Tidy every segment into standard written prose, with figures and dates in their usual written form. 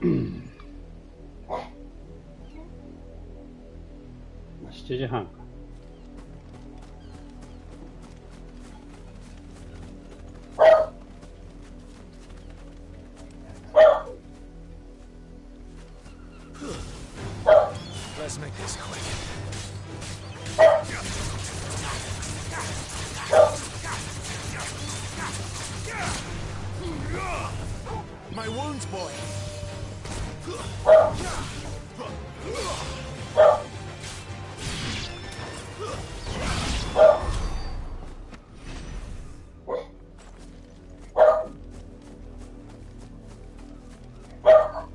7時半か。Let's make this quick. My wounds, boy.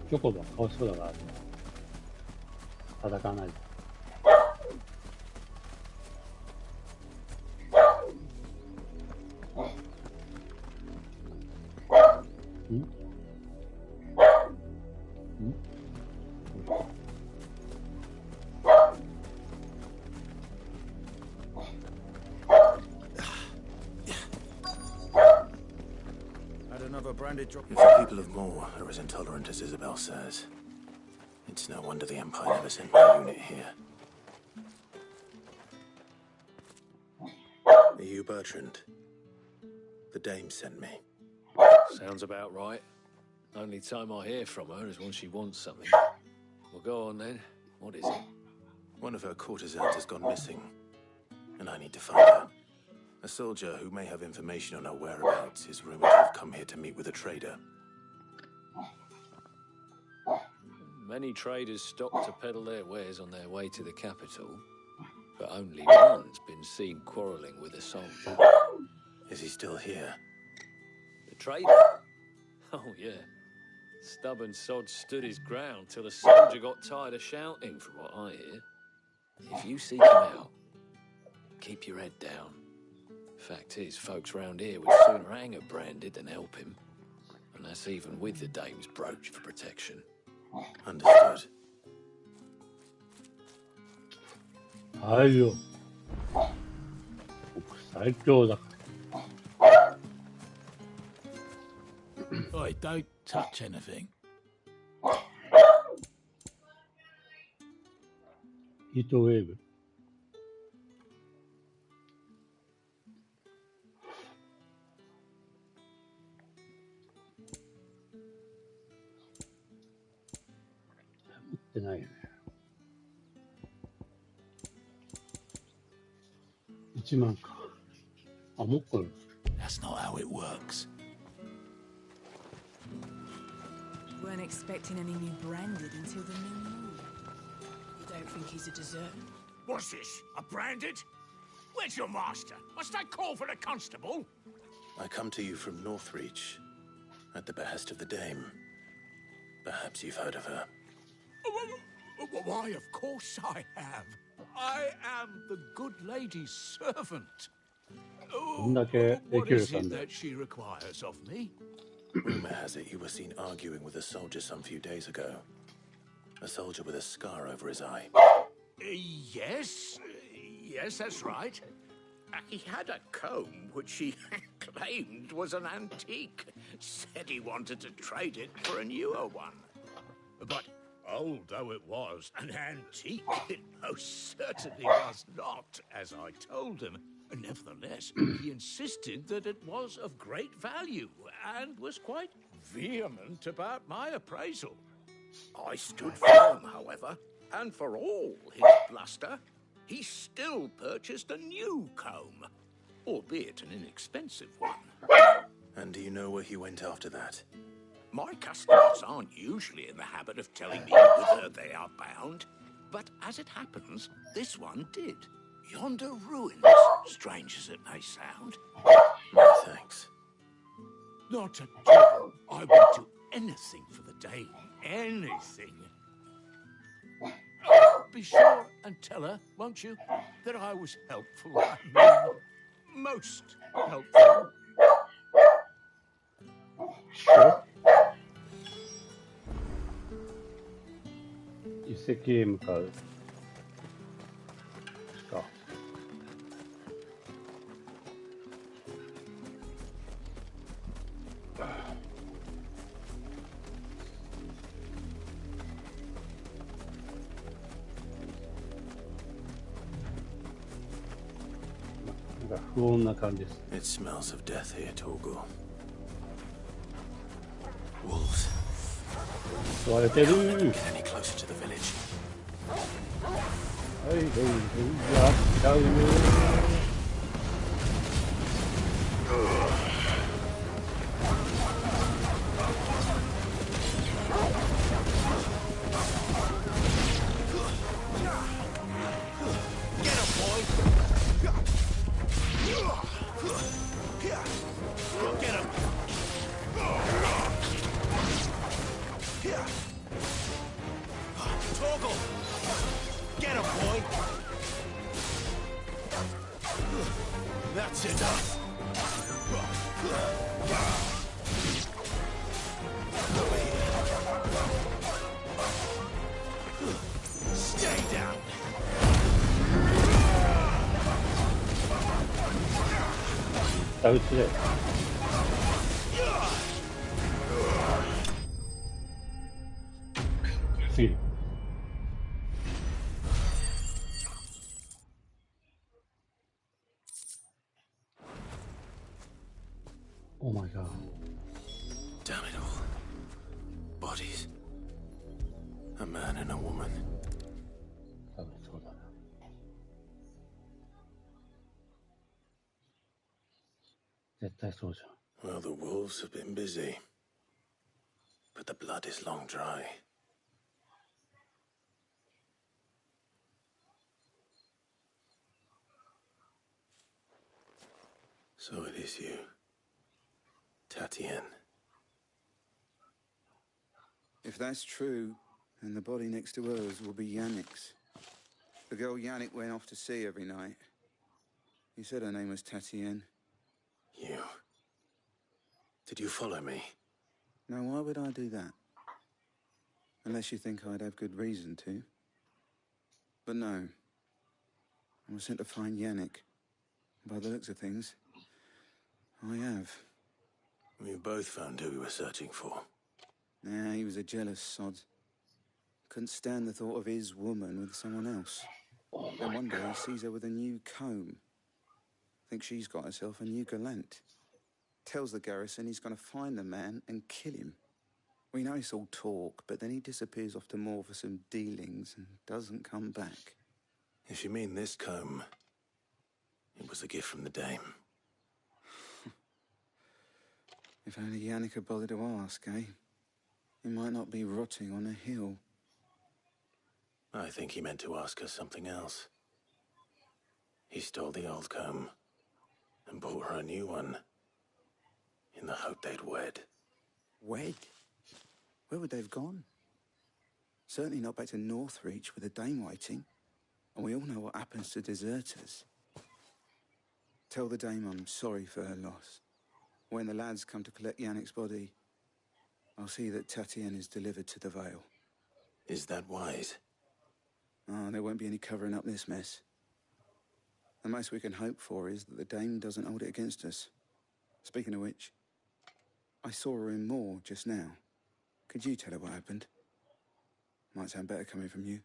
チョコがかわいそうだから戦わないで。If the people of Moore are as intolerant as Isabel says, it's no wonder the Empire never sent my unit here. Are you Bertrand? The dame sent me. Sounds about right. Only time I hear from her is when she wants something. Well, go on then. What is it? One of her courtesans has gone missing, and I need to find her. A soldier who may have information on her whereabouts is rumored to have come here to meet with a trader. Many traders stop to peddle their wares on their way to the capital, but only one's been seen quarrelling with a soldier. Is he still here? The trader? Oh, yeah. Stubborn sod stood his ground till the soldier got tired of shouting, from what I hear. If you seek him out, keep your head down. Fact is, folks round here would sooner hang a branded than help him. And that's even with the dame's brooch for protection. Understood. はいよ。僕最強だから。Oi, don't touch anything. ヒートウェーブ。持ってないよね。1万か。あ、もう一個ある。That's not how it works. Weren't expecting any new branded until the new moon. You don't think he's a deserter? What's this? A branded? Where's your master? Must I call for the constable? I come to you from Northreach, at the behest of the dame. Perhaps you've heard of her. Why, of course I have. I am the good lady's servant. どんだけで What きる is かん it だよ。 that she requires of me? Rumor has it you were seen arguing with a soldier some few days ago. A soldier with a scar over his eye. Yes. Yes, that's right. He had a comb which he claimed was an antique. Said he wanted to trade it for a newer one. But old though it was, an antique it most certainly was not, as I told him. Nevertheless, he insisted that it was of great value and was quite vehement about my appraisal. I stood firm, however, and for all his bluster, he still purchased a new comb, albeit an inexpensive one. And do you know where he went after that? My customers aren't usually in the habit of telling me whither they are bound, but as it happens, this one did. Yonder ruins, strange as it may sound. Many thanks. Not at all. I would do anything for the dame. Anything. Be sure and tell her, won't you, that I was helpful. I mean, most helpful. Sure. 遺跡へ向かう。か。なんか不穏な感じです。It smells of death here, Torgal. Wolves. 襲われてる。 Get any closer to the village. はいはいはい、やっちゃうよ。That's it. Stay down. 下打ちだよ。次。Oh my god. Damn it all. Bodies. A man and a woman. 多分そうだな。絶対そうじゃん。Well, the wolves have been busy. But the blood is long dry. So it is you, Tatienne. If that's true, then the body next to hers will be Yannick's. The girl Yannick went off to see every night. He said her name was Tatienne. You. Did you follow me? Now, why would I do that? Unless you think I'd have good reason to. But no. I was sent to find Yannick. By the looks of things, I have. We both found who we were searching for. Nah, he was a jealous sod. Couldn't stand the thought of his woman with someone else. Oh Then my one day he god. sees her with a new comb. Thinks she's got herself a new gallant. Tells the garrison he's going to find the man and kill him. We know it's all talk, but then he disappears off to Moor for some dealings and doesn't come back. If you mean this comb, it was a gift from the dame. If only Yannick had bothered to ask, eh? He might not be rotting on a hill. I think he meant to ask us something else. He stole the old comb and bought her a new one in the hope they'd wed. Wed? Where would they have gone? Certainly not back to Northreach with a dame waiting. And we all know what happens to deserters. Tell the dame I'm sorry for her loss. When the lads come to collect Yannick's body, I'll see that Tatienne is delivered to the Vale. Is that wise? Oh, there won't be any covering up this mess. The most we can hope for is that the dame doesn't hold it against us. Speaking of which, I saw her in Moor just now. Could you tell her what happened? Might sound better coming from you.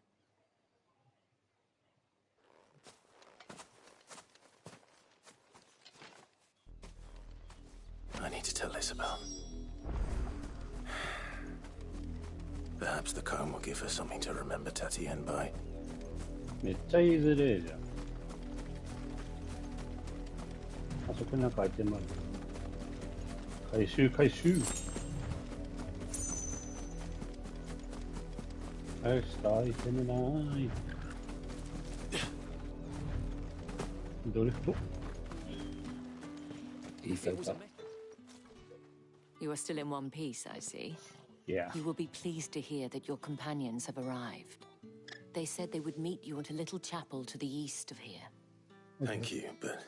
I need to tell Isabel. Perhaps the comb will give her something to remember Tatienne by. めっちゃ言いづれえじゃん。あそこになんかアイテムある。回収回収。大したアイテムない。ドリフト。いいかいか。You are still in one piece, I see. Yeah. You will be pleased to hear that your companions have arrived. They said they would meet you at a little chapel to the east of here. Thank you, but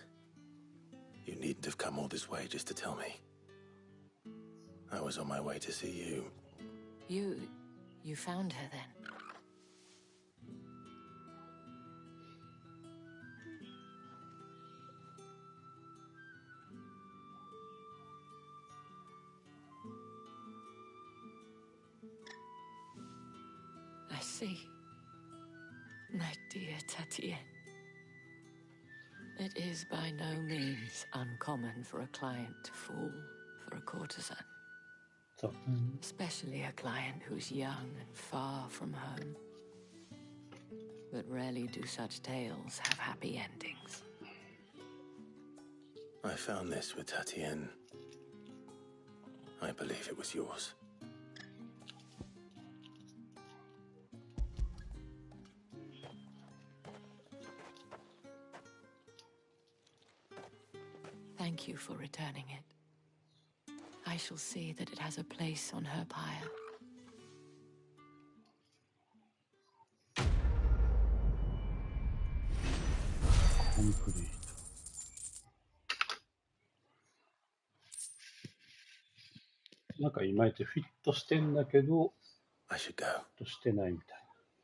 you needn't have come all this way just to tell me. I was on my way to see you. You found her then? I see. My dear Tatienne. It is by no means uncommon for a client to fall for a courtesan. そう。Especially a client who's young and far from home. But rarely do such tales have happy endings. I found this with Tatienne. I believe it was yours. Thank you for returning it. I shall see that it has a place on her pyre. コンプリート。なんかいまいちフィットしてんだけど、 I should go. フィットしてないみたい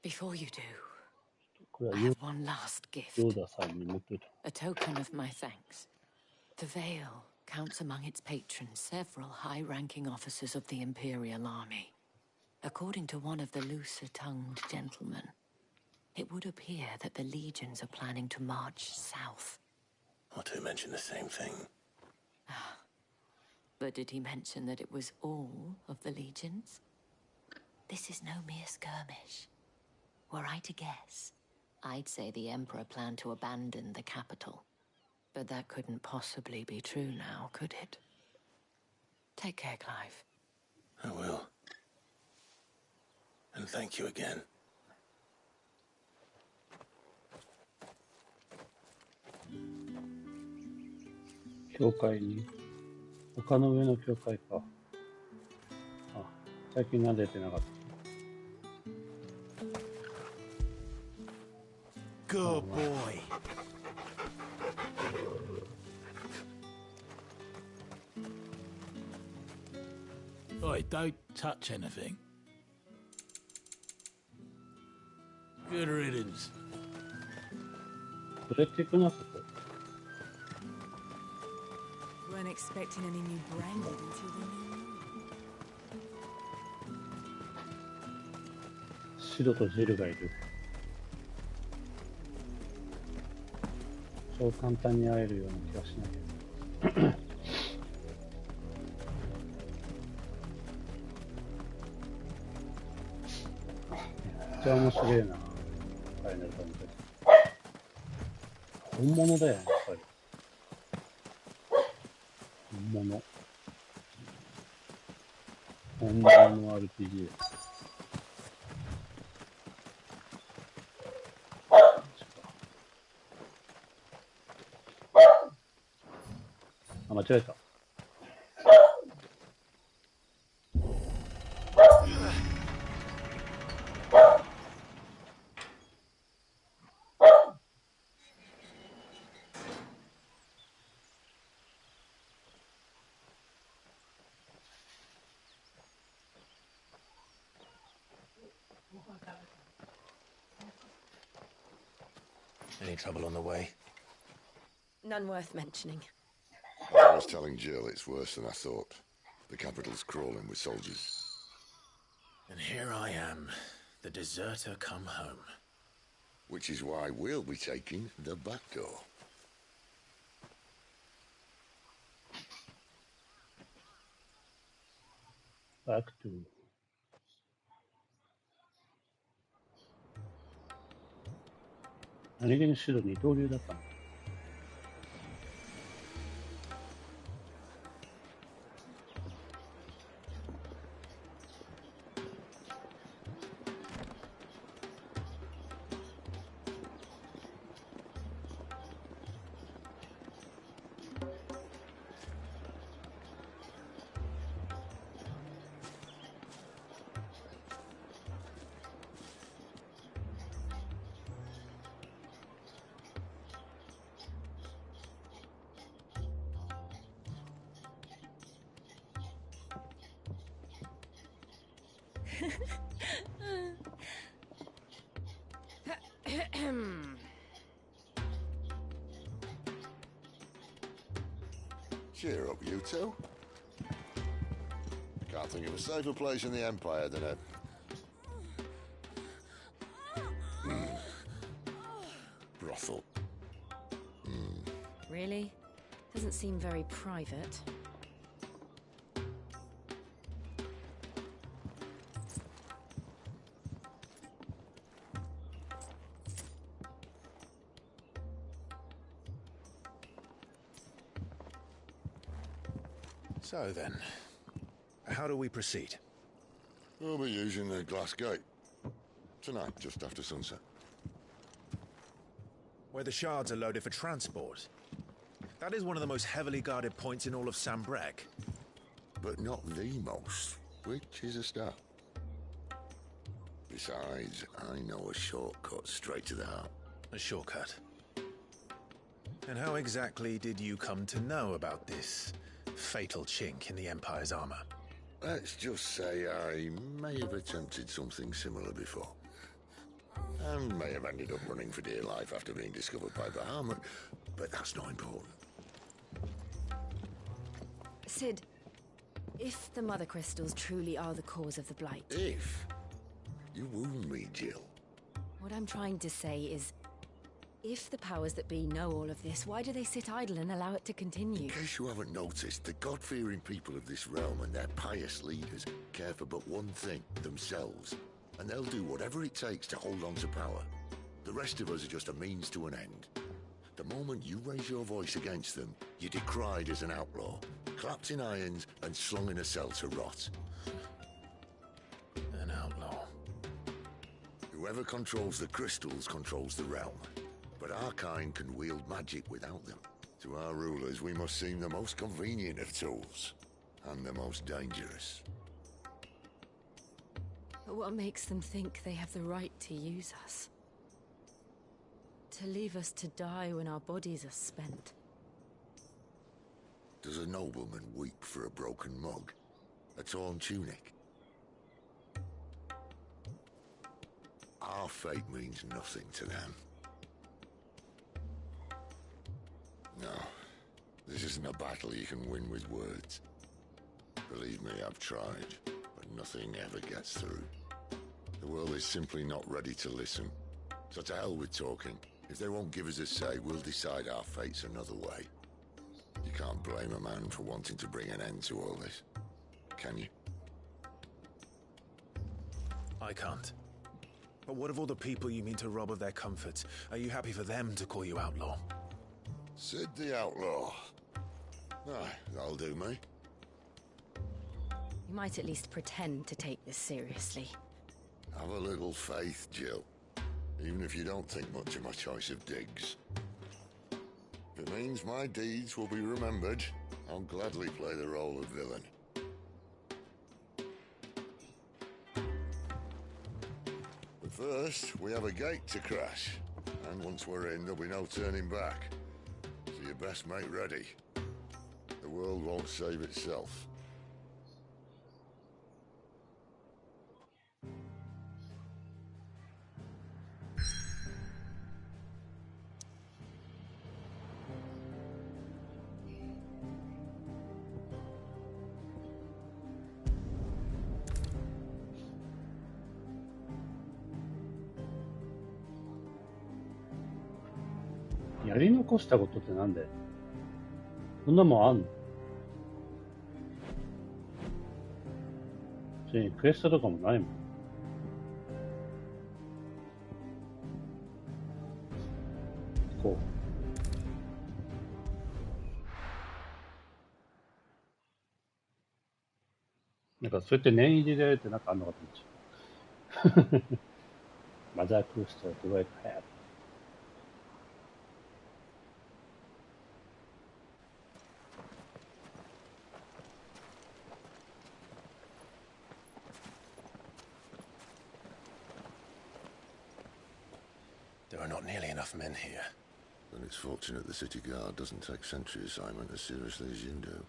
な。 Before you do, これは I have one last ヨ gift. ーダさんに持ってると。 A token of my thanks. The Veil counts among its patrons several high-ranking officers of the Imperial Army. According to one of the looser-tongued gentlemen, it would appear that the legions are planning to march south. Or to mention the same thing. But did he mention that it was all of the legions? This is no mere skirmish. Were I to guess, I'd say the Emperor planned to abandon the capital. But that couldn't possibly be true now, could it? Take care, Clive. I will. And thank you again. 教会に。丘の上の教会か。あ、最近は出てなかった。 Good boy. Oi, don't touch anything. Good riddance. 連れていくな、そこ。 Weren't expecting any new branded until the new moon. シドとジルがいる。そう簡単に会えるような気がしないけど。めっちゃ面白いな。ファイナルファンタジー。本物だよね、やっぱり。本物。本物の RPG。あ、間違えた。Any trouble on the way? None worth mentioning. I was telling Jill it's worse than I thought. The capital's crawling with soldiers. And here I am, the deserter come home. Which is why we'll be taking the back door. Back to. 何気にシド二刀流だったの。Cheer up, you two. Can't think of a safer place in the Empire than a... brothel. Really? Doesn't seem very private. So then, how do we proceed? We'll be using the glass gate. Tonight, just after sunset. Where the shards are loaded for transport. That is one of the most heavily guarded points in all of Sambrek. But not the most, which is a start. Besides, I know a shortcut straight to the heart. A shortcut? And how exactly did you come to know about this fatal chink in the Empire's armor? Let's just say I may have attempted something similar before. And may have ended up running for dear life after being discovered by Bahamut, but that's not important. Sid, if the Mother Crystals truly are the cause of the Blight... If? You wound me, Jill. What I'm trying to say is, if the powers that be know all of this, why do they sit idle and allow it to continue? In case you haven't noticed, the God-fearing people of this realm and their pious leaders care for but one thing, themselves. And they'll do whatever it takes to hold on to power. The rest of us are just a means to an end. The moment you raise your voice against them, you're decried as an outlaw, clapped in irons and slung in a cell to rot. An outlaw. Whoever controls the crystals controls the realm. But our kind can wield magic without them. To our rulers, we must seem the most convenient of tools. And the most dangerous. But what makes them think they have the right to use us? To leave us to die when our bodies are spent? Does a nobleman weep for a broken mug? A torn tunic? Our fate means nothing to them. No, this isn't a battle you can win with words. Believe me, I've tried, but nothing ever gets through. The world is simply not ready to listen. So to hell with talking. If they won't give us a say, we'll decide our fates another way. You can't blame a man for wanting to bring an end to all this, can you? I can't. But what of all the people you mean to rob of their comforts? Are you happy for them to call you outlaw? Sid the Outlaw. Ah, that'll do me. You might at least pretend to take this seriously. Have a little faith, Jill. Even if you don't think much of my choice of digs. If it means my deeds will be remembered, I'll gladly play the role of villain. But first, we have a gate to crash. And once we're in, there'll be no turning back. So you best make ready. The world won't save itself.やり残したことってなんでそんなもんあんの？別にクエストとかもないもん。こう。なんかそうやって念入りでやるってなんかあんのかと思っちゃう。マザークエストはどうやってやる？There are not nearly enough men here. Then it's fortunate the city guard doesn't take sentry assignment as seriously as you do.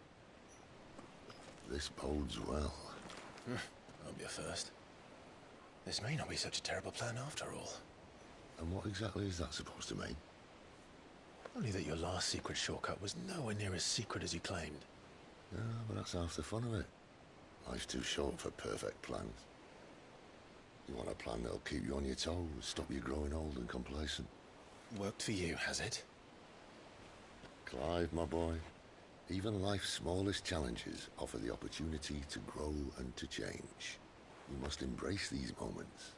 This bodes well. Won't be a first. This may not be such a terrible plan after all. And what exactly is that supposed to mean? Only that your last secret shortcut was nowhere near as secret as you claimed. Yeah, but that's half the fun of it. Life's too short for perfect plans. You want a plan that'll keep you on your toes, stop you growing old and complacent. Worked for you, has it? Clive, my boy, even life's smallest challenges offer the opportunity to grow and to change. You must embrace these moments.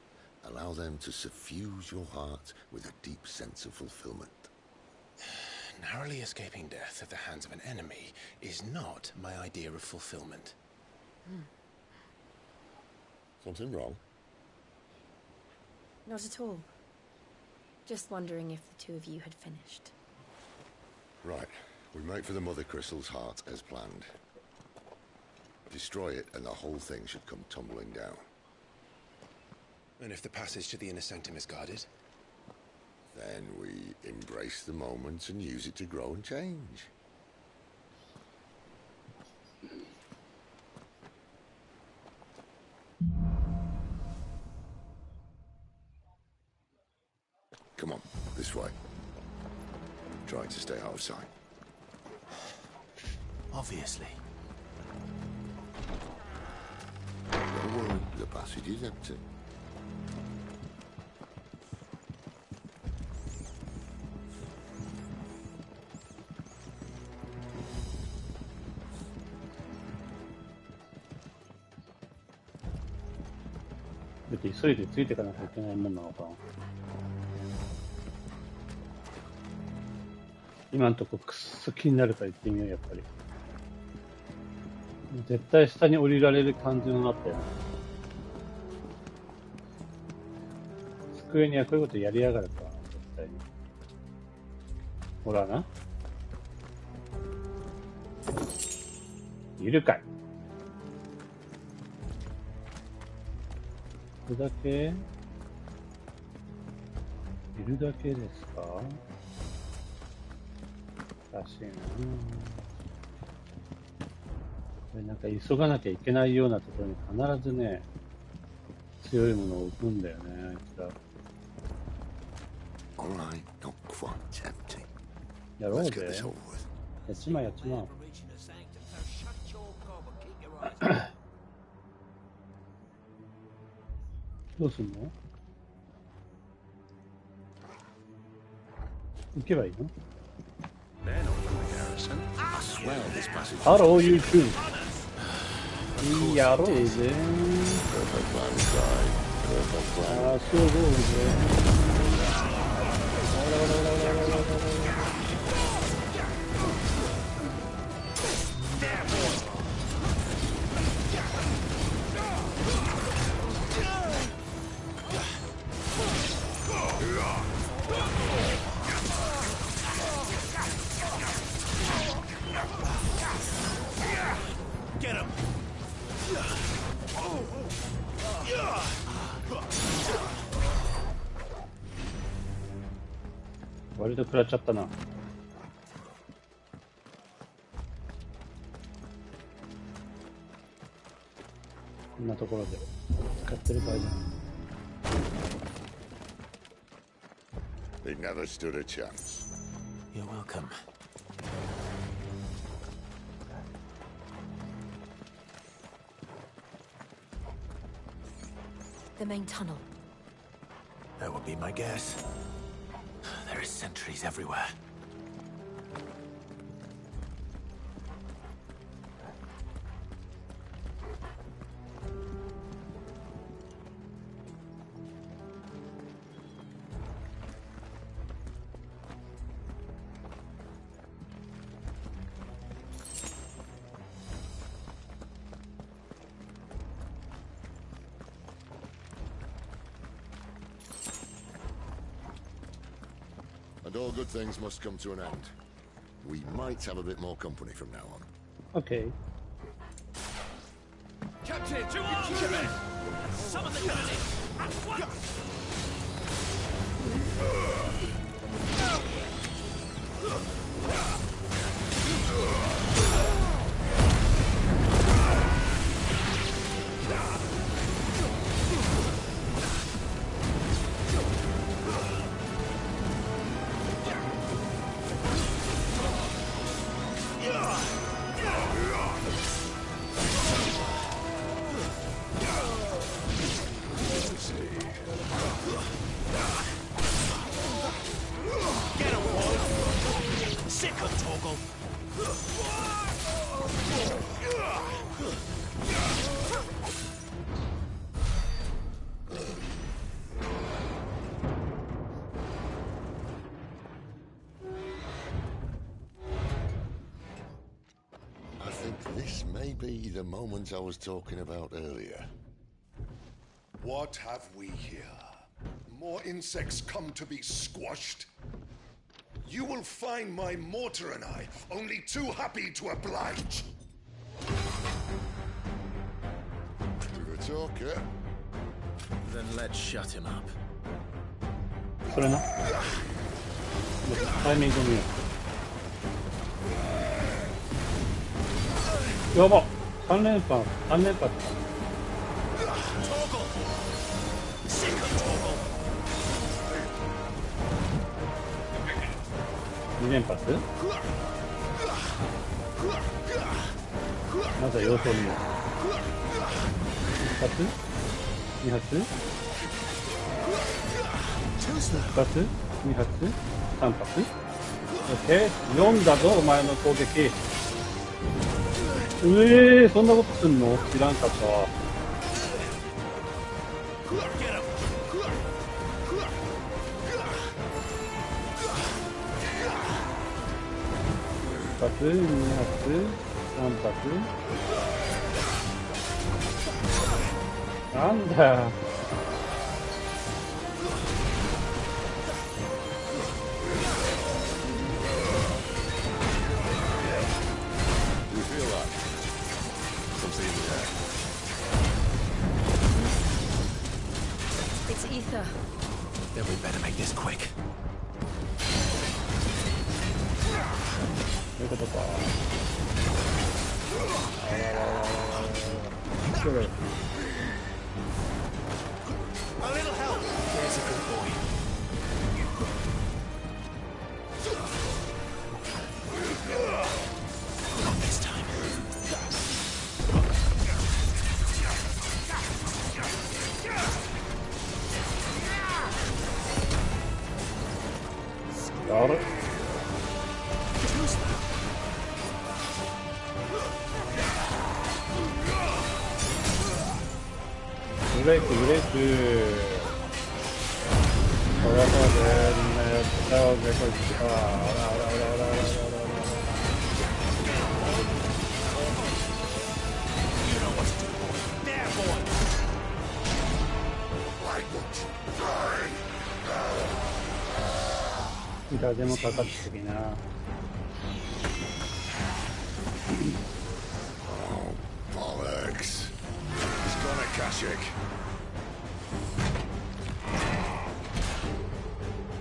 Allow them to suffuse your heart with a deep sense of fulfillment. Narrowly escaping death at the hands of an enemy is not my idea of fulfillment. Something wrong? Not at all. Just wondering if the two of you had finished. Right. We make for the Mother Crystal's heart as planned. Destroy it and the whole thing should come tumbling down. And if the passage to the inner sanctum is guarded? Then we embrace the moment and use it to grow and change. Come on, this way. Trying to stay out of sight. Obviously. Don't worry, the passage is empty.急いでついていかなきゃいけないもんなのかな。今んとこくっそ気になるから行ってみよう、やっぱり。絶対下に降りられる感じになったよね。机にはこういうことやりやがるか、絶対に。ほらな。いるかい。これだけいるだけですか？おかしいな。これなんか急がなきゃいけないようなところに必ずね、強いものを置くんだよね、あいつら。Alright, not quite tempting. やろうぜ。やっちまえやっちまえ。どうすんの？行けばいいの？ Hello, you two. やろうぜ。あ、そうぜ。割と食らっちゃったな。こんなところで使ってる場合じゃない。They never stood a chance. You're welcome. The main tunnel. That would be my guess. There are sentries everywhere. And all good things must come to an end. We might have a bit more company from now on. Okay. Captain, to arms! Summon the cannon! At once! Get him, boy! Sick of be the moment I was talking about earlier. What have we here? More insects come to be squashed? You will find my mortar and I only too happy to oblige. You're a talker. Then let's shut him up. それな。タイミング見よう。やば。3連発。3連発。2連発。まずは様子を見よう。1発2発2発2発3発 OK 4だぞお前の攻撃。そんなことすんの知らんかったわ。1発2発3発なんだよ。Do you feel that? Something in the air. It's ether. Then we better make this quick. そういうことか。A little help. There's a good boy. Not this time. Got it.ブレイクブレイク。ほらほらでみんなやっちゃおうぜこいつ。あらあらあらあらあらあら。いでもかかってきな。Oh, bollocks. He's gone at Kashyyyk.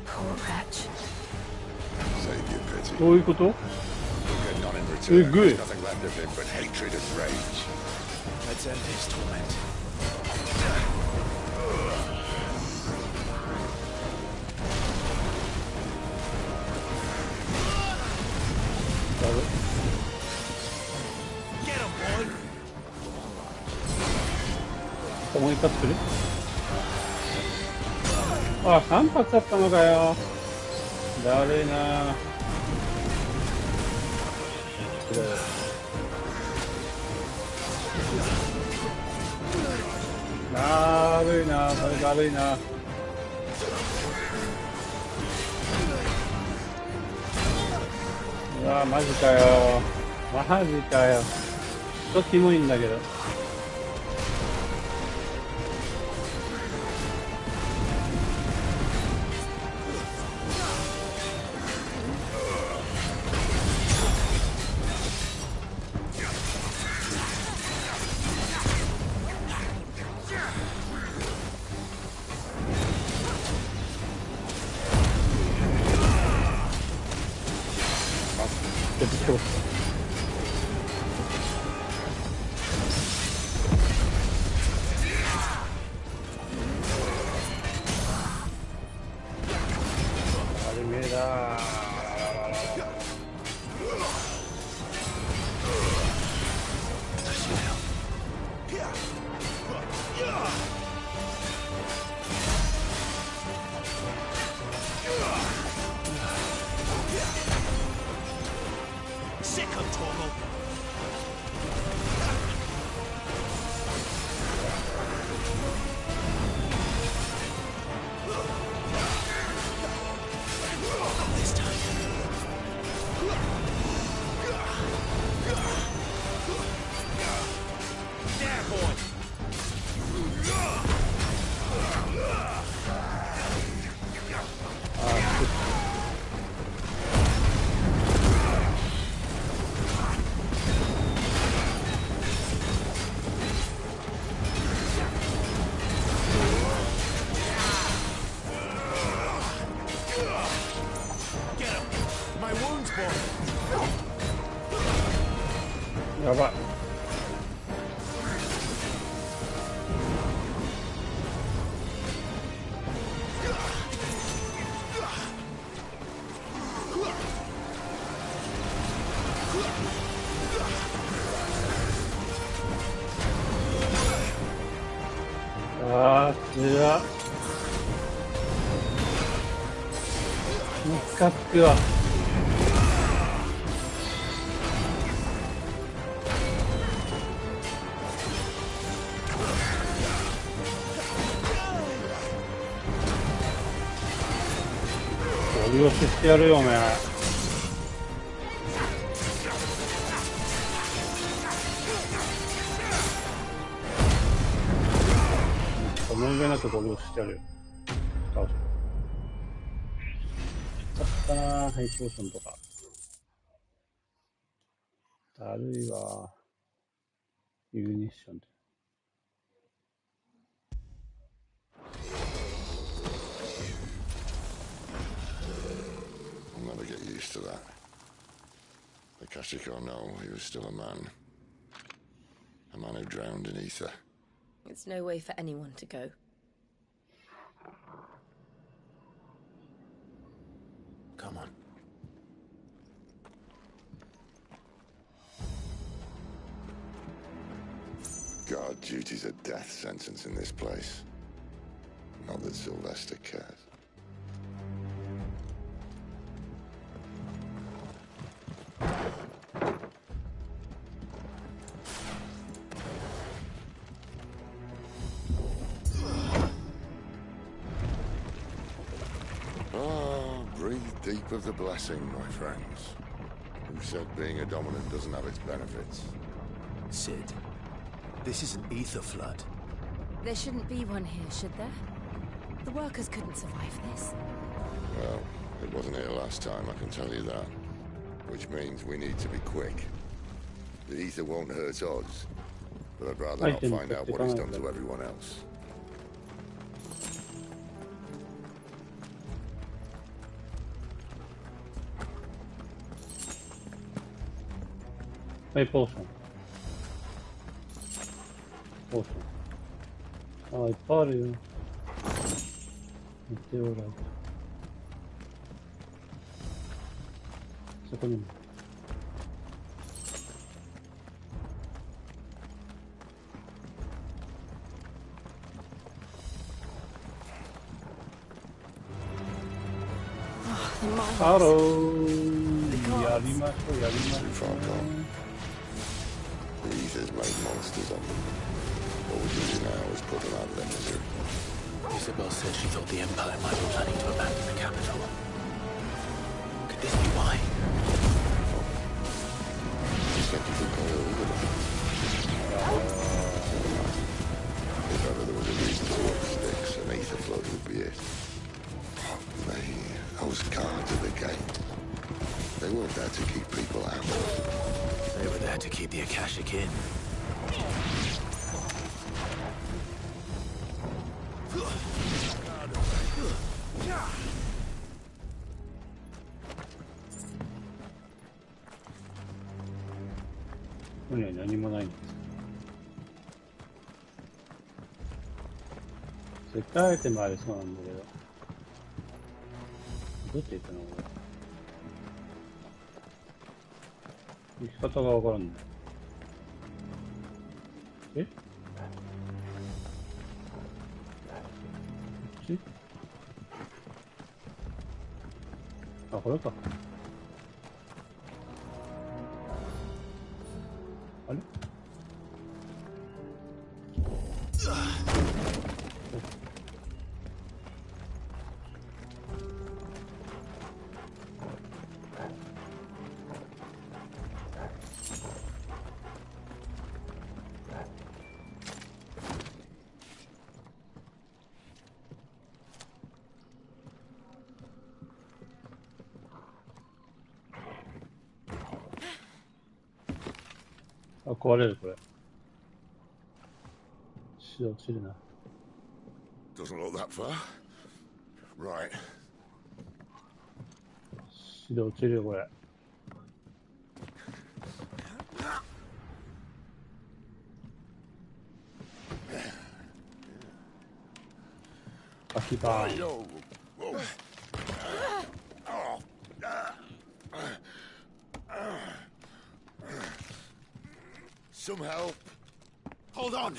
Poor wretch. Save your pity. どういうこと？ We'll get none in return. Good. There's nothing left of him but hatred and rage. Let's end his torment. Get him, boy. もう一発する？あ、3発だったのかよ。だるいな。だるいな、それだるいな。うわ、マジかよ。マジかよ。ちょっとキモいんだけど。Sick あー、つらっ。ムカつくわ。ゴリ押ししてやるよおめえ。問題なくゴリ押ししてやるよ。倒す。ちょっとなぁ、ハイポーションとか。だるいわ。ユニッションで。I'll never get used to that. The Kashik or no, he was still a man. A man who drowned in ether. It's no way for anyone to go. Come on. Guard duty's a death sentence in this place. Not that Sylvester cares. Breathe deep of the blessing, my friends. Who said being a dominant doesn't have its benefits? Sid, this is an ether flood. There shouldn't be one here, should there? The workers couldn't survive this. Well, it wasn't here last time, I can tell you that. Which means we need to be quick. The ether won't hurt us, but I'd rather not find out what it's done to everyone else. Hey, potion. Potion. Oh, I thought you. Meteorite. そこにも。ハロー。やりましょう、やりましょう。The ether's made monsters of them. What we do now is put them out of their misery. Isabel said she thought the Empire might be planning to abandon the capital. Could this be why? She said you could call it over them. If ever there was a reason to work sticks, an ether flood would be it. Those guards at the gate, they weren't there to keep people out. They were there to keep the Akashic in. Oh, yeah, 何もないんです。絶対アイテムありそうなんだけど。どうやって行ったのこれ。行き方がわからんね。え？こっち？あ、これか。あれ？あ、壊れるこれ。血落ちるな。Doesn't look that far. Right. 血で落ちるよこれ。秋葉。Some help. Hold on.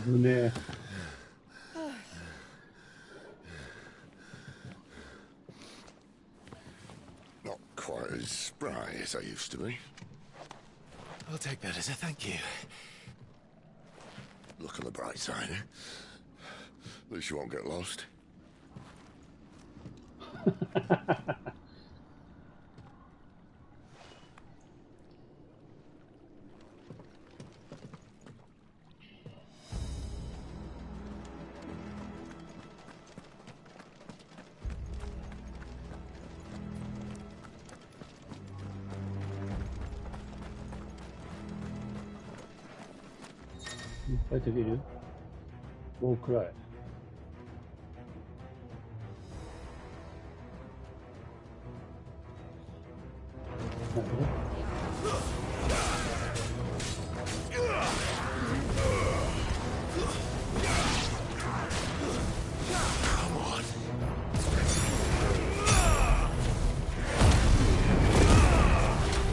危ねえ。Not quite as spry as I used to be. I'll take that as a thank you. Look on the bright side, eh? At least you won't get lost.いっぱいできる？おー、暗い。なるほど。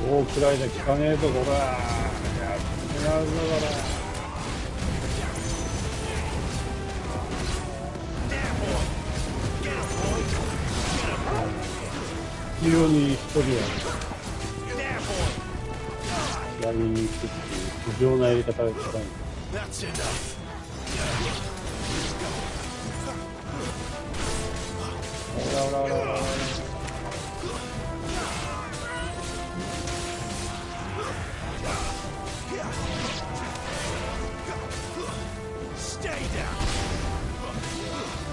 おー、暗いで効かねえぞ、こら。やってなるぞ、これ。必要に一人はやりに行くっていう非常なやり方が使うんです。おらおらおらおら。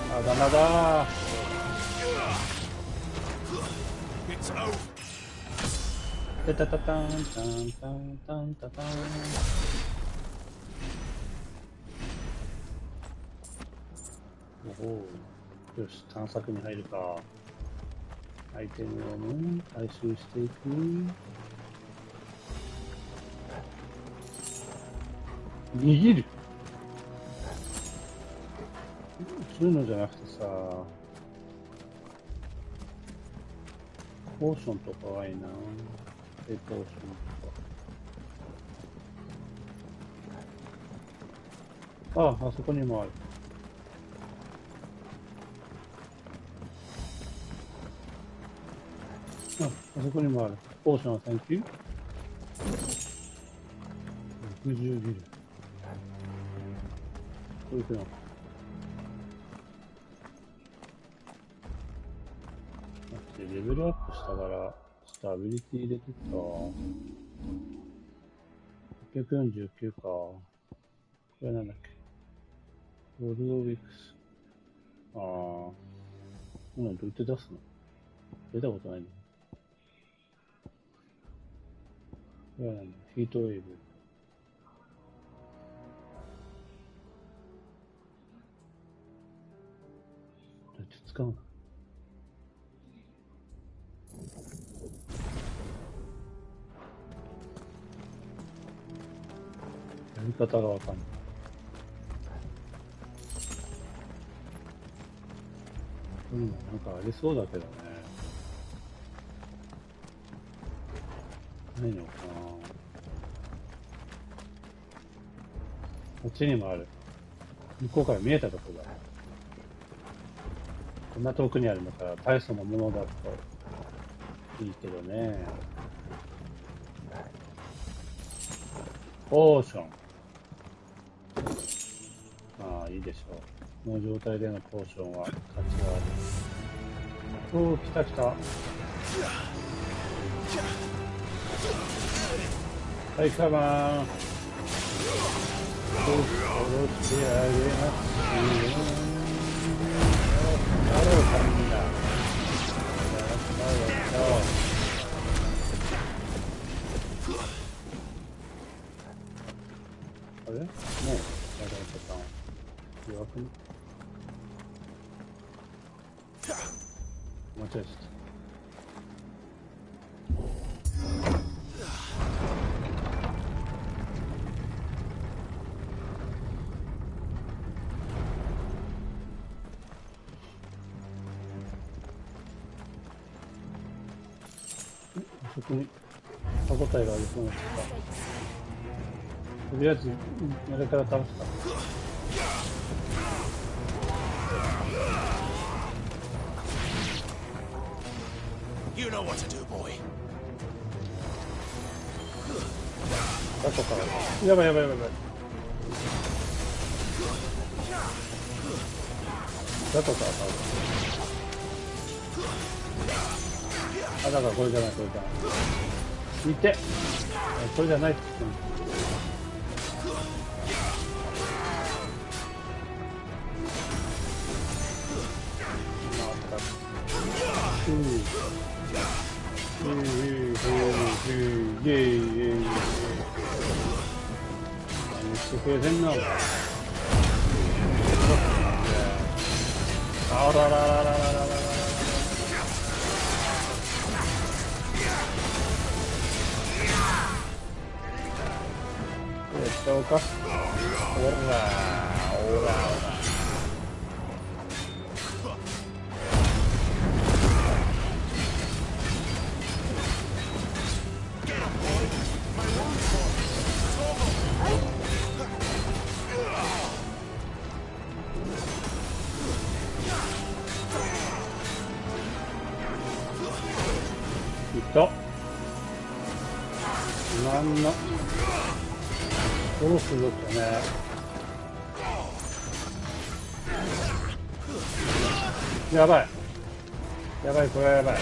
まだまだ。タタタタンタンタンタンタタン。おお、よし、探索に入るか。アイテムをね、回収していく。握る。そういうのじゃなくてさ、ポーションとかがいいな。ポーションとか。あ、あそこにもある。あ、あそこにもある。ポーションはサンキュー。60ビル。こういうふうな。レベルアップしたから、ちょっとアビリティ入れてった。849か。これなんだっけ。ロールドウィックス。ああ。こんなのどうやって出すの？出たことないんだ。これはなんだ。ヒートウェーブ。どうやって使うの？やり方がわかんない。なんかありそうだけどね。ないのかな。こっちにもある。向こうから見えたところだ。こんな遠くにあるんだから大層なものだといいけどね。ポーション。ああ、いいでしょう。この状態でのポーションは価値がある。おお、来た来た。はい、カマン。殺してあげますよ。やろうか、みんな。やった。あれもう、やられた。弱くね。間違えちゃった。そこに歯応えがありそうな気が。とりあえず、あれから倒すか。You know what to do, boy. どこから。やばいやばいやばいやばい。どこから倒す。あ、だからこれじゃない、これじゃない。見て、これじゃないって言っても。してくれてんな、お前。あららららららららら。どうか。おらおらおら。いった。なんな。どうするかね。やばい。やばい、これはやばい。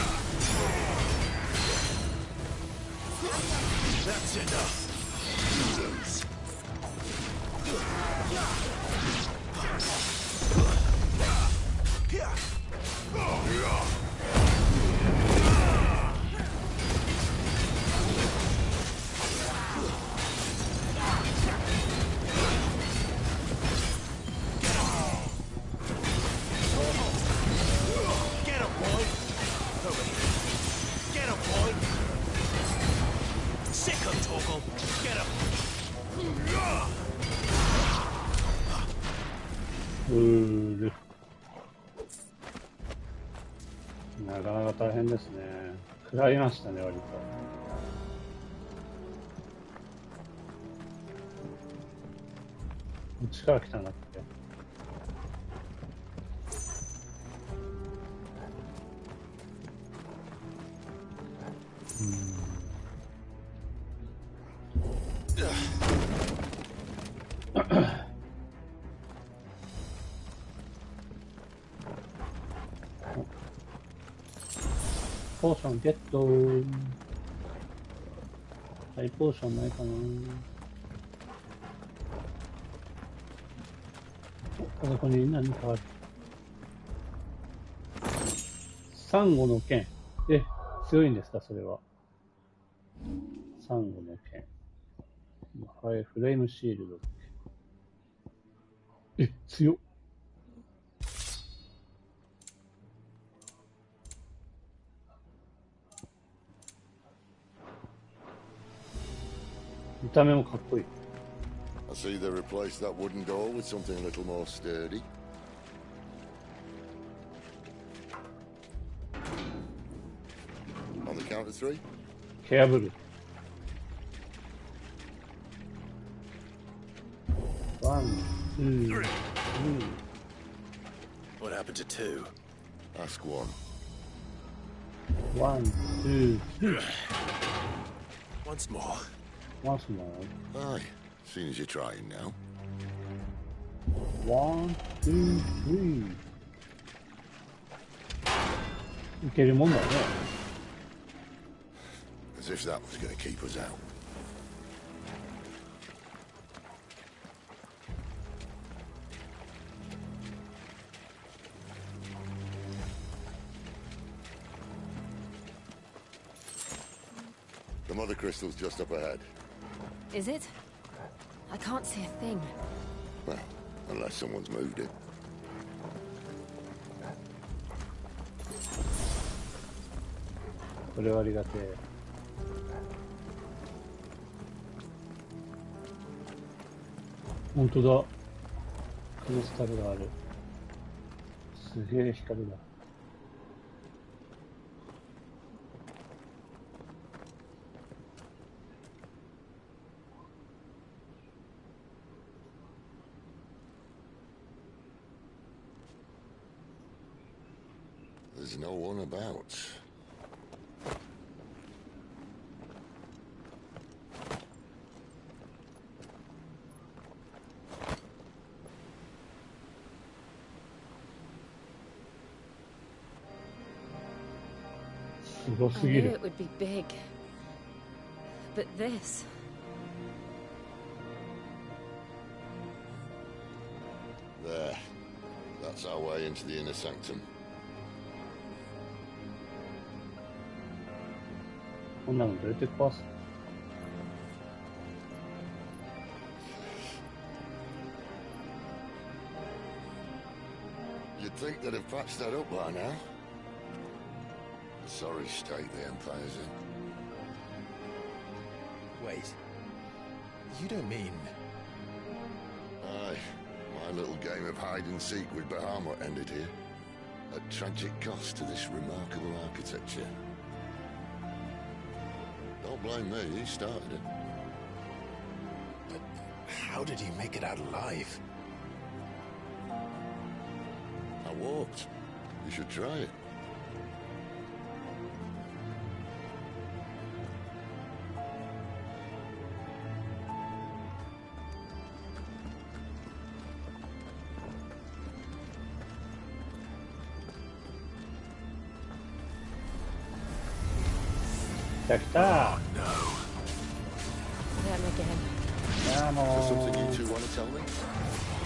なかなか大変ですね。食らいましたね、割と。こっちから来たんだっけ。ポーションゲット。ハイポーションないかな。あそこに何かある。サンゴの剣。強いんですか、それは。サンゴの剣。はい、フレームシールド。強っ。見た目もかっこいい。I see they replaced that wooden door with something a little more sturdy. On the count of three? ケアブル。1, 2, 3. What happened to 2? Ask one. 1, 2, 3. Once more. Once more. Aye, seeing as you're trying now. 1, 2, 3. いけるもんだね。As if that was going to keep us out. The mother crystal's just up ahead. Is it? I can't see a thing. Well, unless someone's moved it.これはありがてえ。本当だ。クリスタルがある。すげえ光だ。There's no one about. I knew it would be big. But this... There. That's our way into the inner sanctum. こんなのどうやって壊す？ You'd think they'd have patched that up by now. Sorry state the Empire's in. Wait. You don't mean... Aye. My little game of hide-and-seek with Bahamut ended here. At tragic cost to this remarkable architecture. Don't blame me, he started it. But how did he make it out alive? I walked. You should try it. Oh, no. Them again. Come on. There's something you two want to tell me?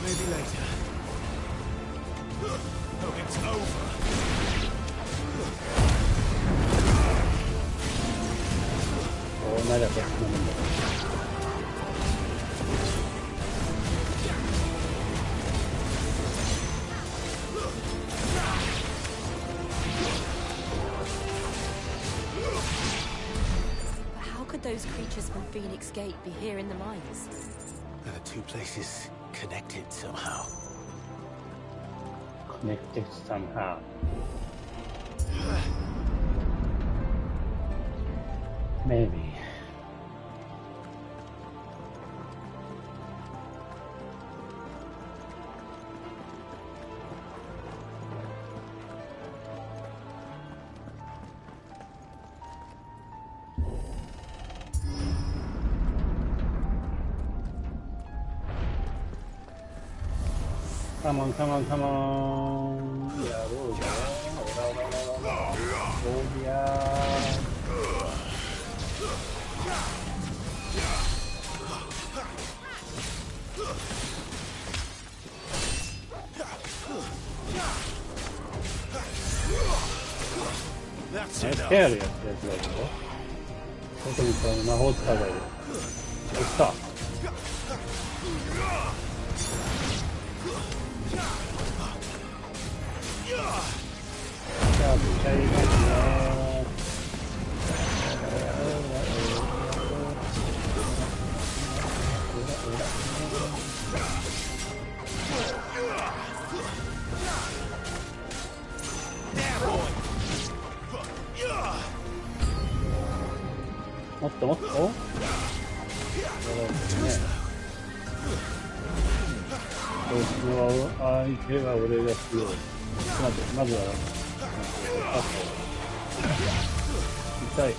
Maybe later. Oh, it's over. Oh, nada, pues, no. Those creatures from Phoenix Gate be here in the mines? Are the two places connected somehow? Connected somehow. Maybe. Come on, come on, come on. Yeah, oh, yeah. That's enough. 手あるやつだよ。特にこの魔法使うがいる。来た。じゃあ、使いますね。もっともっと。相手は俺が強い。まずは痛い。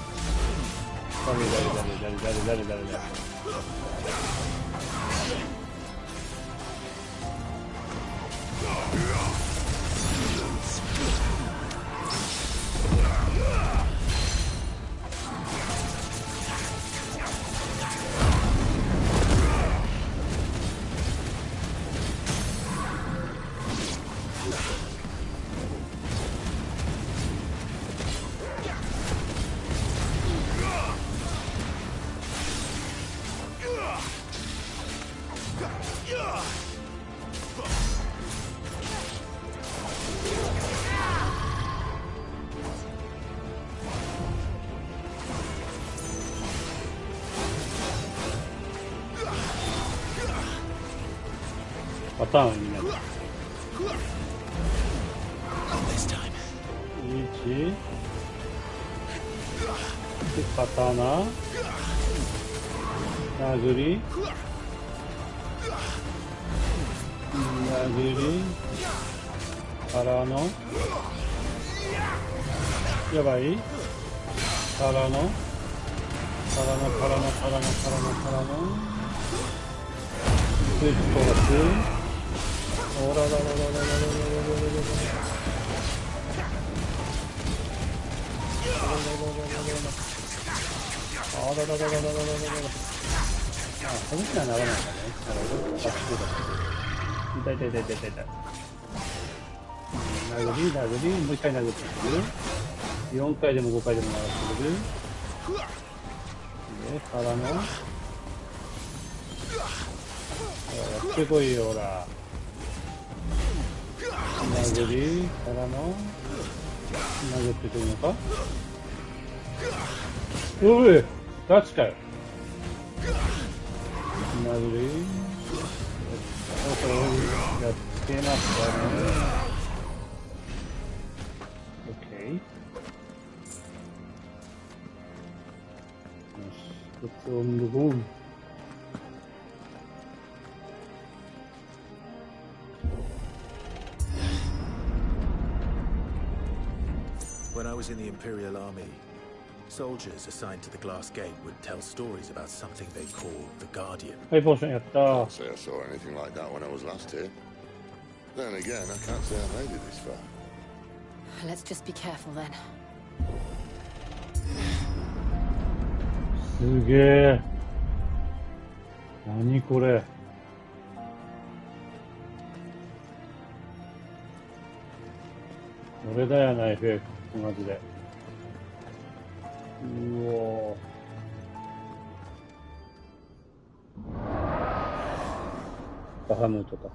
誰。パターンになる。1で刀殴りからのやばい。からのスイッチコース。おららららららららららら。あららららららららら。あ、この人はならないんだね。なるほど。あ、そうだ。痛い。殴り、もう一回殴ってくる。4回でも5回でも殴ってくる。で、からの。やってこいよ、ほら。殴り、からの。殴ってくるのか。おい、ガチかよ。殴り。そろやってますかね。OK。Let's on the boom. When I was in the Imperial Army, soldiers assigned to the Glass Gate would tell stories about something they called the Guardian. Hey, potion, yatta. Can't say I saw anything like that when I was last here. Then again, I can't say I made it this far. Let's just be careful then. すげえ。何これ。これだよな、FX、マジで。うおー。バハムートか。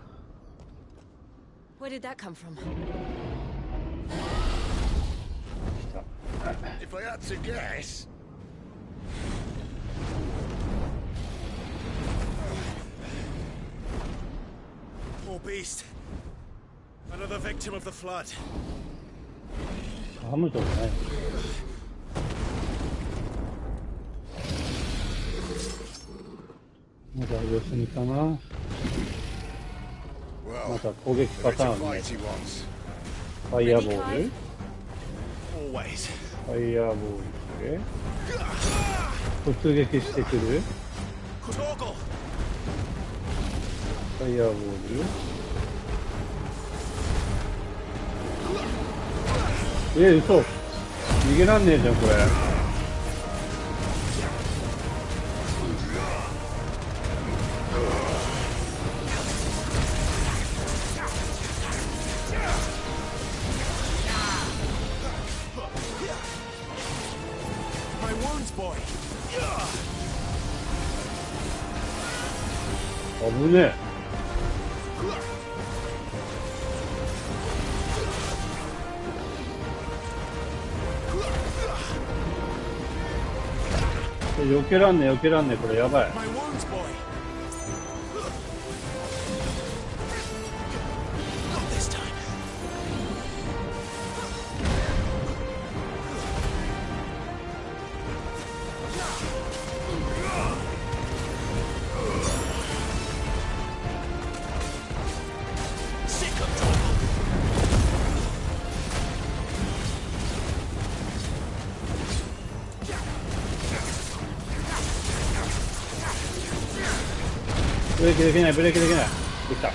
Where did that come from? If I had to guess. Poor beast. Another victim of the flood. バハムートじゃない。まだ様子見かな。また攻撃パターンね。ファイヤーボール。ファイヤーボールで突撃してくる。ファイヤーボール。嘘。逃げらんねえじゃんこれ。危ねえ。避けらんねえ、これやばい。ブレーキできない。できた。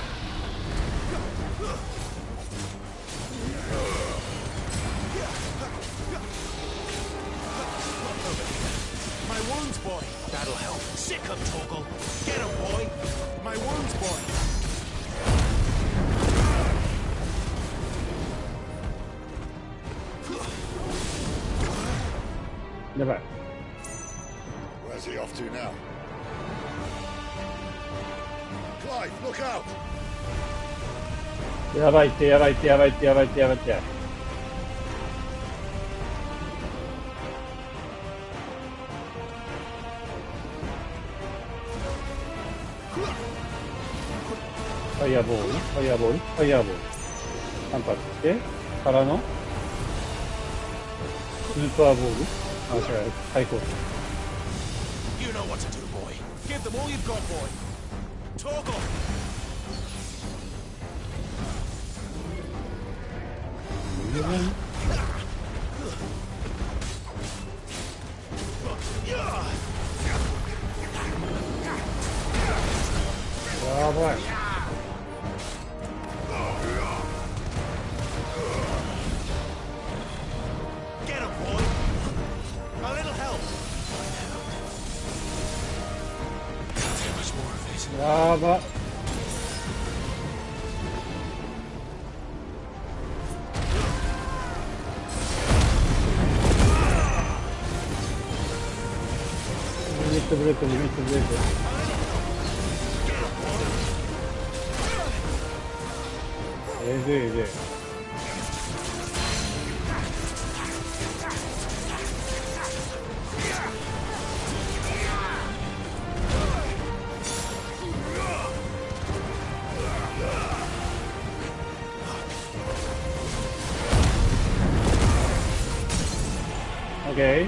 やばい。Where's he off to now? Clive, look out! やばいって。ファイヤーボール。反発してからのスーパーボール。あ、違う、対抗。You know what to do, boy. Give them all you've got, boy. Toggle. やばい。やば。リミットブレーク、リミットブレーク。えぐいえぐい。Okay.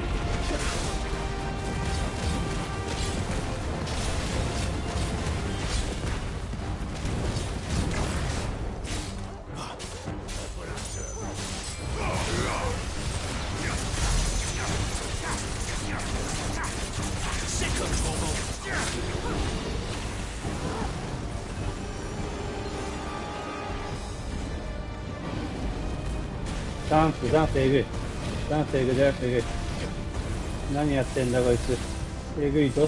ダンスえぐい。ダンスえぐい、ダンスえぐい。何やってんだこいつ。えぐいぞ。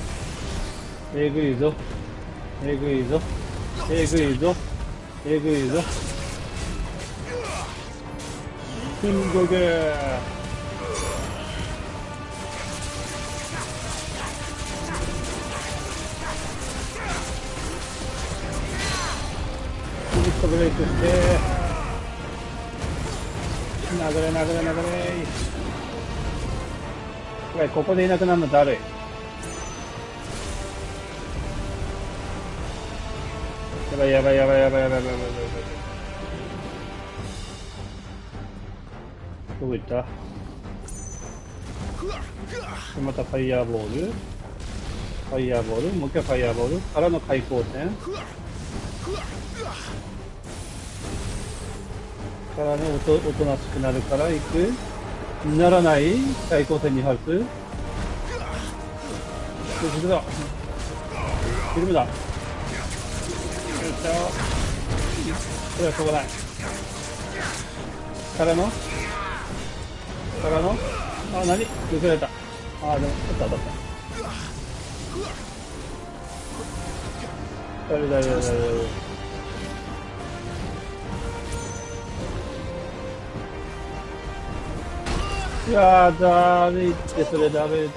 えぐいぞ。えぐいぞ。えぐいぞ。えぐいぞ。キングゲー。リミットブレイクして。殴れ殴れ殴れ。ここでいなくなるのだるい。やばいやばいやばいやばいやばいやばいやばい。どこ行った？またファイヤーボール。ファイヤーボール。もう一回ファイヤーボール。からの開口戦。からね、おとなしくなるから行く。ならない対抗戦2発。フィルムだ。フィルムだ。よっしゃー。これはしょうがない。からのあ、何抜けられた。あ、でもちょっと当たった。だれ。いやー、だるいって、それだるいって。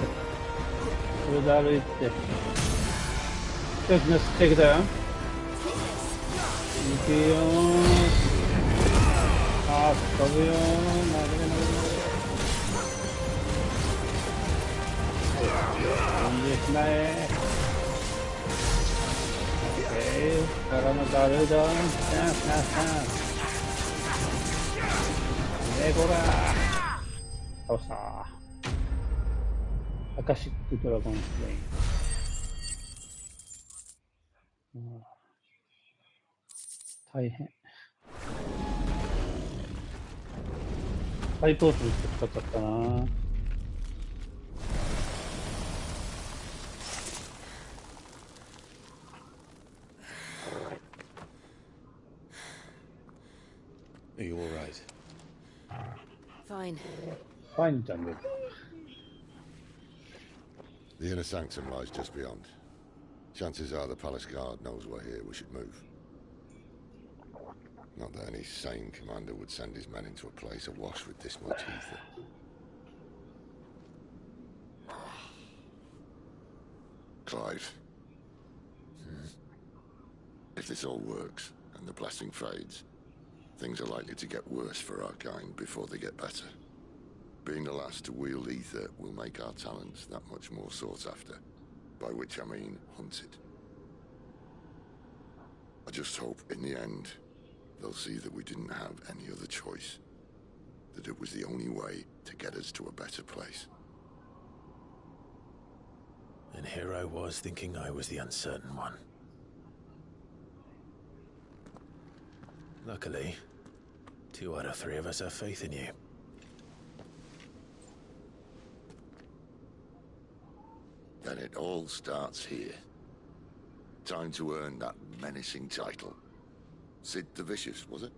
それだるいって。よし、よし、チェックだよ。行くよー。あー、飛ぶよー。投げれ。飛んでしまえ。オッケー。からのだるいだー。こらー。倒した。アカシックドラゴンスレイン。大変。ハイポーションして使っちゃったな。Are you all right? Fine. Fine, Jungle. The inner sanctum lies just beyond. Chances are the palace guard knows we're here. We should move. Not that any sane commander would send his men into a place awash with this much ether. Clive. If this all works, and the blessing fades, things are likely to get worse for our kind before they get better. Being the last to wield ether will make our talents that much more sought after, by which I mean hunted. I just hope, in the end, they'll see that we didn't have any other choice, that it was the only way to get us to a better place. And here I was thinking I was the uncertain one. Luckily, 2 out of 3 of us have faith in you. Then it all starts here. Time to earn that menacing title. Sid the Vicious, was it?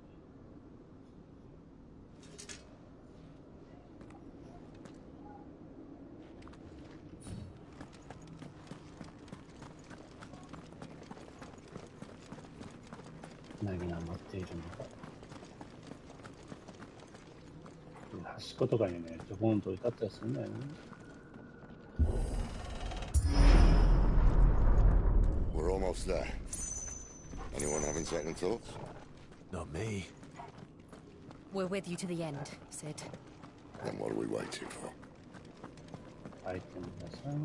何が待っているのか。端っことかにね、ちょこんと置いてあったりするんだよね。We're almost there. Anyone having second thoughts? Not me. We're with you to the end, Sid. Then what are we waiting for? アイテムください。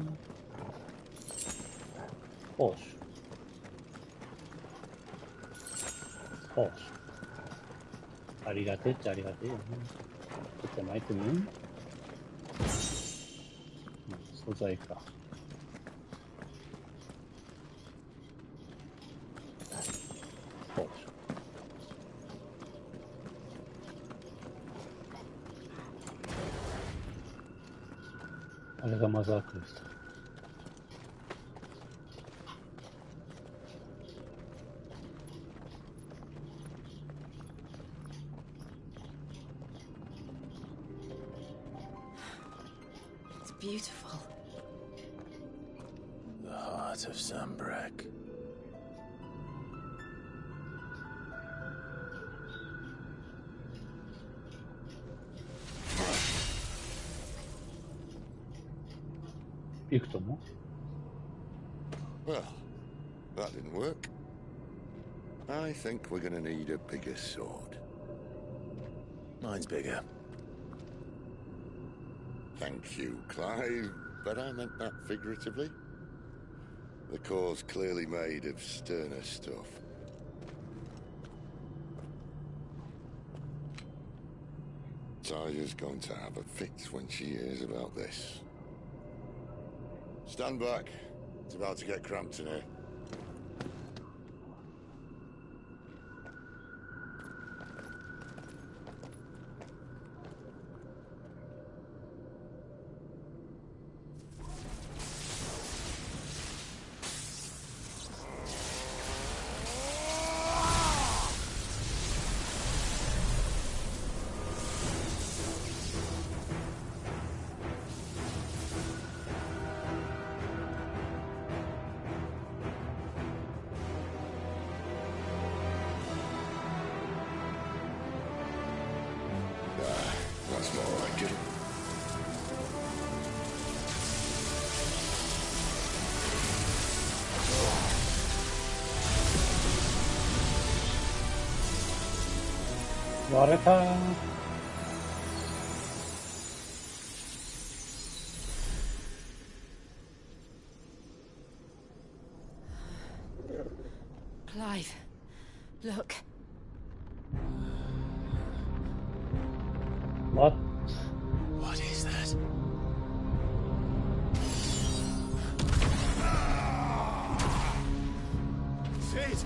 ポーシュ。ポーシュ。ありがてえっちゃありがてえよね。ちょっと巻いてみる？素材か。ポーシュ。あれがマザークエスト。It's beautiful. The heart of Sunbreak. Well, that didn't work. I think we're gonna need a bigger sword. Mine's bigger. Thank you, Clive, but I meant that figuratively. The core's clearly made of sterner stuff. Taya's going to have a fit when she hears about this. Stand back. It's about to get cramped in here. That's more like it.割れた。Clive, look. What? What is that? Sid!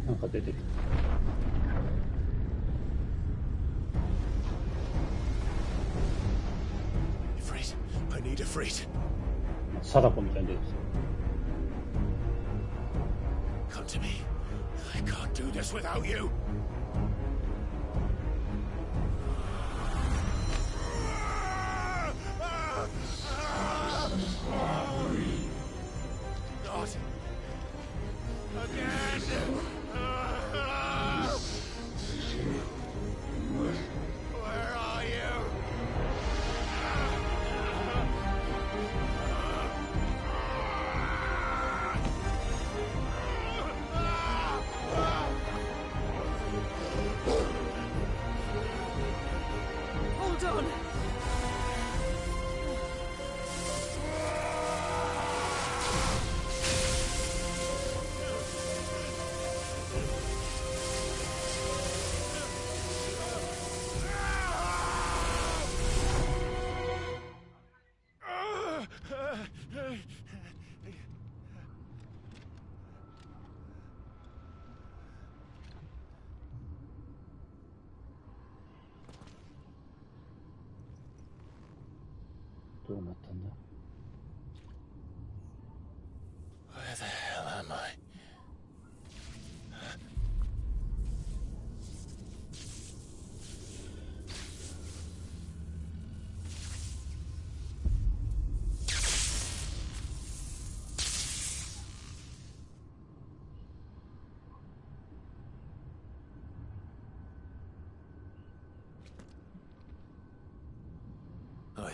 なんか出てきた。Ifrit, I need Ifrit. 貞子みたいに出てきた。 Come to me. I can't do this without you. Not again. Where are you?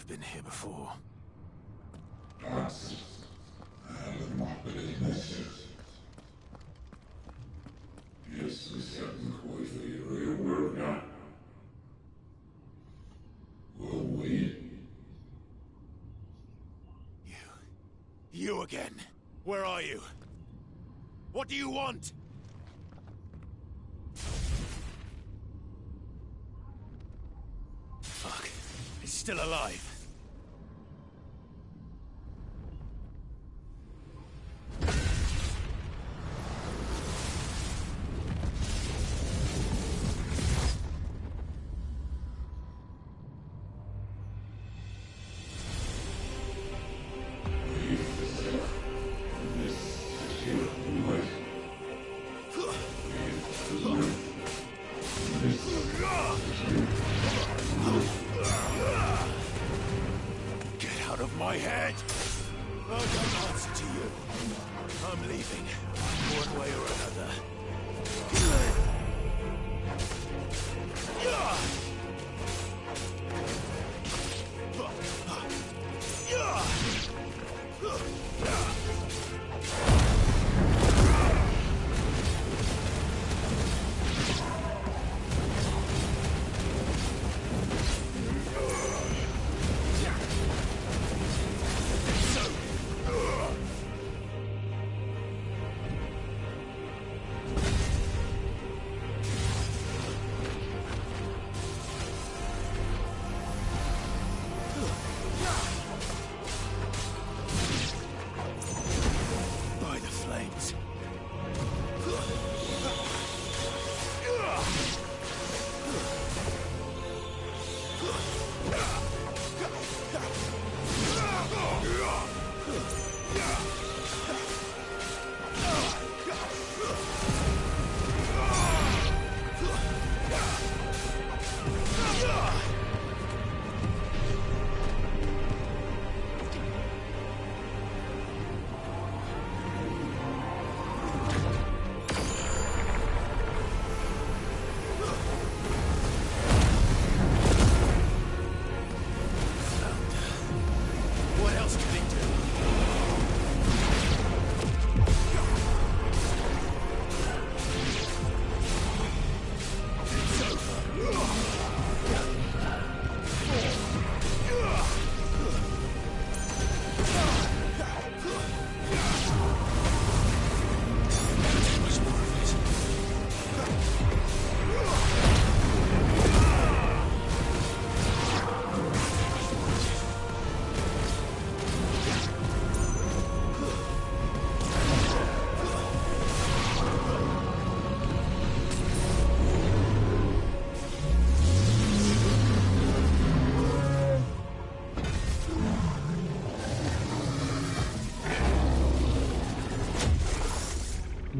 I've been here before. You again. Where are you? What do you want? Fuck. He's still alive. My head! I don't answer to you. I'm leaving, one way or another.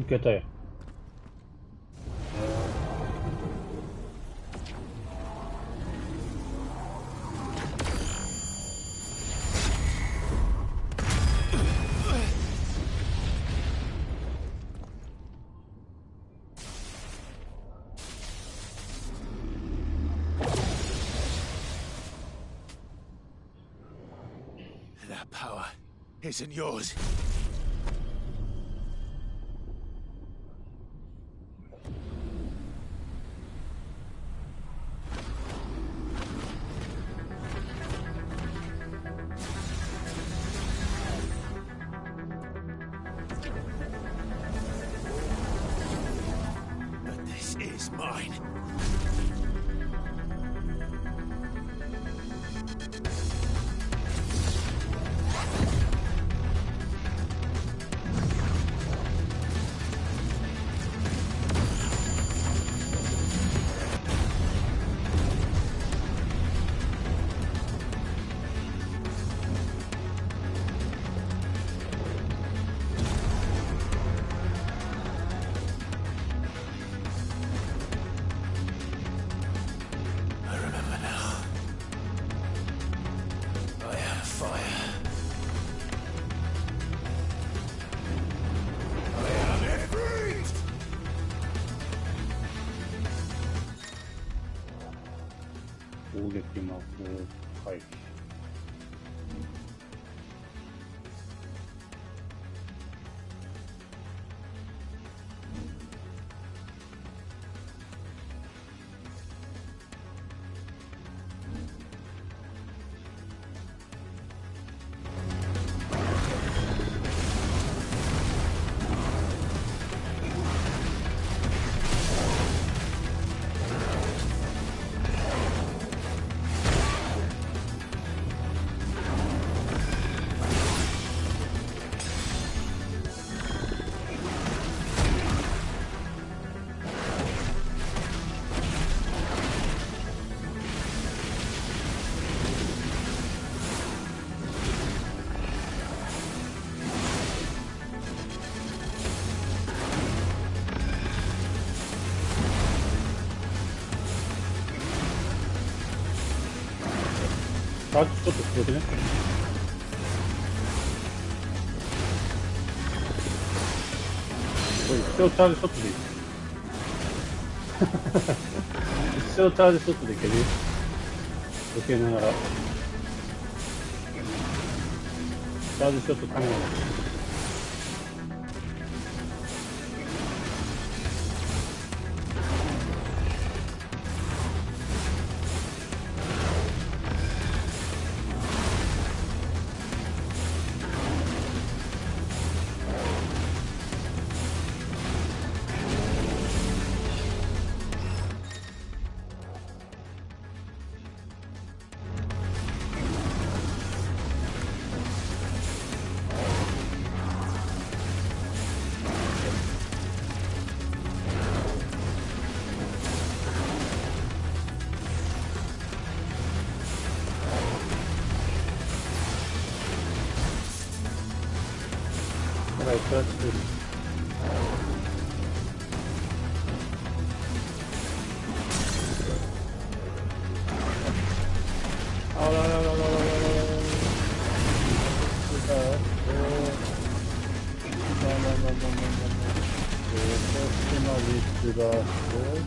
¿Qué tal? That power isn't yours. Mine. チャージちょっと強くね。これ一生チャージショットでいい。一生チャージショットでいける。避けながら。チャージショットカメラで。Right, that's good. Good.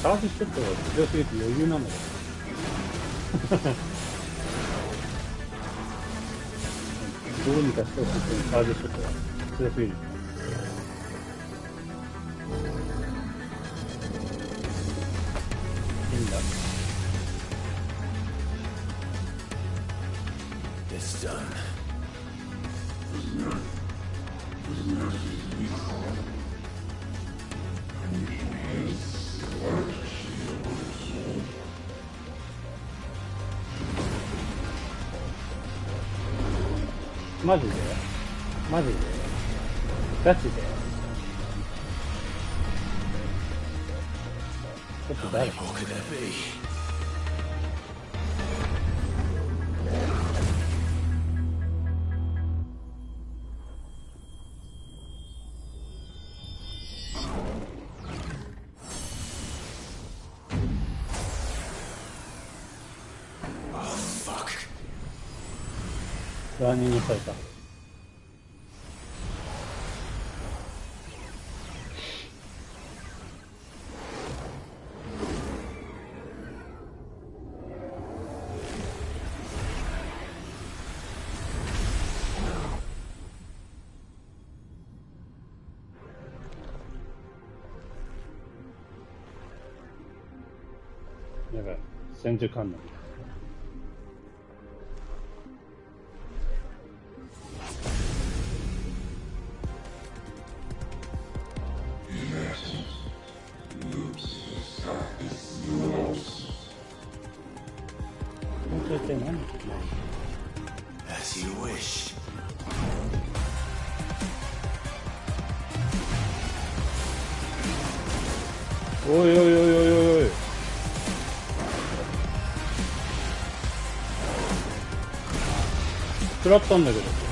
チャージショットが強すぎて余裕なんだけどどうにかしてほしいけどチャージショットが強すぎる。いいんだ。It's done. マジでマジでガチでちょっと誰ラーニングされた。やばい、千手観音。As you wish. おいおいおいおいおいおい。食らったんだけど。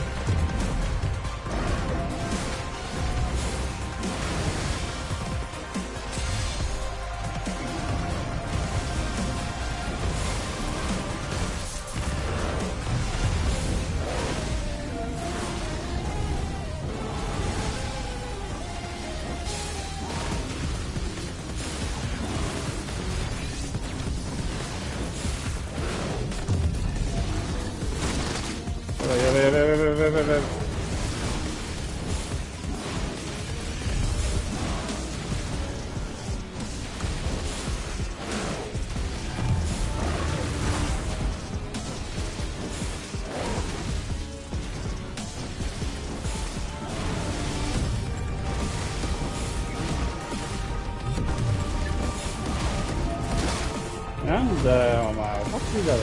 なんだよお前、おかしいだろ。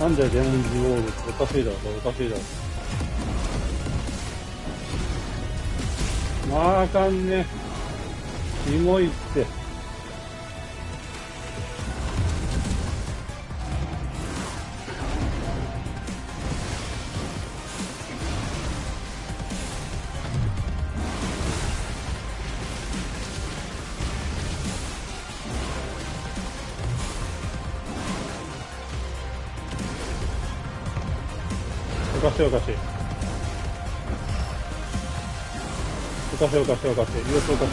なんでデモンズウォールっておかしいだろ、おかしいだろ。まああかんね。キモいって。おかしいおかしい。おかしいおかしいおかしい。様子おかしい。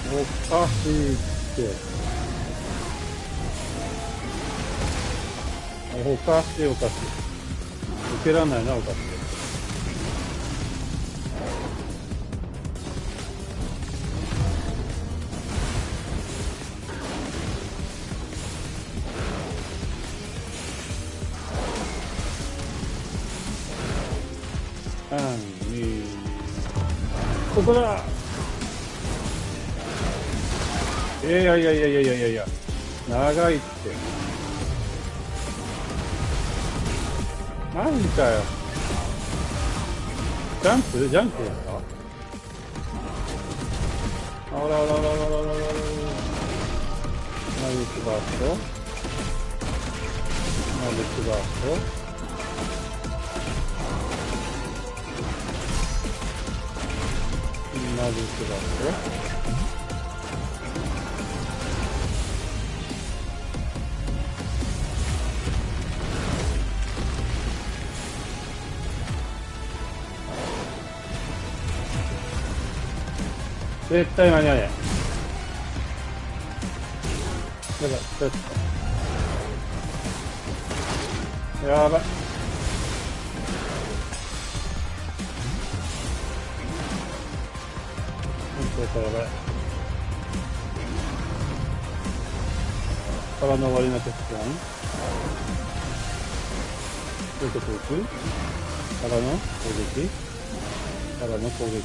おかしいって。おかしいおかしい。受けらんないな、おかしい。ここだ。いやいやいやいやいやいやいや、長いって。なんかよ。ジャンプですか？あららららららららら。ナイスバースト。ナイスバースト。マジックだって絶対間に合わない。やばい、ちょっと。やばい。やばい。空の終わりの決断。どういうことです？空の攻撃？空の攻撃？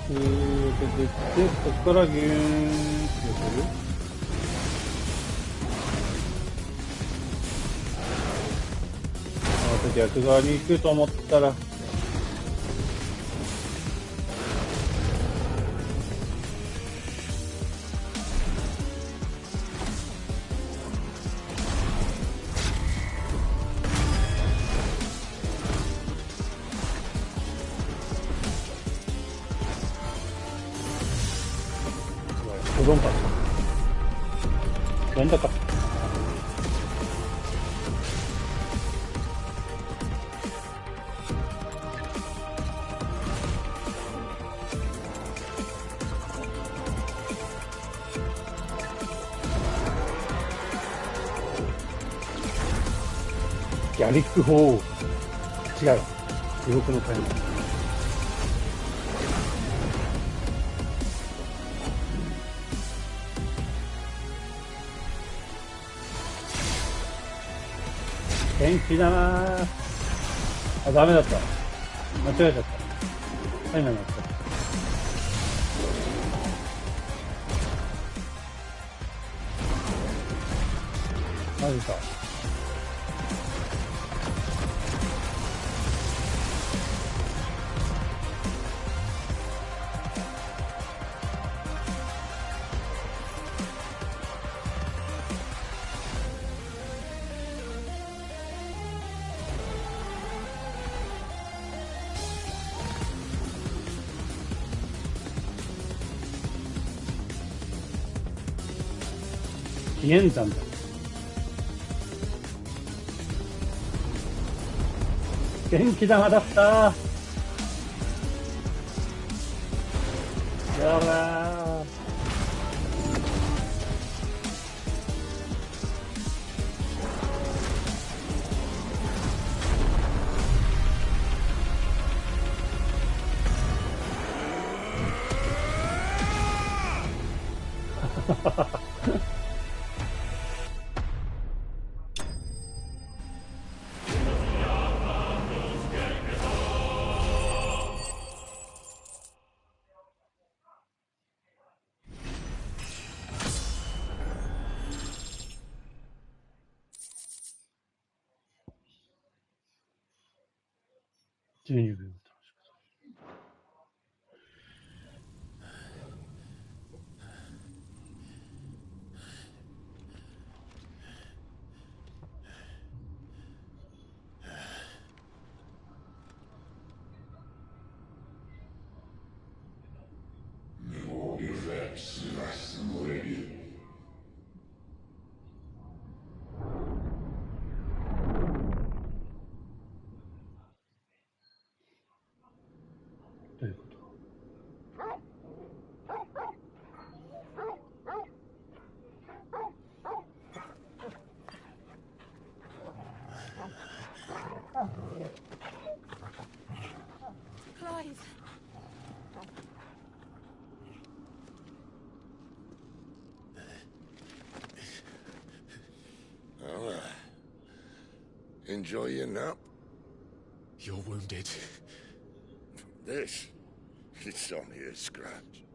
出てきて、そこからギューンって寄せる。あと逆側に行くと思ったら、うどんかなんだかギャリック砲違う地獄のタイム元気だなぁ。あ、ダメだった。間違えちゃった。今のやった。マジか。紀元山だ。元気玉だった。やばー。12秒。No effects less ready. どういうこと？ Clive! Well, enjoy your nap. You're wounded. This? It's only a scratch.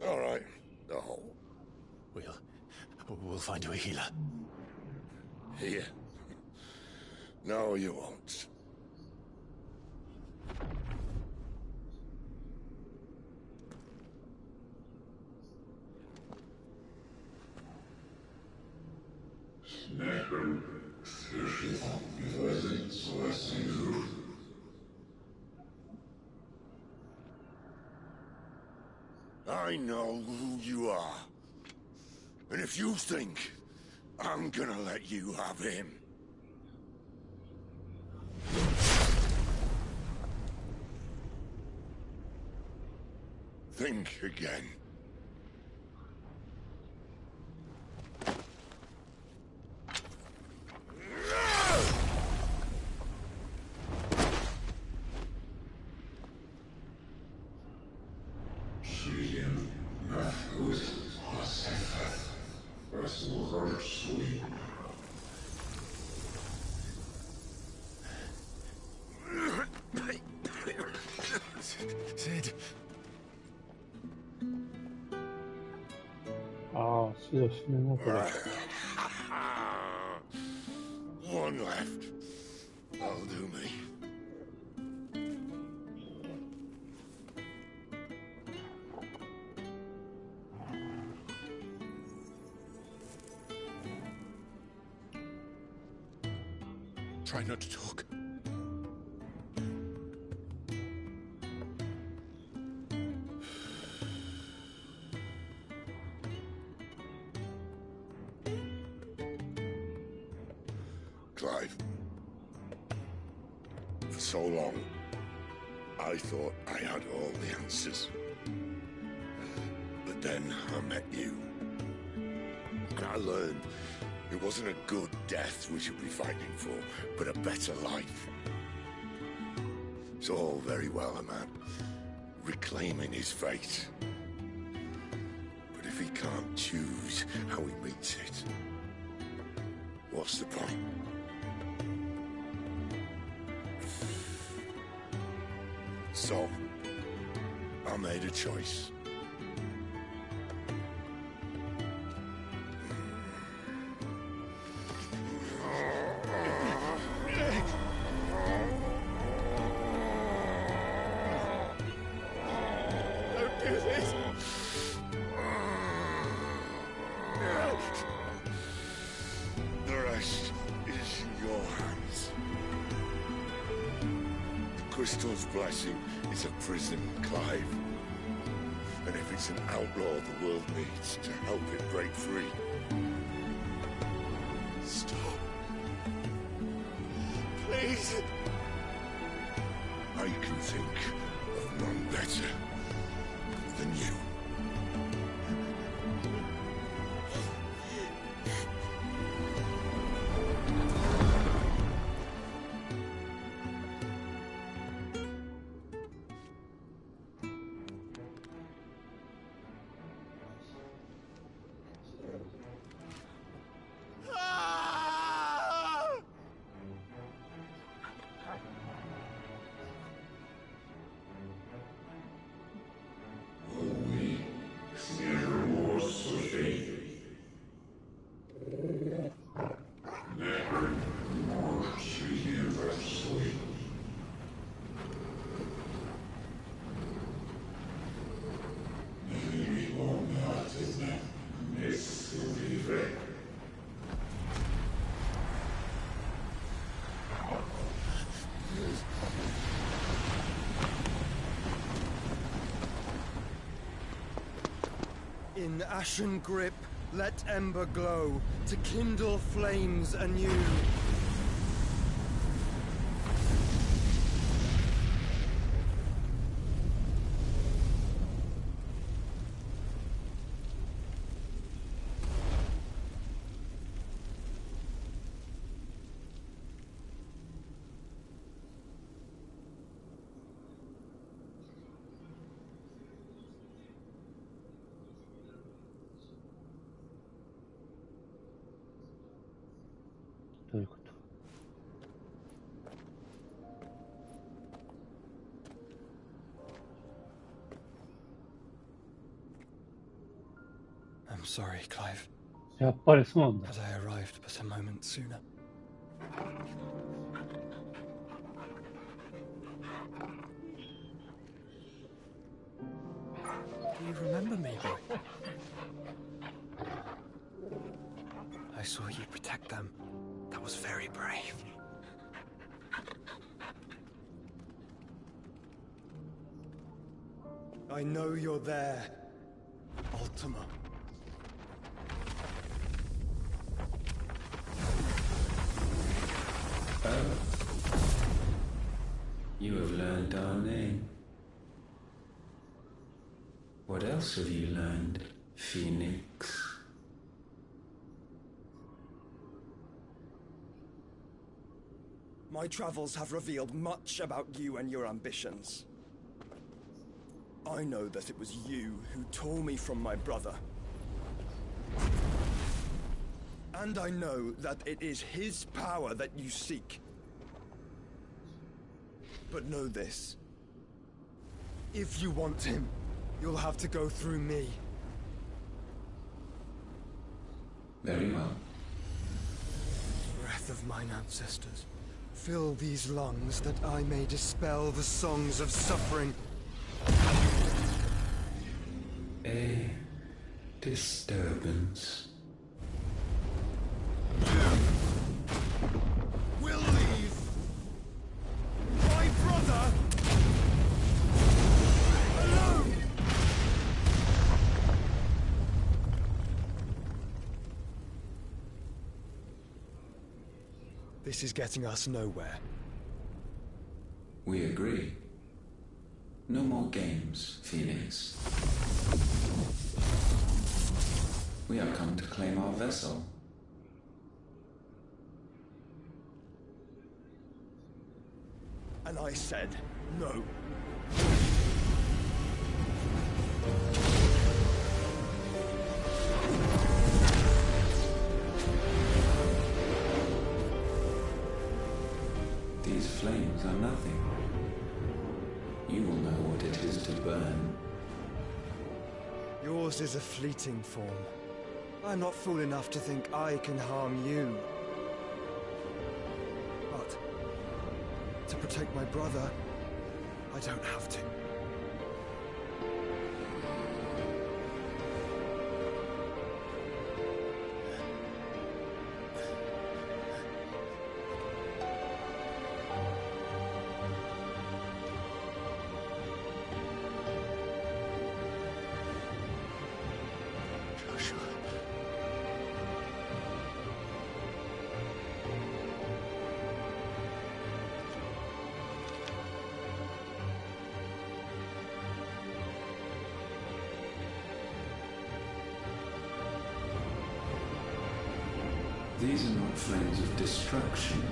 All right, the hole. We'll find you a healer. Here? No, you won't. Snacker, słyszy wyrazy własnych ruch. I know who you are. And if you think I'm gonna let you have him... think again. Przyjem na wpływ pasywat. Posłuchasz swój. Sid. Ah, sí, lo mismo, pero... One left. That'll do me. Try not to talk. Clive. For so long, I thought I had all the answers. But then I met you. And I learned it wasn't a good death we should be fighting for, but a better life. It's all very well, a man reclaiming his fate. But if he can't choose how he meets it, what's the point? So, I made a choice. Don't do this! The rest is in your hands. The crystal's blessing is a prison, Clive. And if it's an outlaw the world needs to help it break free. Stop. Please. I can think of none better than you. Always In ashen grip, let ember glow, to kindle flames anew. I'm sorry, Clive. やっぱりそうなんだ。 That I arrived but a moment sooner. Do you remember me, boy? I saw you protect them. That was very brave. I know you're there, Ultima. Oh. You have learned our name. What else have you learned, Phoenix? My travels have revealed much about you and your ambitions. I know that it was you who tore me from my brother. And I know that it is his power that you seek. But know this. If you want him, you'll have to go through me. Very well. Breath of mine ancestors, fill these lungs that I may dispel the songs of suffering. A disturbance. We'll leave. My brother alone. This is getting us nowhere. We agree. No more games, Phoenix. We have come to claim our vessel. And I said no. These flames are nothing. You will know what it is to burn. Yours is a fleeting form. I'm not fool enough to think I can harm you. But to protect my brother, I don't have to. These are not flames of destruction.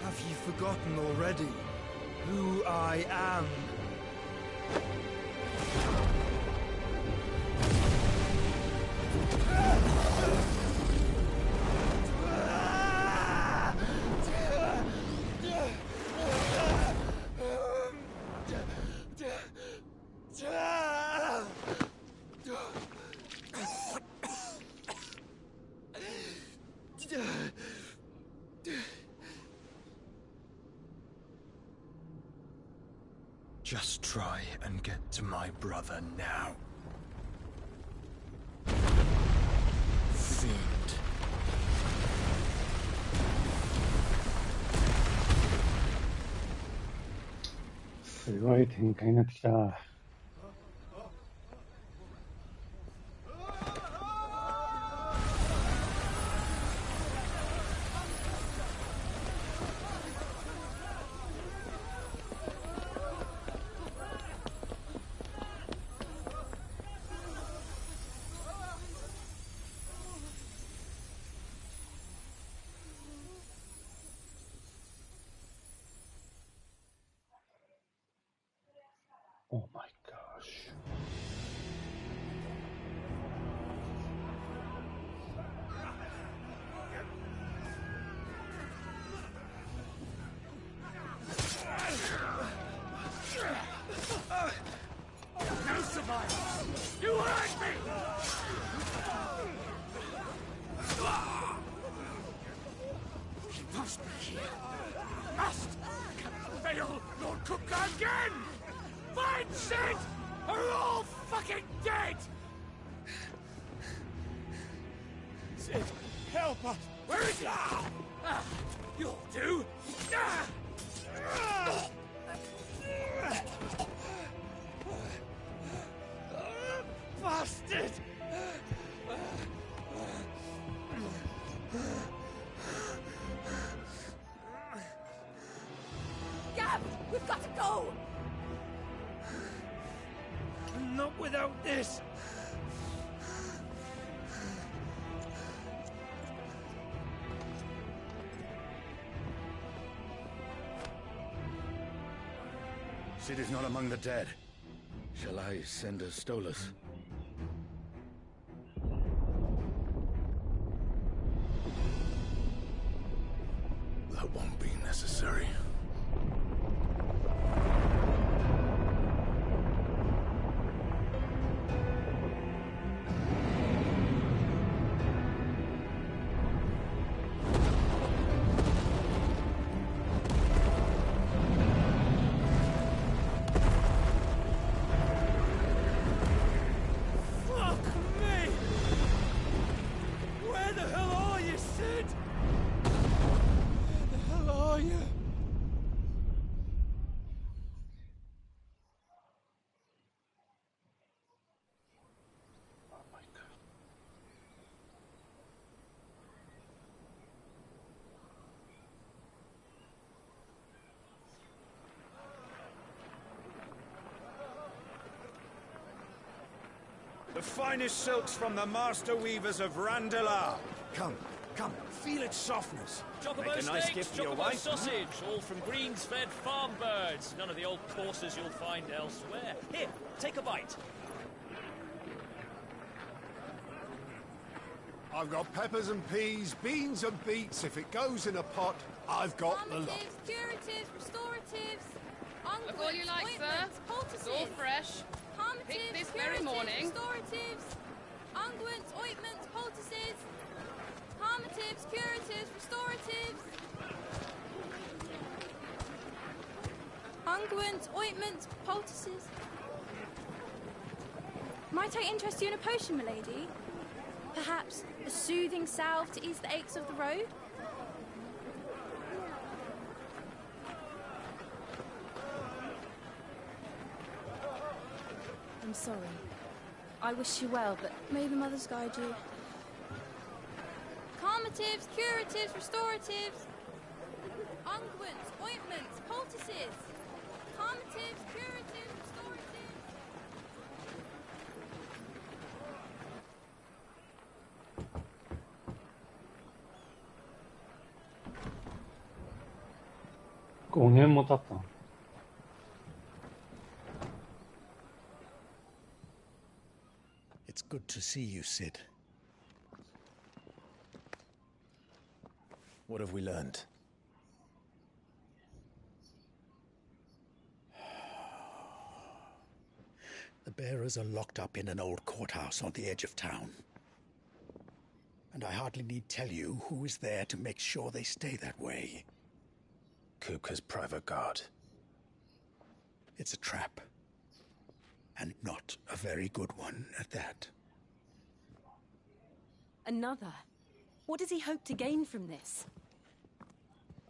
Have you forgotten already who I am? Just try and get to my brother now. Fiend. すごい展開になってきた。Oh my gosh. No survivors! You hurt me! He must be here. Must! Cannot fail Lord Kupka again! Find Sid! Or we're all fucking dead! Sid, help us! Where is he? You'll do! Bastard! Gab, we've got to go! Not without this! Sid is not among the dead. Shall I send a Stolas? That won't be necessary. Fuck me! Where the hell are you, Sid? Where the hell are you? The finest silks from the master weavers of Randalar. Come, come, feel its softness. Chocobo Make a nice steaks, gift for your chocobo wife. sausage, all from greens-fed farm birds. None of the old courses you'll find elsewhere. Here, take a bite. I've got peppers and peas, beans and beets. If it goes in a pot, I've got the lot. Calmatives, curatives, restoratives, Look all you like, sir. ointments, poultices. It's all fresh. Calmatives, Picked this very curatives, morning. restoratives, unguents, ointments, poultices. Calmatives, curatives, restoratives. Unguents, ointments, poultices. Might I interest you in a potion, milady? Perhaps a soothing salve to ease the aches of the road? I'm sorry. I wish you well, but may the mothers guide you. Calmatives, curatives, restoratives. Unguents, ointments, poultices. Calmatives, curatives, restoratives.5年も経ったの。It's good to see you, Sid. What have we learned? The bearers are locked up in an old courthouse on the edge of town. And I hardly need tell you who is there to make sure they stay that way. Kupka's private guard. It's a trap. And not a very good one at that. Another? What does he hope to gain from this?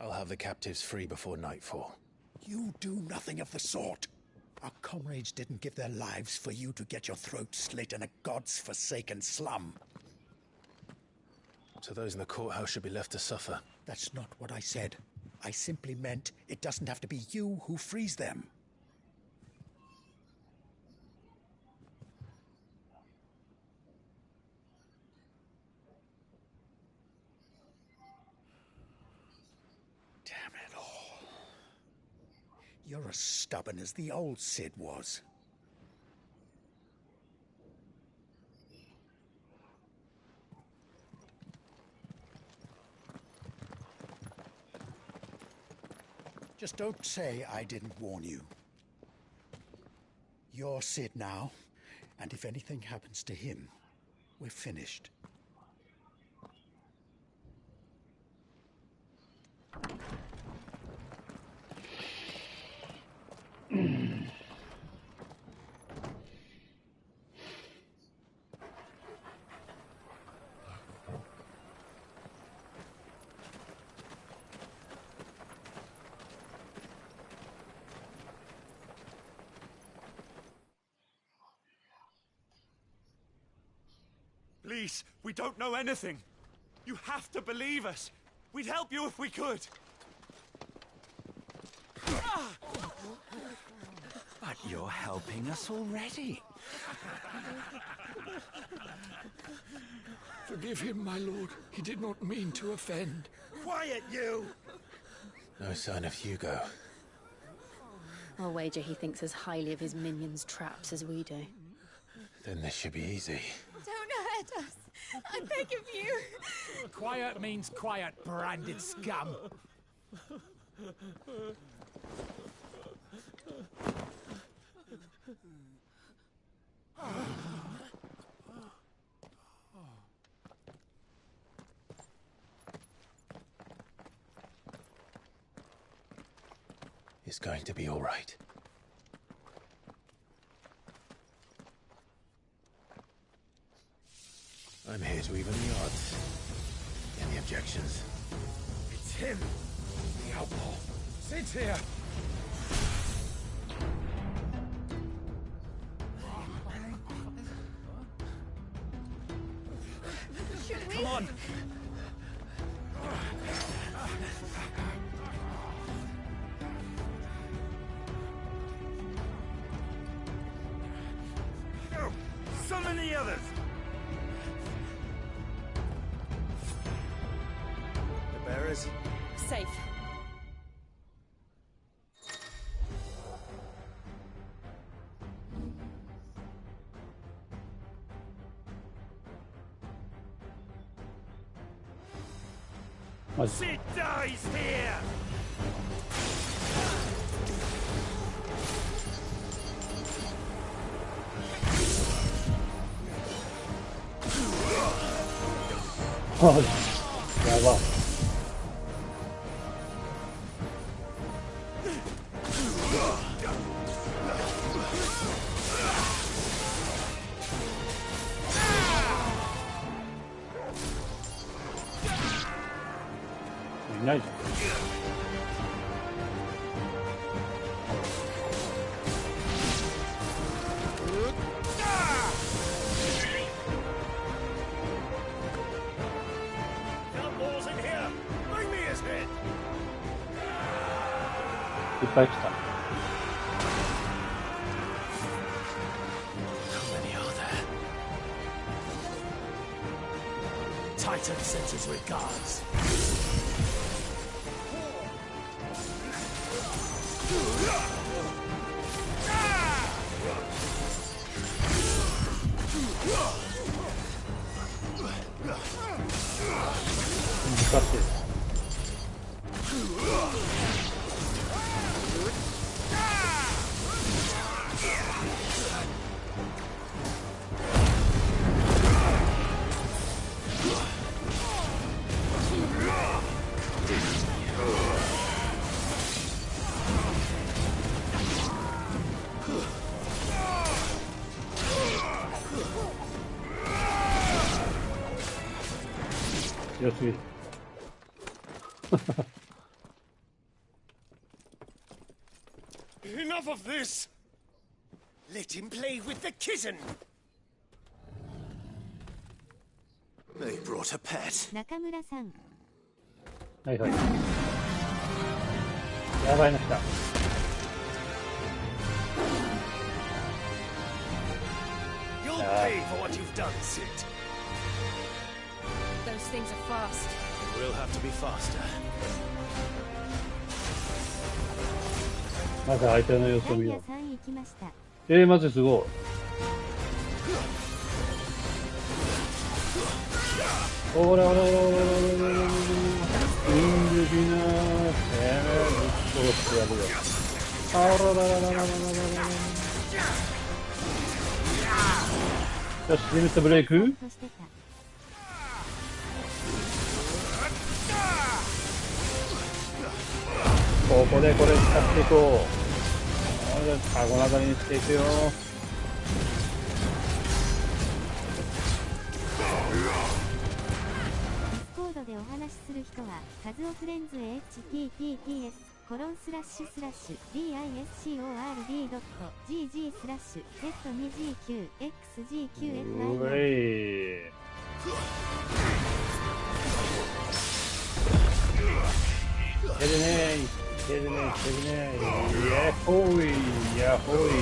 I'll have the captives free before nightfall. You do nothing of the sort. Our comrades didn't give their lives for you to get your throat slit in a god's forsaken slum. So those in the courthouse should be left to suffer. That's not what I said. I simply meant it doesn't have to be you who frees them. Damn it all. You're as stubborn as the old Cid was. Just don't say I didn't warn you. You're Cid now, and if anything happens to him, we're finished. Please, we don't know anything. You have to believe us. We'd help you if we could. But you're helping us already. Forgive him, my lord. He did not mean to offend. Quiet, you! No sign of Hugo. I'll wager he thinks as highly of his minions' traps as we do. Then this should be easy. Don't hurt us. I beg of you. Quiet means quiet, branded scum. It's going to be all right. I'm here to even the odds. Any objections? It's him, the outlaw. Sid's here. Should we? Come on. Summon the others! The bearers? Safe. Sid dies here! Oh, jävlar. Nice. Outlaws in here! Bring me his head! Good backstab. How many are there? Titan sends his regards. Impressive. Yo sí. Enough of this! Let him play with the kitten! They brought a pet. 中村さん。はいはい。やばいな来た。You'll pay for what you've done, Sid. Those things are fast. We'll have to be faster. まず相手の様子を見よう。さん行きました。マジすごい。ほらほらほらほらほらほらほらほら。イングビナー。ぶっ殺してやるよ。あらららららららららら。よし、リミットブレイク。ここでこれ使っていこう。これカゴナダにしていくよ。コードでお話しする人はカズオフレンズ https://discord.gg/z29xgqxgqf けるねー、けるねー、けるねー。ヤッホーイ、ヤッホーイ、ヤッ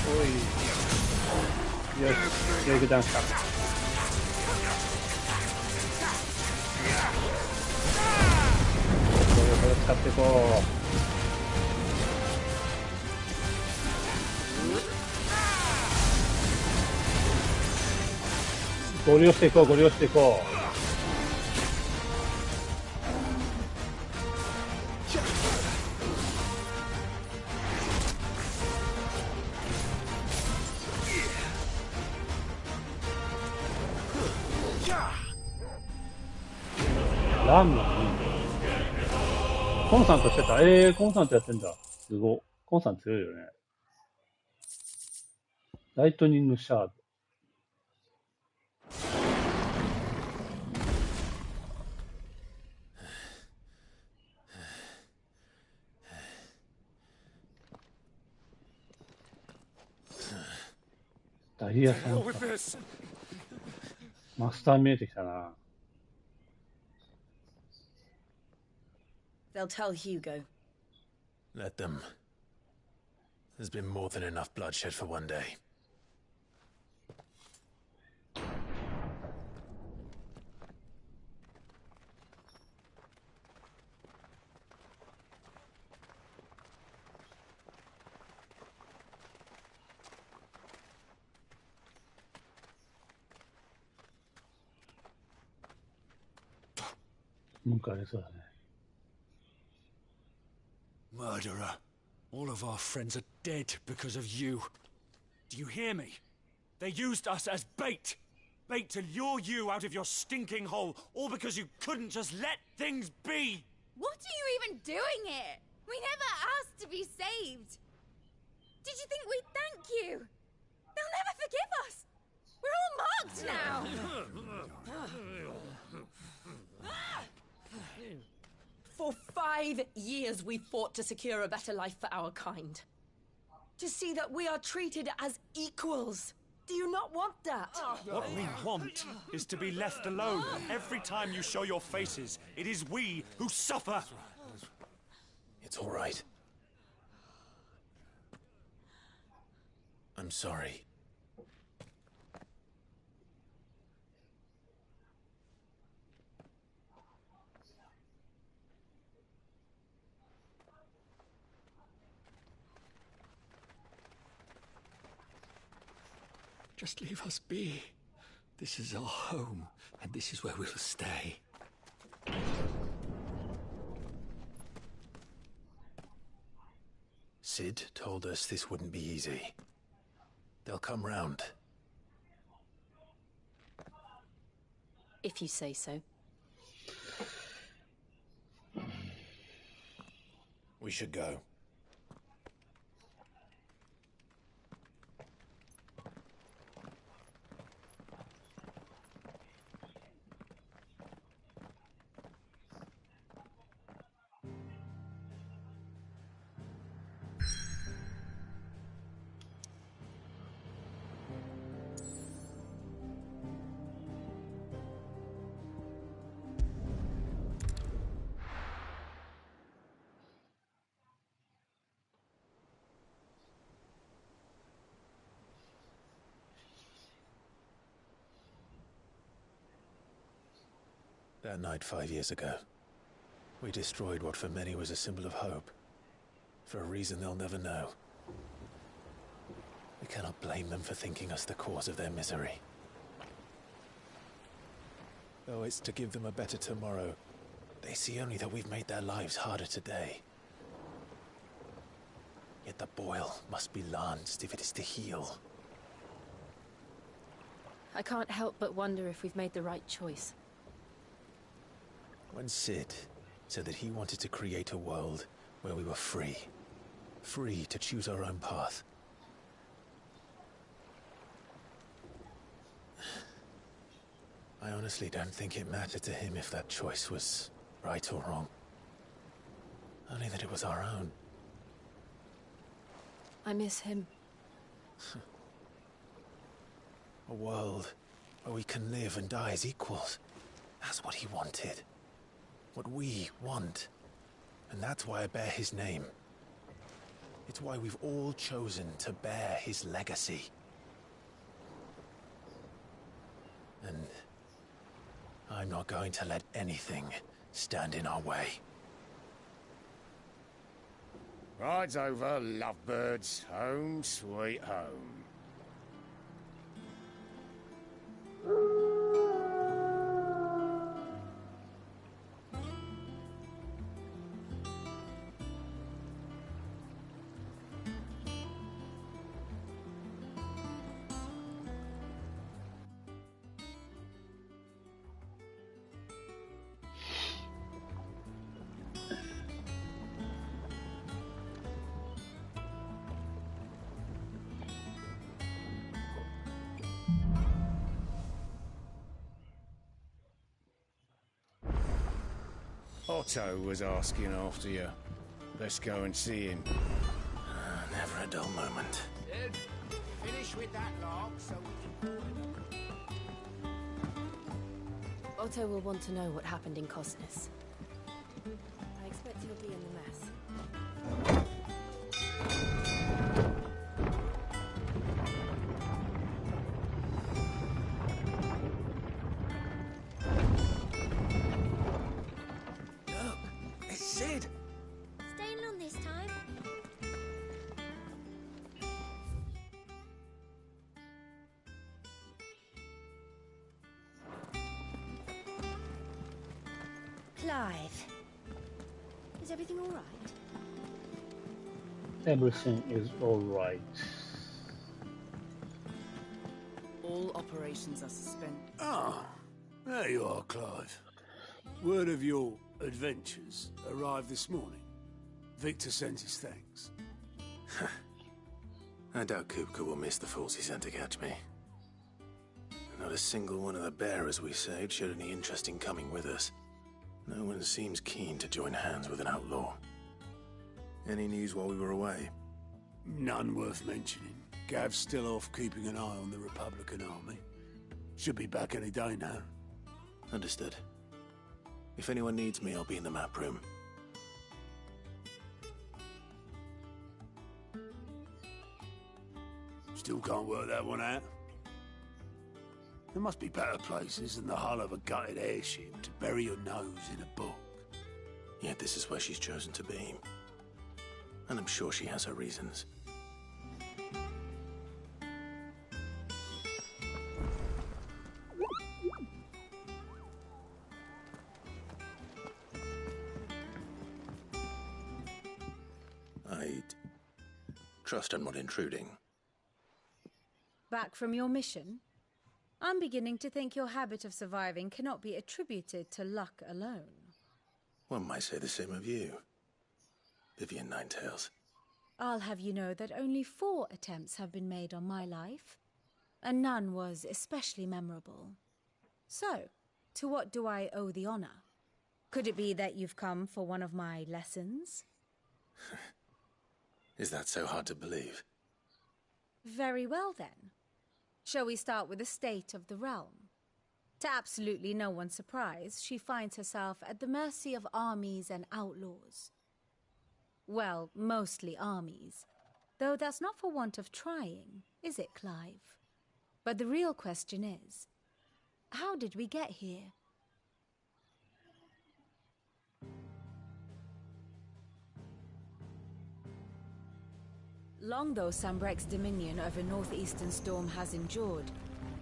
ホーイ。よし、レイクダンスか。これ使っていこう。ゴリ押していこう、ゴリ押していこう。ランマンコンさんとしてた。コンさんとやってんだ。すご。コンさん強いよね。ライトニングシャード。ダイヤさんか。マスター見えてきたな。They'll tell Hugo. Let them. There's been more than enough bloodshed for one day. Murderer. All of our friends are dead because of you. Do you hear me? They used us as bait. Bait to lure you out of your stinking hole, all because you couldn't just let things be. What are you even doing here? We never asked to be saved. Did you think we'd thank you? They'll never forgive us. We're all marked now. For 5 years we fought to secure a better life for our kind. To see that we are treated as equals. Do you not want that? What we want is to be left alone. Every time you show your faces, it is we who suffer. It's all right. I'm sorry. Just leave us be. This is our home, and this is where we'll stay. Sid told us this wouldn't be easy. They'll come round. If you say so. We should go. That night 5 years ago, we destroyed what for many was a symbol of hope. For a reason they'll never know. We cannot blame them for thinking us the cause of their misery. Though it's to give them a better tomorrow, they see only that we've made their lives harder today. Yet the boil must be lanced if it is to heal. I can't help but wonder if we've made the right choice. When Sid said that he wanted to create a world where we were free. Free to choose our own path. I honestly don't think it mattered to him if that choice was right or wrong. Only that it was our own. I miss him. A world where we can live and die as equals. That's what he wanted. What we want. And that's why I bear his name. It's why we've all chosen to bear his legacy. And I'm not going to let anything stand in our way. Ride's over, lovebirds. Home sweet home. Otto was asking after you. Let's go and see him. Never a dull moment. Sid, finish with that log so we can... Otto will want to know what happened in Cosnes. I expect he'll be in the mess. Sid! Staying on this time? Clive. Is everything all right? Everything is all right. All operations are suspended. Ah, there you are, Clive. Word of your adventures arrived this morning. Victor sends his thanks. I doubt Kupka will miss the fools he sent to catch me. Not a single one of the bearers we saved showed any interest in coming with us. No one seems keen to join hands with an outlaw. Any news while we were away? None worth mentioning. Gav's still off keeping an eye on the Republican army. Should be back any day now. Understood. If anyone needs me, I'll be in the map room. Still can't work that one out. There must be better places than the hull of a gutted airship to bury your nose in a book. Yet this is where she's chosen to be. And I'm sure she has her reasons. I'd trust I'm not intruding. Back from your mission? I'm beginning to think your habit of surviving cannot be attributed to luck alone. One might say the same of you, Vivian Ninetails. I'll have you know that only 4 attempts have been made on my life, and none was especially memorable. So, to what do I owe the honor? Could it be that you've come for one of my lessons? Is that so hard to believe? Very well, then. Shall we start with the state of the realm? To absolutely no one's surprise, she finds herself at the mercy of armies and outlaws. Well, mostly armies. Though that's not for want of trying, is it, Clive? But the real question is, how did we get here? Long though Sambrek's dominion over northeastern Storm has endured,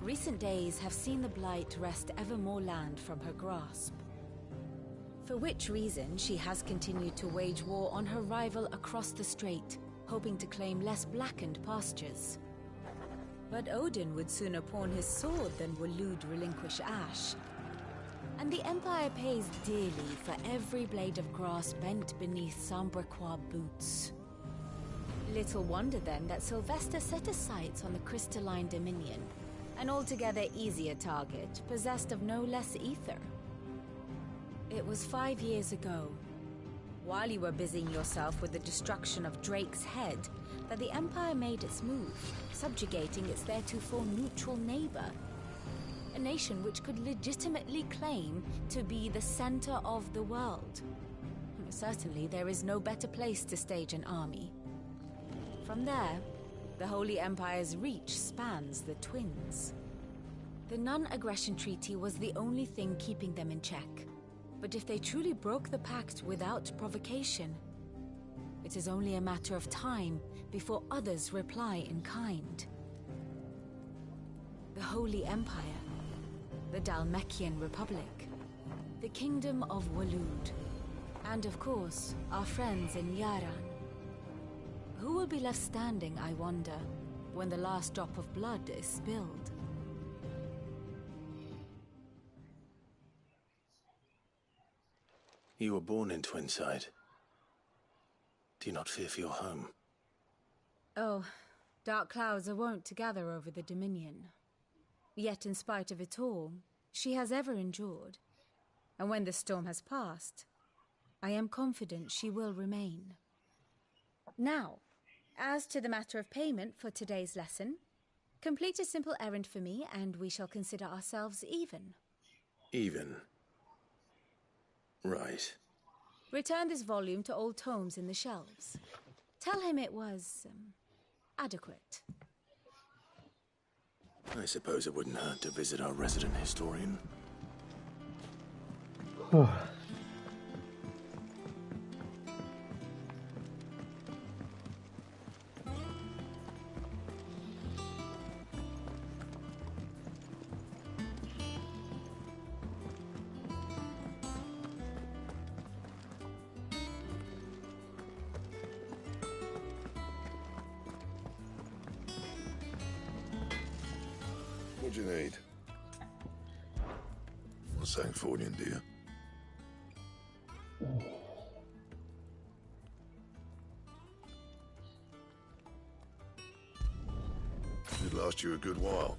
recent days have seen the Blight wrest ever more land from her grasp. For which reason she has continued to wage war on her rival across the strait, hoping to claim less blackened pastures. But Odin would sooner pawn his sword than Waloed relinquish Ash. And the Empire pays dearly for every blade of grass bent beneath Sambrequois boots. Little wonder then that Sylvester set his sights on the crystalline dominion, an altogether easier target, possessed of no less ether. It was 5 years ago, while you were busying yourself with the destruction of Drake's head, that the Empire made its move, subjugating its theretofore neutral neighbor. A nation which could legitimately claim to be the center of the world. Certainly, there is no better place to stage an army. From there, the Holy Empire's reach spans the Twins. The non-aggression treaty was the only thing keeping them in check. But if they truly broke the pact without provocation, it is only a matter of time before others reply in kind. The Holy Empire, the Dhalmekian Republic, the Kingdom of Waloed, and of course, our friends in Yaran. Who will be left standing, I wonder, when the last drop of blood is spilled? You were born in Twinside. Do you not fear for your home? Oh, dark clouds are wont to gather over the Dominion. Yet in spite of it all, she has ever endured. And when the storm has passed, I am confident she will remain. Now, as to the matter of payment for today's lesson, complete a simple errand for me and we shall consider ourselves even. Even? Right. Return this volume to old tomes in the shelves. Tell him it was, adequate. I suppose it wouldn't hurt to visit our resident historian. What do you need? Not Sancfordian, do you? It'd last you a good while.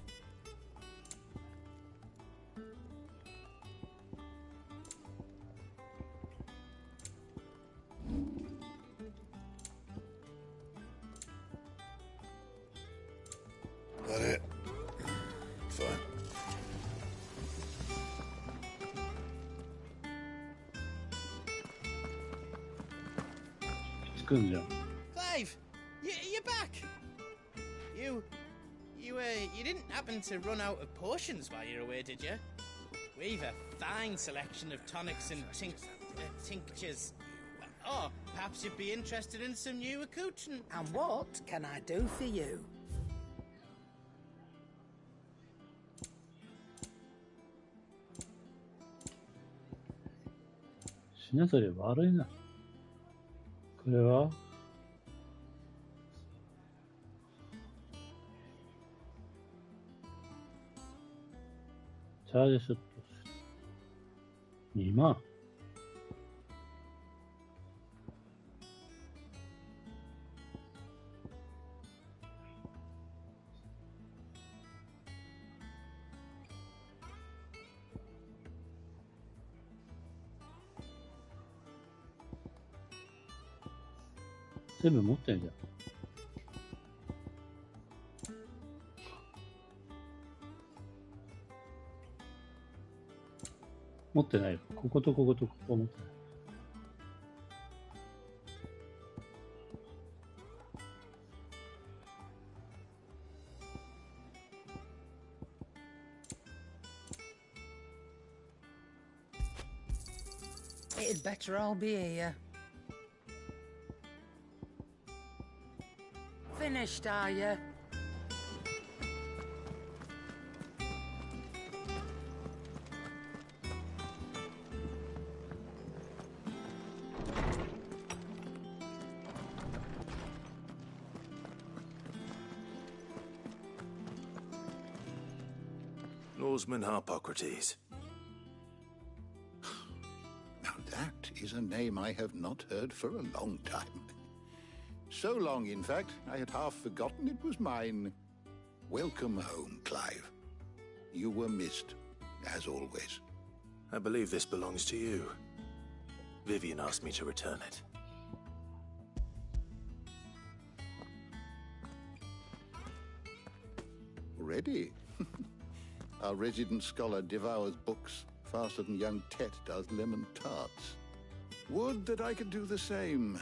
That it? Fine. Clive, you're back. You didn't happen to run out of potions while you're away, did you? We've a fine selection of tonics and tinctures. Oh, perhaps you'd be interested in some new accoutrement. And what can I do for you?品それ悪いな。これはチャージショット2万。全部持ってんじゃん。持ってないよ。こことこことここ持ってない。It'd better all be here. finished, are you? Lawsman Harpocrates. Now that is a name I have not heard for a long time. So long, in fact, I had half forgotten it was mine. Welcome home, Clive. You were missed, as always. I believe this belongs to you. Vivian asked me to return it. Ready? Our resident scholar devours books faster than young Tet does lemon tarts. Would that I could do the same.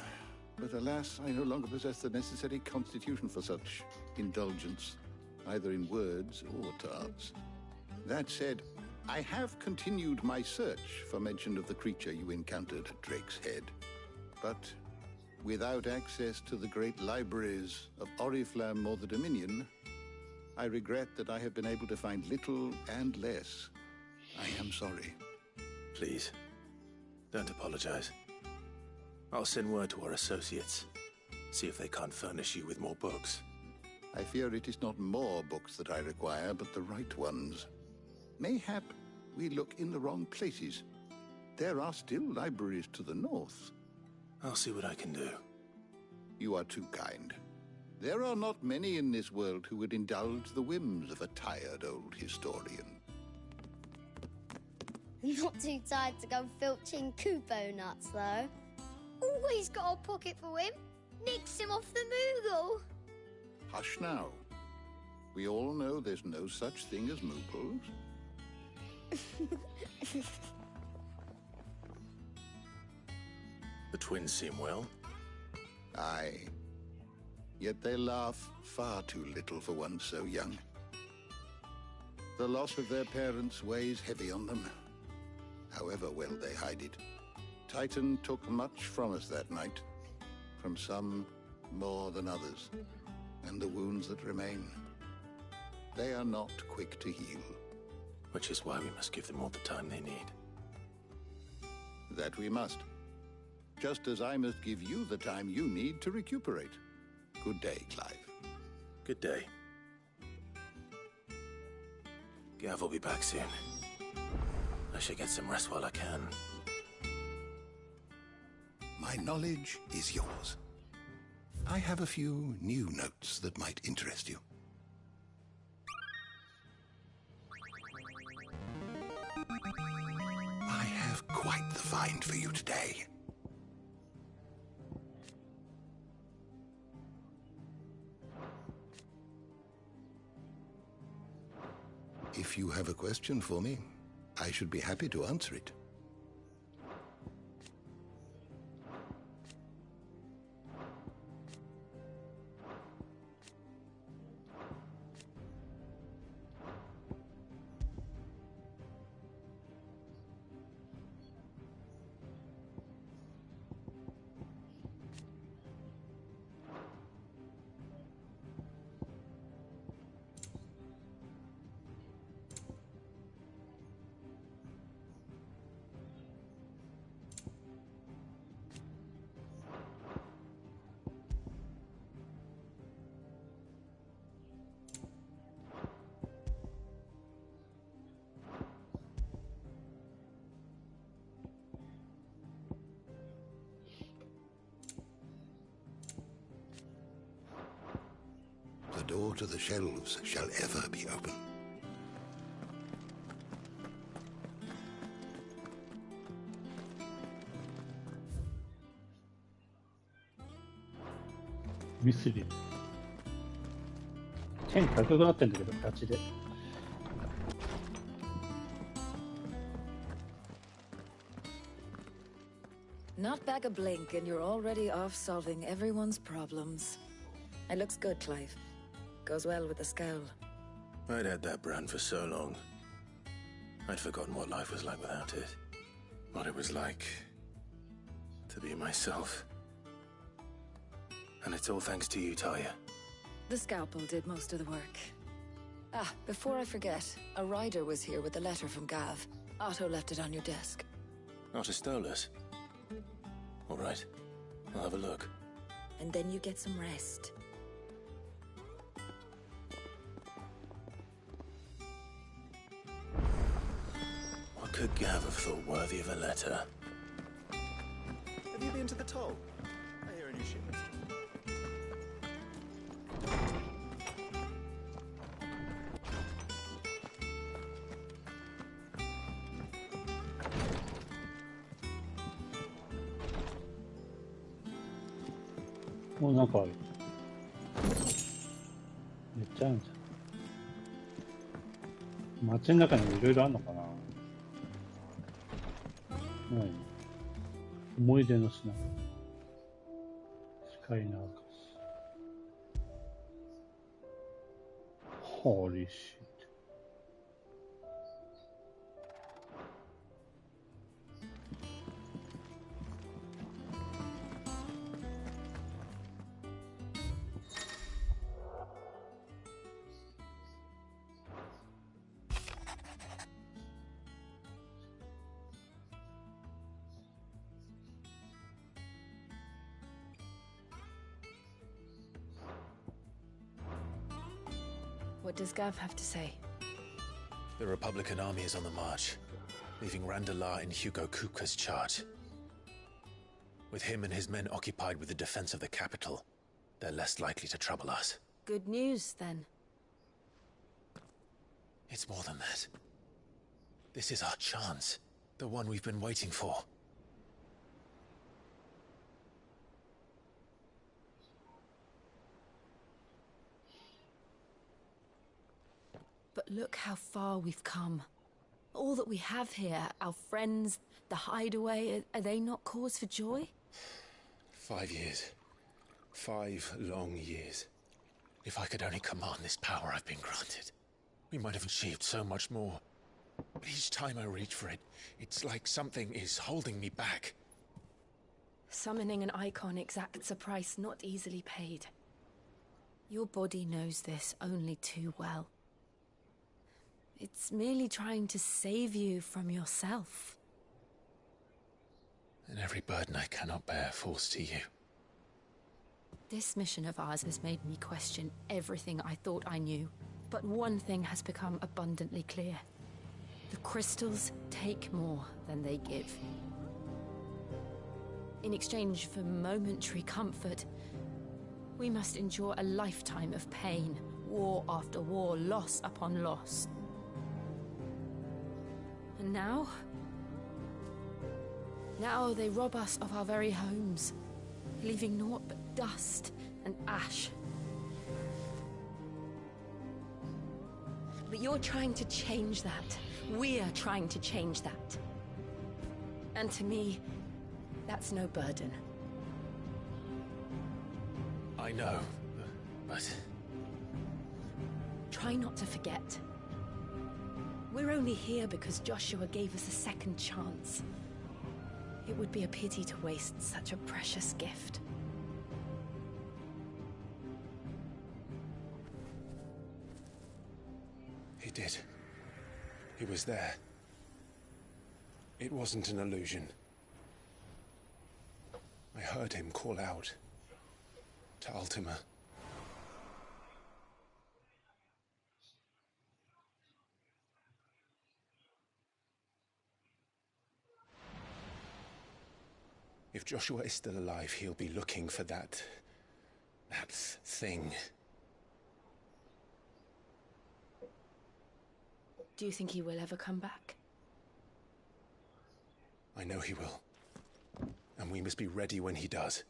But alas, I no longer possess the necessary constitution for such indulgence, either in words or tarts. That said, I have continued my search for mention of the creature you encountered at Drake's Head. But without access to the great libraries of Oriflamme or the Dominion, I regret that I have been able to find little and less. I am sorry. Please, don't apologize. I'll send word to our associates. See if they can't furnish you with more books. I fear it is not more books that I require, but the right ones. Mayhap we look in the wrong places. There are still libraries to the north. I'll see what I can do. You are too kind. There are not many in this world who would indulge the whims of a tired old historian. Not too tired to go filching Kupo nuts, though. Always got a pocket for him. Nicks him off the Moogle. Hush now. We all know there's no such thing as Moogles. The twins seem well. Aye. Yet they laugh far too little for one so young. The loss of their parents weighs heavy on them, however well they hide it. Titan took much from us that night, from some more than others, and the wounds that remain, they are not quick to heal. Which is why we must give them all the time they need. That we must. Just as I must give you the time you need to recuperate. Good day, Clive. Good day. Gav will be back soon. I should get some rest while I can. My knowledge is yours. I have a few new notes that might interest you. I have quite the find for you today. If you have a question for me, I should be happy to answer it. The door to the shelves shall ever be open.ミスリ。剣高くなってんだけど、ガチで。Not back a blink and you're already off solving everyone's problems. It looks good, Clive. Goes well with the scowl. I'd had that brand for so long. I'd forgotten what life was like without it. What it was like to be myself. And it's all thanks to you, Talia. The scalpel did most of the work. Ah, before I forget, a rider was here with a letter from Gav. Otto left it on your desk. Not a stolus. All right. I'll have a look. And then you get some rest. What could Gav have thought worthy of a letter? Have you been to the toll? I hear a new shipment.もうなんかある。めっちゃあるじゃん。街の中にもいろいろあるのかな。何？思い出の品。スカイナーカス。ホーリーシート。What does Gav have to say? The Republican army is on the march, leaving Randalar in Hugo Kupka's charge. With him and his men occupied with the defense of the capital, they're less likely to trouble us. Good news, then. It's more than that. This is our chance, the one we've been waiting for. But look how far we've come. All that we have here, our friends, the hideaway, are they not cause for joy? 5 years. 5 long years. If I could only command this power I've been granted, we might have achieved so much more. But each time I reach for it, it's like something is holding me back. Summoning an icon exacts a price not easily paid. Your body knows this only too well. It's merely trying to save you from yourself. And every burden I cannot bear falls to you. This mission of ours has made me question everything I thought I knew. But one thing has become abundantly clear. The crystals take more than they give. In exchange for momentary comfort, we must endure a lifetime of pain, war after war, loss upon loss. And now they rob us of our very homes, leaving naught but dust and ash. But you're trying to change that. We're trying to change that. And to me, that's no burden. I know, but... Try not to forget. We're only here because Joshua gave us a second chance. It would be a pity to waste such a precious gift. He did. He was there. It wasn't an illusion. I heard him call out to Ultima. If Joshua is still alive, he'll be looking for that thing. Do you think he will ever come back? I know he will. And we must be ready when he does.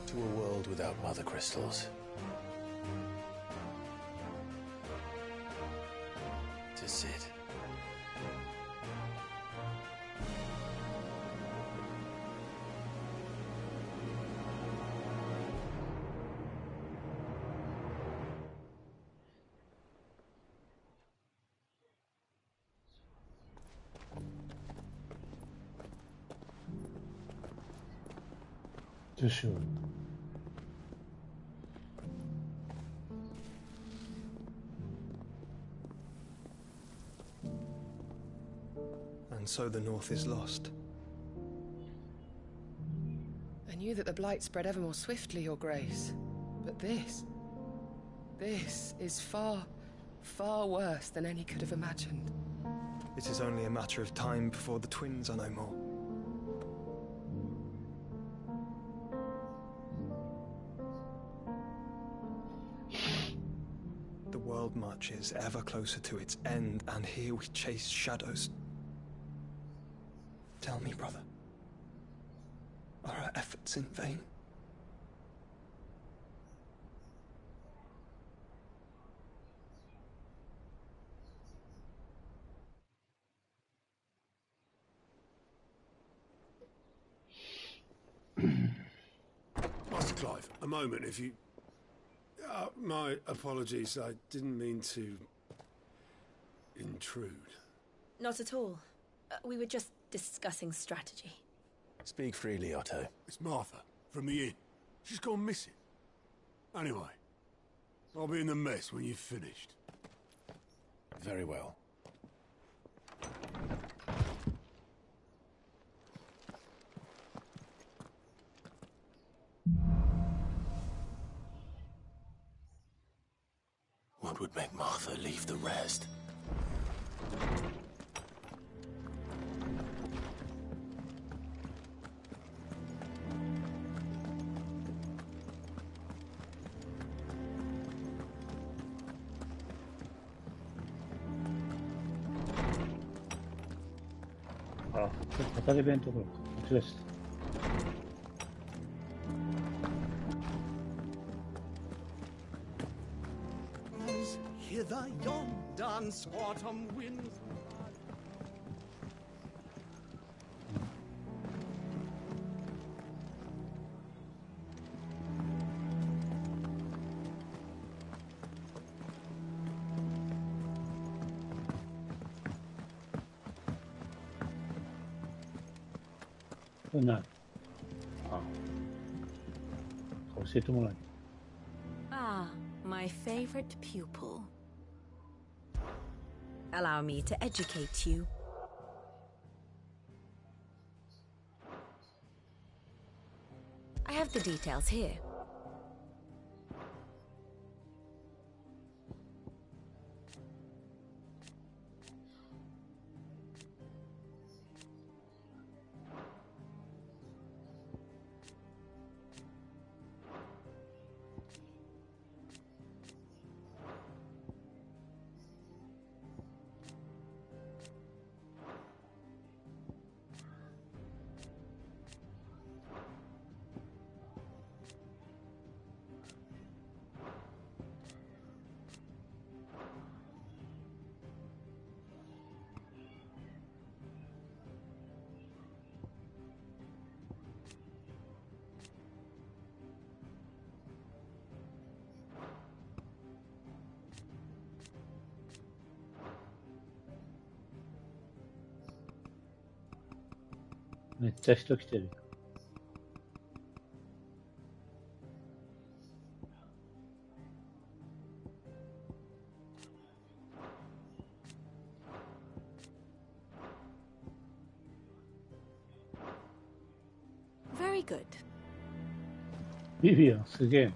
To a world without mother crystals. To Sid. For sure. And so the North is lost. I knew that the Blight spread ever more swiftly, Your Grace. But this is far, far worse than any could have imagined. It is only a matter of time before the twins are no more. The world marches ever closer to its end, and here we chase shadows. Tell me, brother, are our efforts in vain? Master Clive, a moment, if you... my apologies, I didn't mean to... intrude. Not at all. We were just discussing strategy. Speak freely, Otto. It's Martha, from the inn. She's gone missing. Anyway, I'll be in the mess when you've finished. Very well. What would make Martha leave the rest?あ、語り部のところか。こっちです。Hither yon dance autumn winds. Ah, my favorite pupil. Allow me to educate you. I have the details here.めっちゃ人来てる。Very good. ビビアン、すげえ。If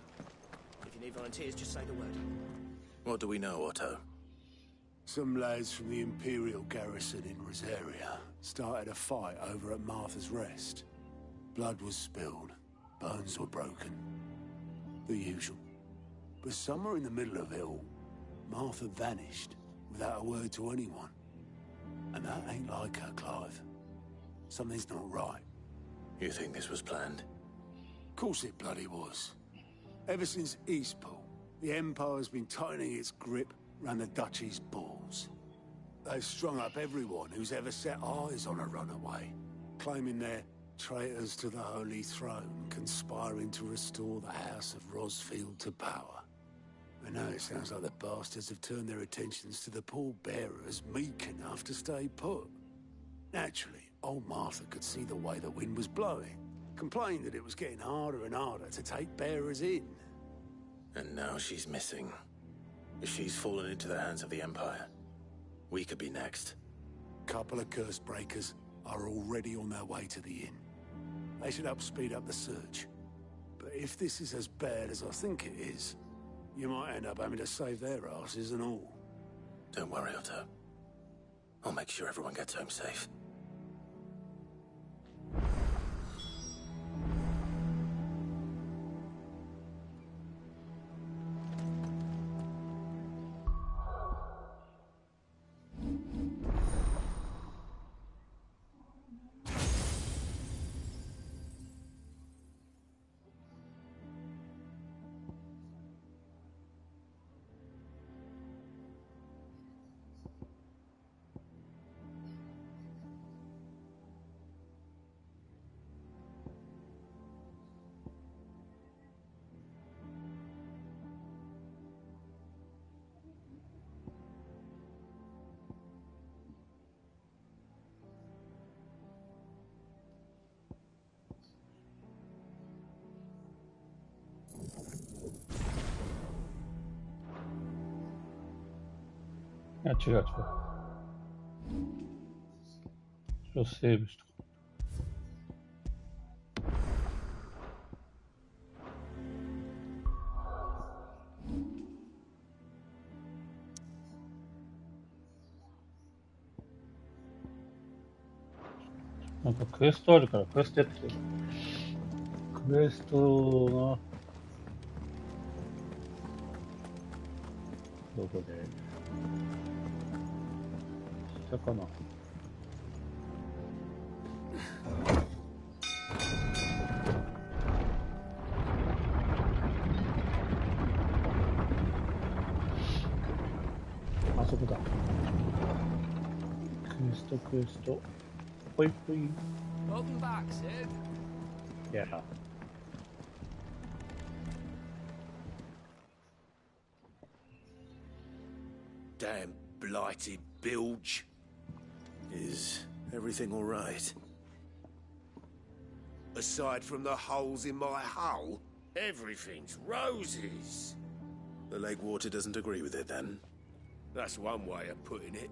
you need volunteers, just say the word. What do we know, Otto? Some lads from the Imperial garrison in Rosaria started a fight over at Martha's Rest. Blood was spilled, bones were broken. The usual. But somewhere in the middle of it all, Martha vanished without a word to anyone. And that ain't like her, Clive. Something's not right. You think this was planned? Of course it bloody was. Ever since Eastpool, the Empire's been tightening its grip round the Duchy's balls. They've strung up everyone who's ever set eyes on a runaway, claiming they're traitors to the Holy Throne, conspiring to restore the House of Rosfield to power. And now it sounds like the bastards have turned their attentions to the pallbearers meek enough to stay put. Naturally, old Martha could see the way the wind was blowing. Complained that it was getting harder and harder to take bearers in. And now she's missing. If she's fallen into the hands of the Empire, we could be next. Couple of curse breakers are already on their way to the inn. They should help speed up the search. But if this is as bad as I think it is, you might end up having to save their asses and all. Don't worry, Otto. I'll make sure everyone gets home safe.違う。セーブしとこう。なんかクエストあるからクエストやってきて。クエストがどこで下かな。あそこだ。クエスト。ほいほい。Welcome back, Sid. Yeah. Damn blighted bilge. Is everything all right? Aside from the holes in my hull, everything's roses. The lake water doesn't agree with it, then? That's one way of putting it.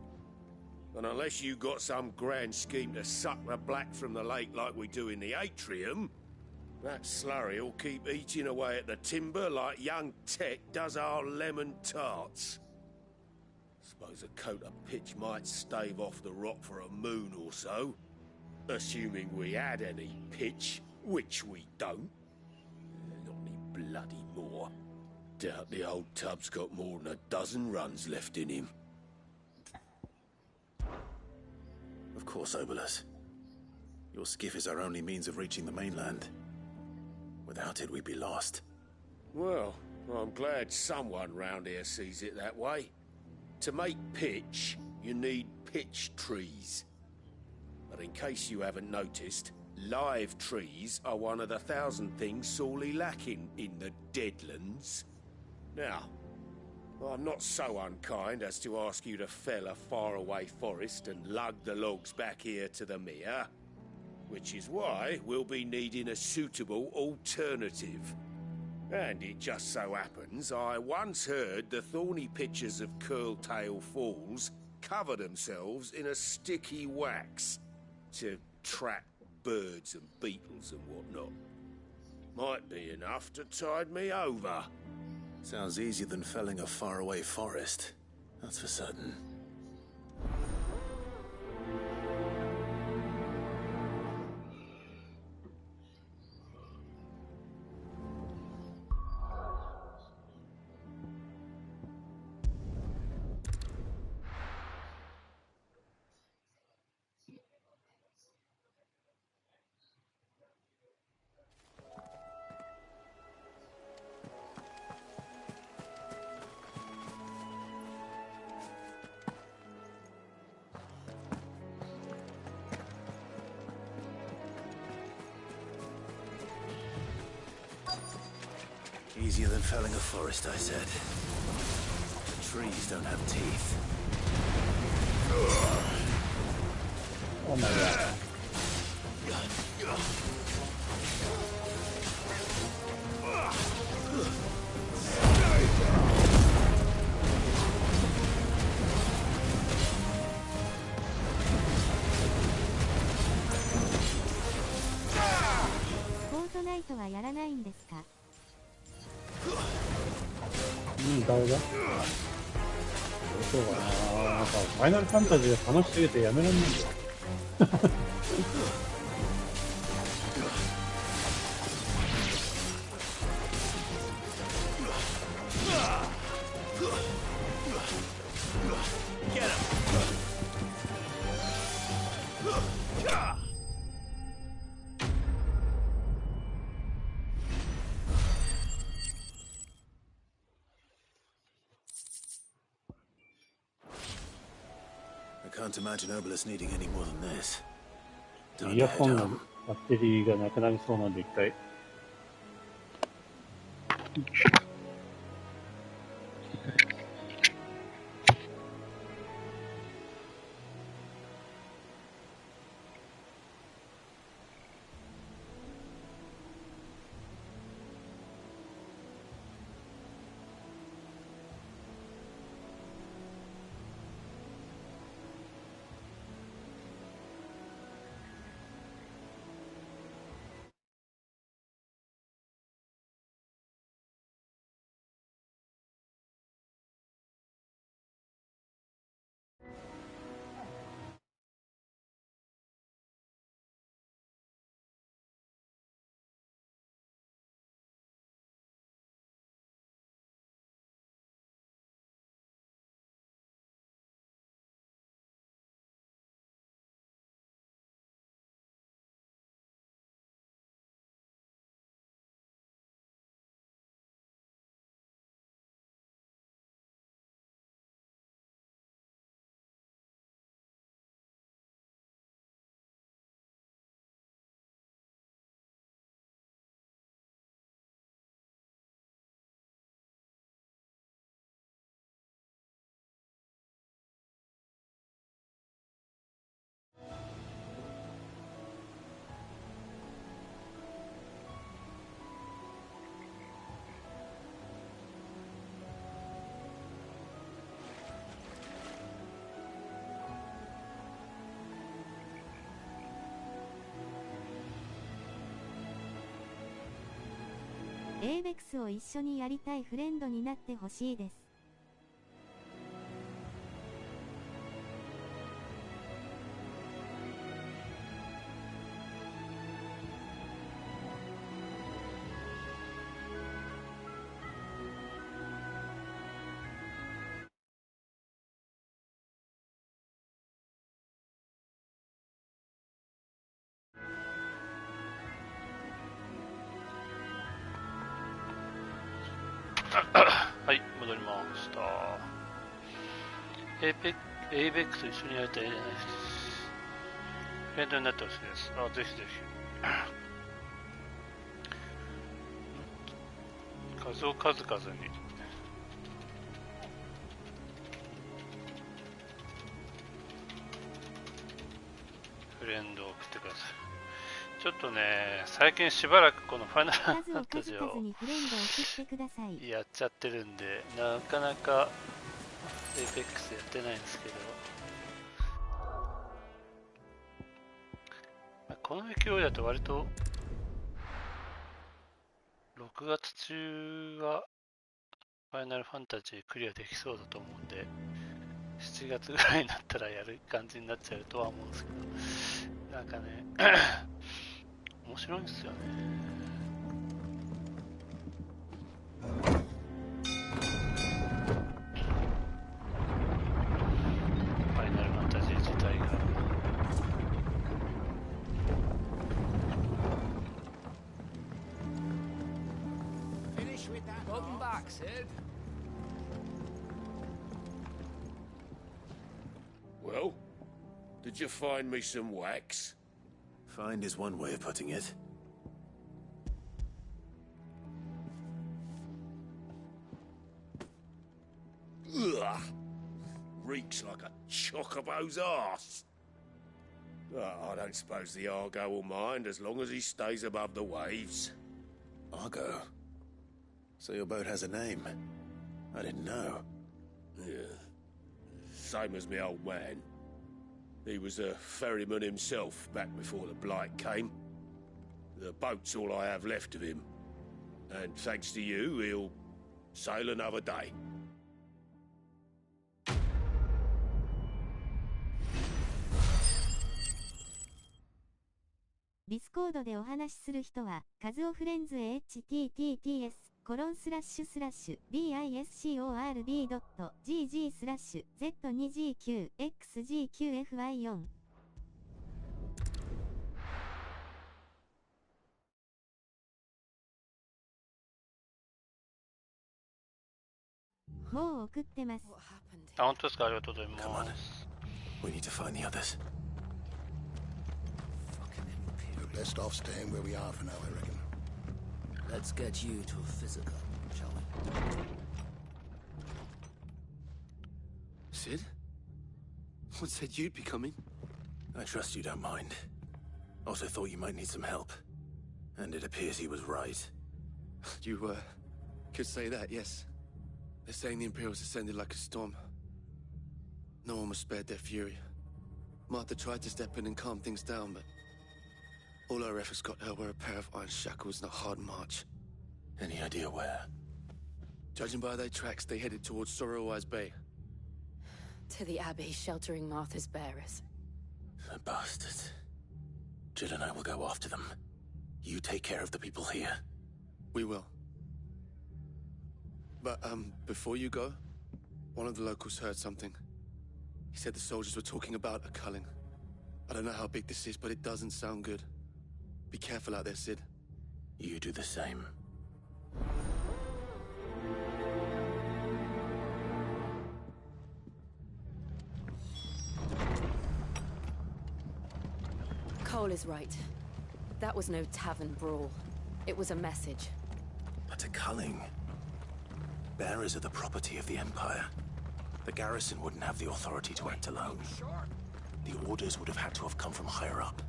And unless you got some grand scheme to suck the black from the lake like we do in the atrium, that slurry will keep eating away at the timber like young Tech does our lemon tarts. Suppose a coat of pitch might stave off the rot for a moon or so. Assuming we had any pitch, which we don't. Not any bloody more. Doubt the old tub's got more than a dozen runs left in him. Of course, Obolus. Your skiff is our only means of reaching the mainland. Without it, we'd be lost. Well, I'm glad someone round here sees it that way. To make pitch, you need pitch trees. But in case you haven't noticed, live trees are one of the 1,000 things sorely lacking in the Deadlands. Now, I'm not so unkind as to ask you to fell a faraway forest and lug the logs back here to the mere, which is why we'll be needing a suitable alternative. And it just so happens I once heard the thorny pitchers of Curltail Falls cover themselves in a sticky wax to trap birds and beetles and whatnot. Might be enough to tide me over. Sounds easier than felling a faraway forest. That's for certain. Easier than felling a forest, I said. The trees don't have teeth. Oh my god. はやらないんですか？誰だ？そうかな。なんかファイナルファンタジー楽しすぎてやめらんないんだよ。I can't imagine Obelisk needing any more than this. イヤホンのバッテリーがなくなりそうなんで一回。エイベックスを一緒にやりたいフレンドになってほしいです。はい、戻りました。エイベックスと一緒にやりたいフレンドになってほしいです。あ、ぜひぜひ。数を数々に。フレンドを送ってください。ちょっとね、最近しばらくこのファイナルファンタジーをやっちゃってるんで、なかなかエイペックスやってないんですけど、この勢いだと割と6月中はファイナルファンタジークリアできそうだと思うんで、7月ぐらいになったらやる感じになっちゃうとは思うんですけど、なんかね面白いんですよね。ファイナルファンタジー自体が。Welcome back, Sid. Well, did you find me some wax? Find is one way of putting it. Ugh. Reeks like a chocobo's arse. I don't suppose the Argo will mind as long as he stays above the waves. Argo? So your boat has a name? I didn't know. Yeah. Same as me old man. He was a ferryman himself back before the Blight came. The boat's all I have left of him. And thanks to you, he'll sail another day. ディスコードでお話しする人は、カズオフレンズ https://biscord.gg/z2gqxgqfy4 もう送ってます。あ、本当ですか。ありがとうございます。We need to find the others. We're best off staying where we are for now, I reckon. Let's get you to a physical, shall we? Sid? What said you'd be coming? I trust you don't mind. Also thought you might need some help. And it appears he was right. You, could say that, yes. They're saying the Imperials ascended like a storm. No one was spared their fury. Martha tried to step in and calm things down, but all our efforts got her were a pair of iron shackles and a hard march. Any idea where? Judging by their tracks, they headed towards Sorrowwise Bay. To the Abbey, sheltering Martha's bearers. The bastards. Jill and I will go after them. You take care of the people here. We will. But, before you go, one of the locals heard something. He said the soldiers were talking about a culling. I don't know how big this is, but it doesn't sound good. Be careful out there, Sid. You do the same. Cole is right. That was no tavern brawl. It was a message. But a culling. Bearers are the property of the Empire. The garrison wouldn't have the authority to act alone. The orders would have had to have come from higher up.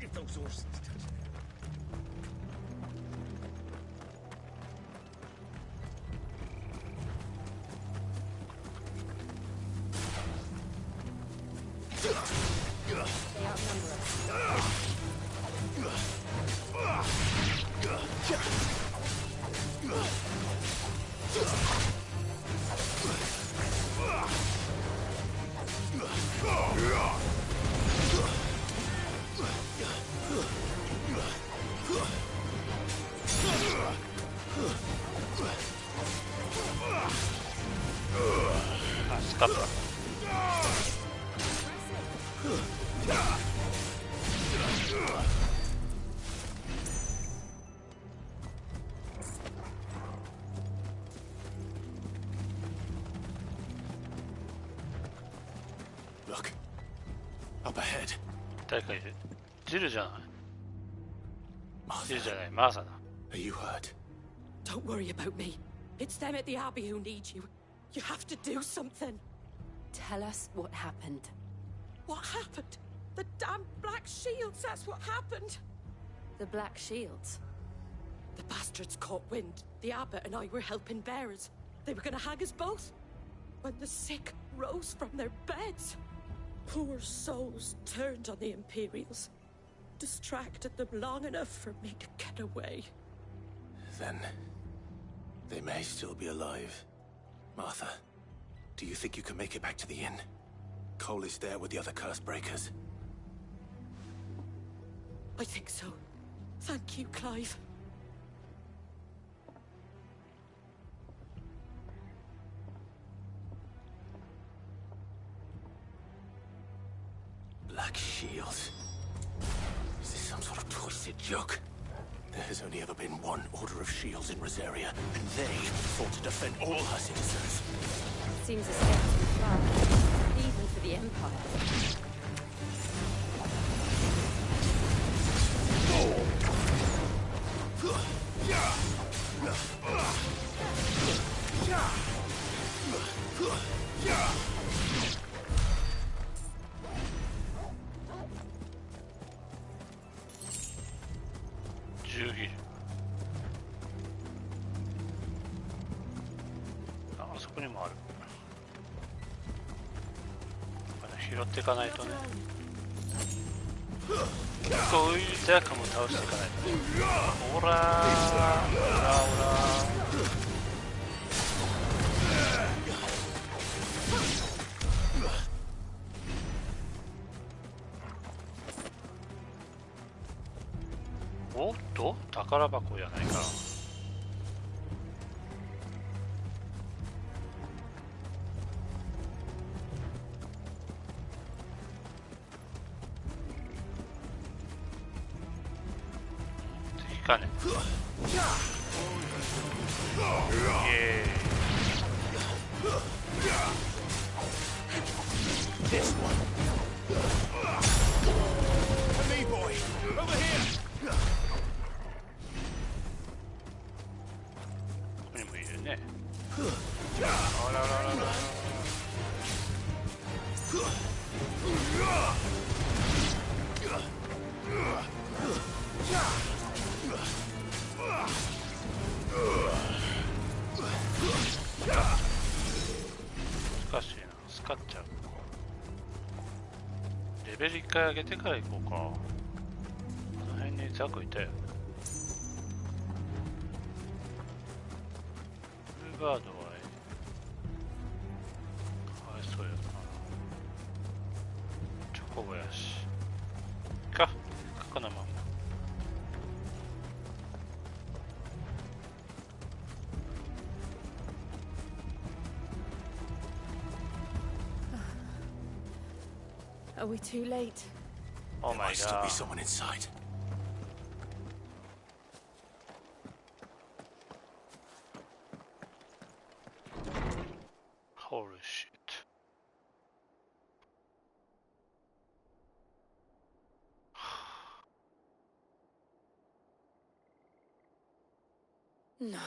If those horses touch it. They outnumber Look. Up ahead. 誰かいる。ジルじゃない。ジルじゃない、マーサだ。Are you hurt? Don't worry about me. It's them at the Abbey who need you. You have to do something. Tell us what happened. What happened? The damn Black Shields, that's what happened. The Black Shields? The bastards caught wind. The Abbot and I were helping bearers. They were gonna hang us both. When the sick rose from their beds, poor souls turned on the Imperials. Distracted them long enough for me to get away. Then they may still be alive. Martha, do you think you can make it back to the inn? Cole is there with the other curse breakers. I think so. Thank you, Clive. Black Shields. Is this some sort of twisted joke? There has only ever been one Order of Shields in Rosaria, and they fought to defend all her citizens. Seems a step too far, even for the Empire. 銃ギル。あそこにもある。拾っていかないとね。こういうザークも倒していかないとね。オラーオラオラおっと宝箱やないかな。かね。イエーイ。ここにもいるね。あららららら。難しいな、スカっちゃう。レベル1回上げてから行こうか。この辺にザクいたよ。ブルーバードはかわいそうやな。チョコボやしかこのまま。Are we too late? Oh my god. There might still be someone inside. Holy shit. No.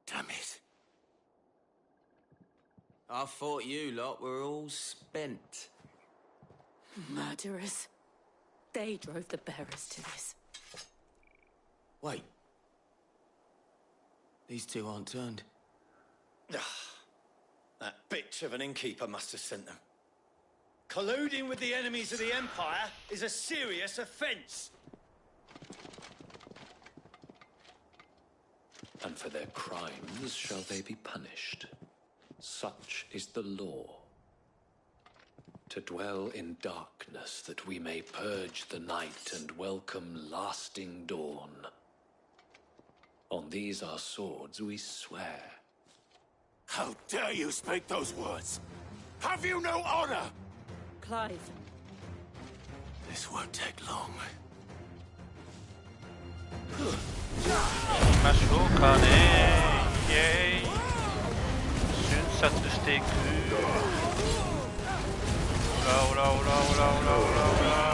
Damn it. I thought you lot were all spent. Murderers. They drove the bearers to this. Wait. These two aren't turned. That bitch of an innkeeper must have sent them. Colluding with the enemies of the Empire is a serious offense. And for their crimes shall they be punished. Such is the law. To dwell in darkness that we may purge the night and welcome lasting dawn. On these our swords we swear. How dare you speak those words? Have you no honor? Clive. This won't take long. 行きましょうかね。イエーイ。瞬殺していく。オラオラオラオラオラオラオラ。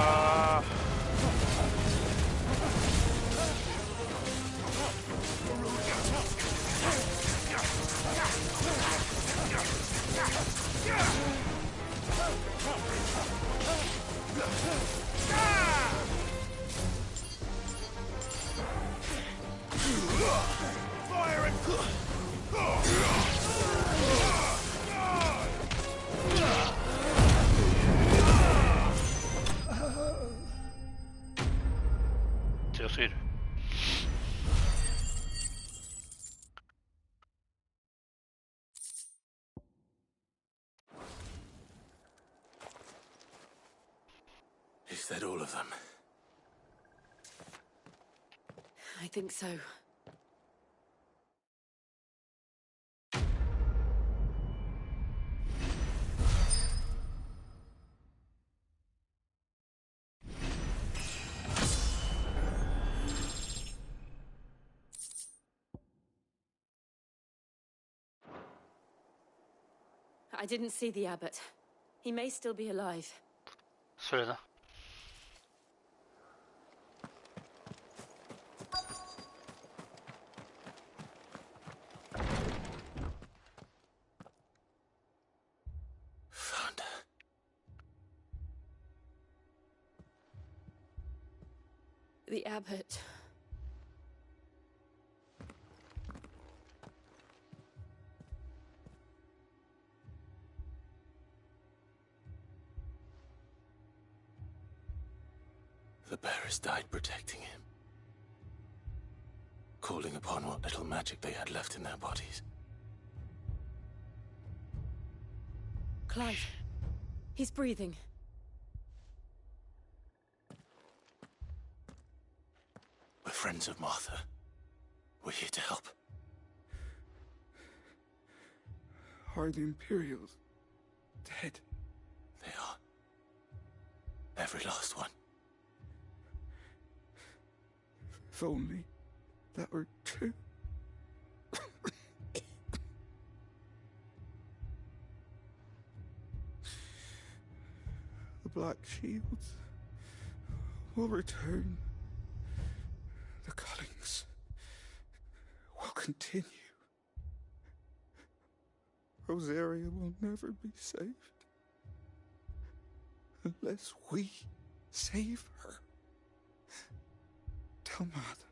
強すぎる。Is that all of them? I think so. I didn't see the abbot. He may still be alive. それな。The abbot. The bearers died protecting him, calling upon what little magic they had left in their bodies. Clive. He's breathing. We're friends of Martha. We're here to help. Are the Imperials dead? They are. Every last one. If only that were true. The Black Shields will return. The cuttings will continue. Rosaria will never be saved unless we save her. Tell Mother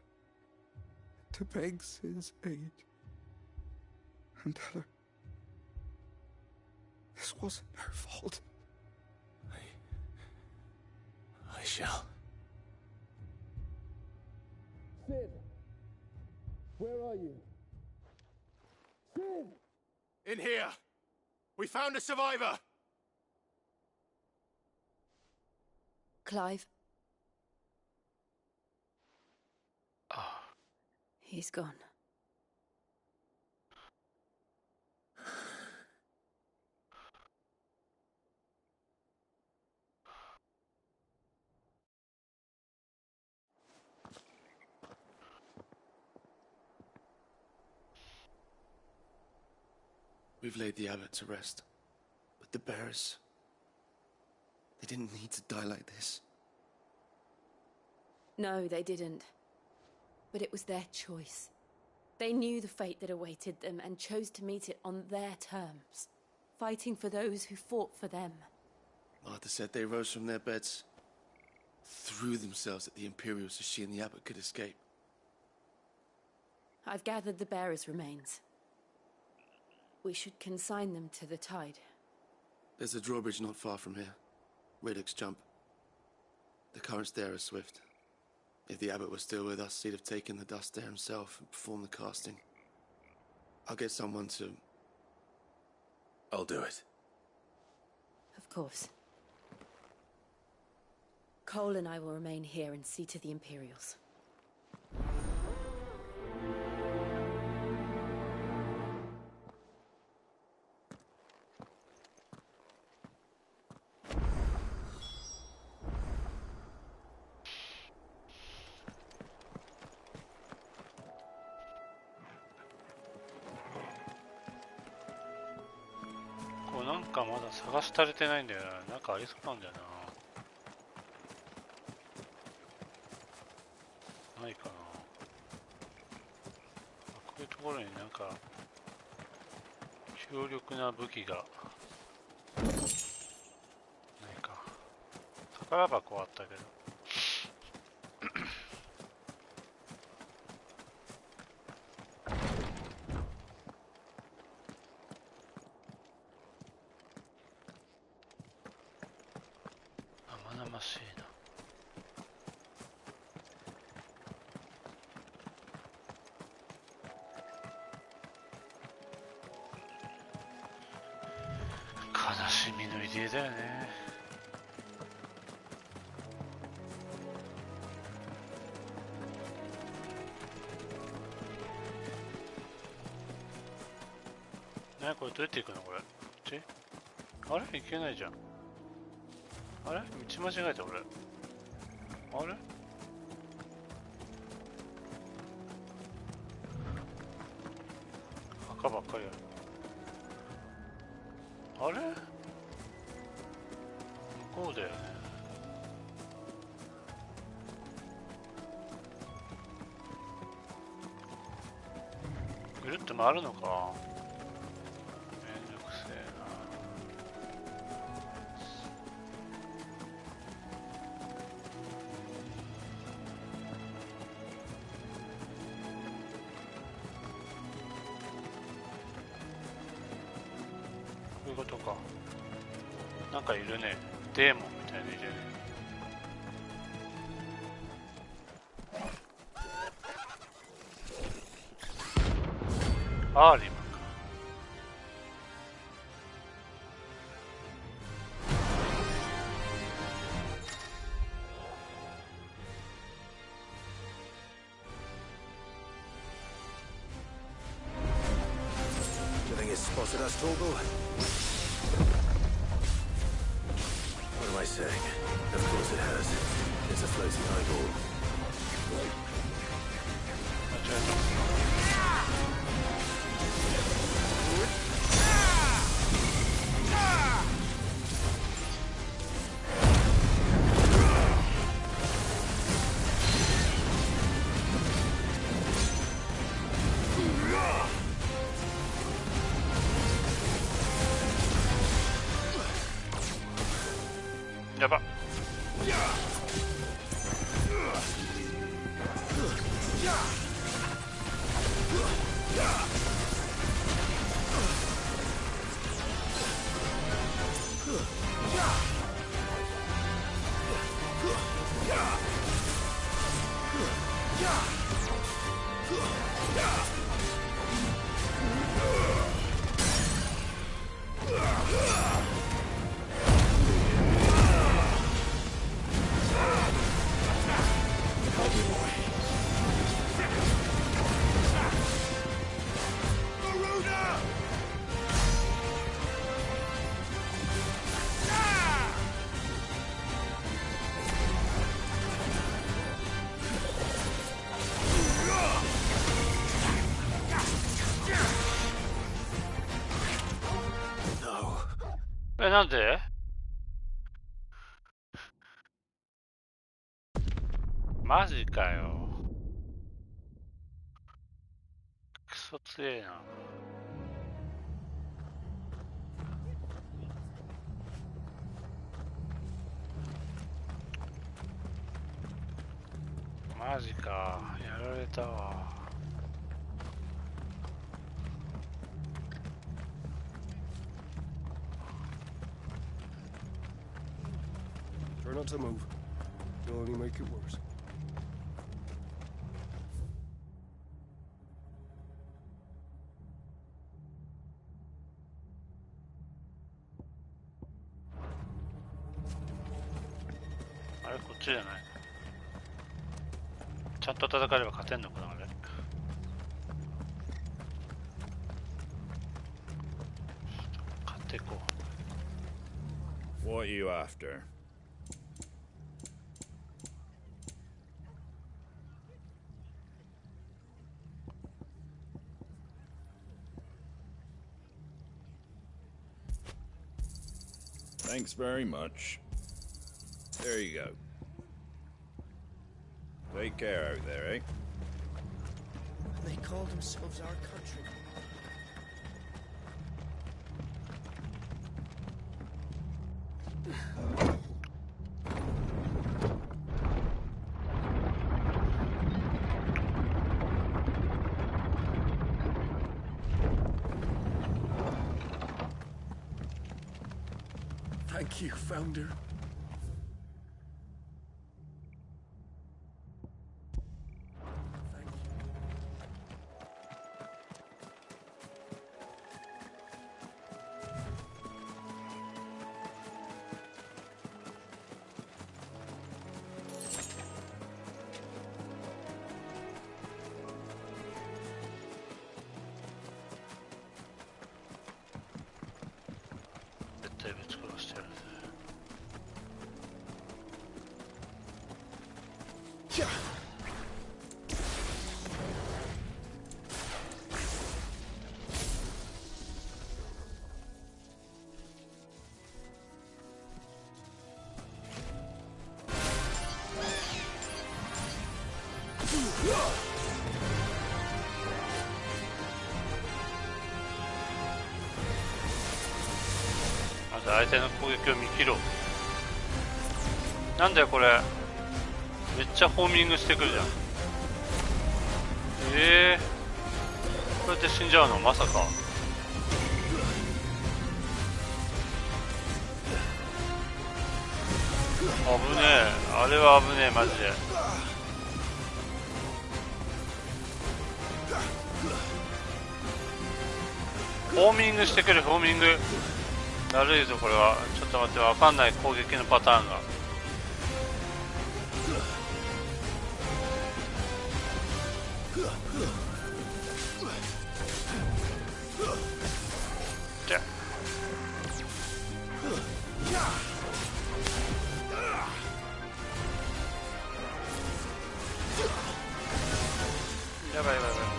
to beg Sid's aid and tell her this wasn't her fault. I shall. Sid! Where are you? Sid! In here! We found a survivor! Clive. Oh. He's gone. We've laid the abbot to rest. But the bearers... they didn't need to die like this. No, they didn't. But it was their choice. They knew the fate that awaited them and chose to meet it on their terms, fighting for those who fought for them. Martha said they rose from their beds, threw themselves at the Imperials so she and the abbot could escape. I've gathered the bearers' remains. We should consign them to the tide. There's a drawbridge not far from here. Riddick's Jump. The currents there are swift. If the abbot was still with us, he'd have taken the dust there himself and performed the casting. I'll get someone to... I'll do it. Of course. Cole and I will remain here and see to the Imperials.こうなんかまだ探し足れてないんだよな。なんかありそうなんだよな。ないかな。こういうところになんか強力な武器がないか。宝箱はあったけど。生々しいな。悲しみの入り江だよね。ね、これどうやって行くのこれ。こっち？あれ行けないじゃん。あれ道間違えた俺。あれ赤ばっかりある。あれ向こうだよね。ぐるっと回るのか。めんどくせえな。か。なんかいるね。デーモンみたいないるね。アーリマンか。Do you think it's spotted us, Torgal? What am I saying? Of course it has. It's a floating eyeball.なんで？マジかよ。クソ強えな。マジか。やられたわ。Try not to move. You'll only make it worse.あれこっちじゃない。ちゃんと戦えれば勝てんのかなあれ。勝っていこう。 What are you after? Thanks very much. There you go. Take care out there, eh? They call themselves our country. Thank you, Founder.まず相手の攻撃を見切ろう。なんだよこれ、めっちゃホーミングしてくるじゃん。こうやって死んじゃうのまさか。危ねえ、あれは危ねえマジで。フォーミングしてくる、フォーミングだるいぞこれは。ちょっと待って、わかんない攻撃のパターンが。やばいやばいやばい。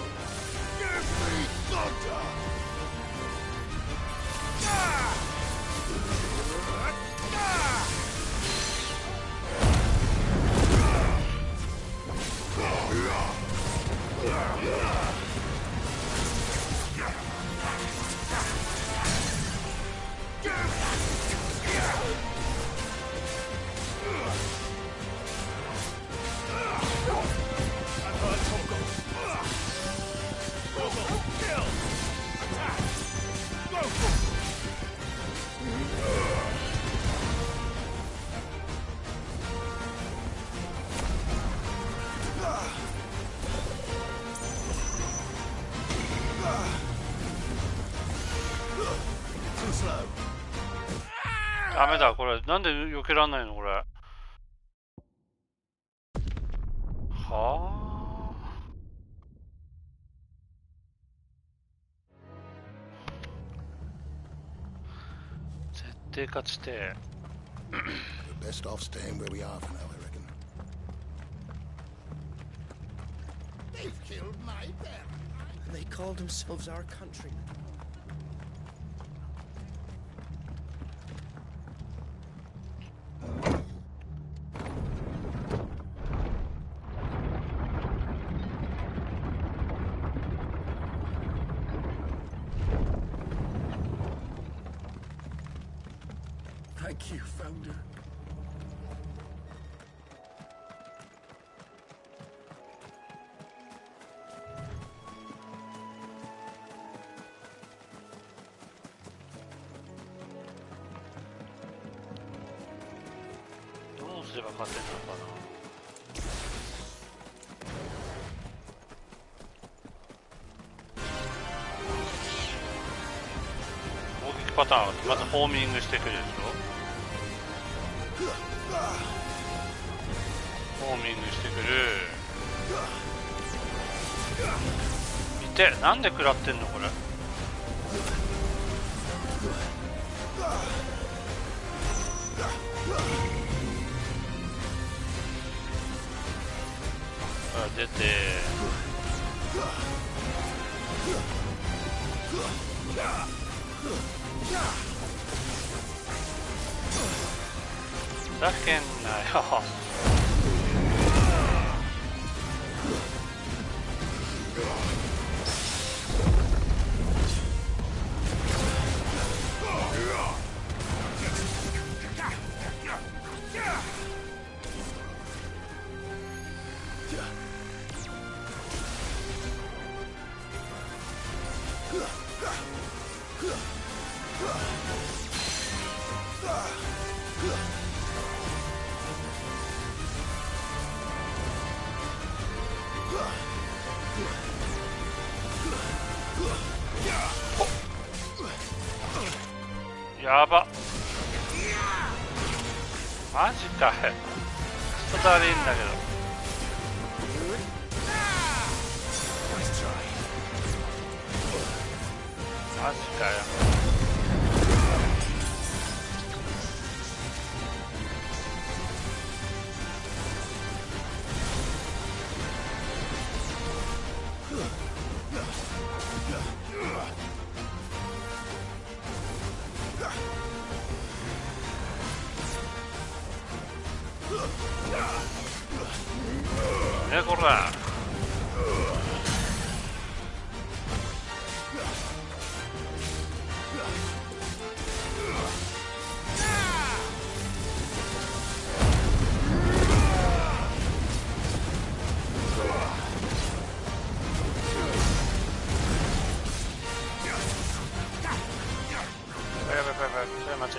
ダメだこれ、なんで避けらんないのこれ。はあ。絶対勝ちて。Best off staying where we are for now, I reckon. They've killed my bear. And they called themselves our countrymen. Thank you, Founder. How should I win this? Attack pattern. まずホーミングしてくるでしょ。ホーミングしてくる。見て、なんで食らってんのこれ。出て。ふざけんなよ。やば。マジかよ。クソだりいんだけど。マジかよ。ねこら。やばいやばいやばい、それ待ち。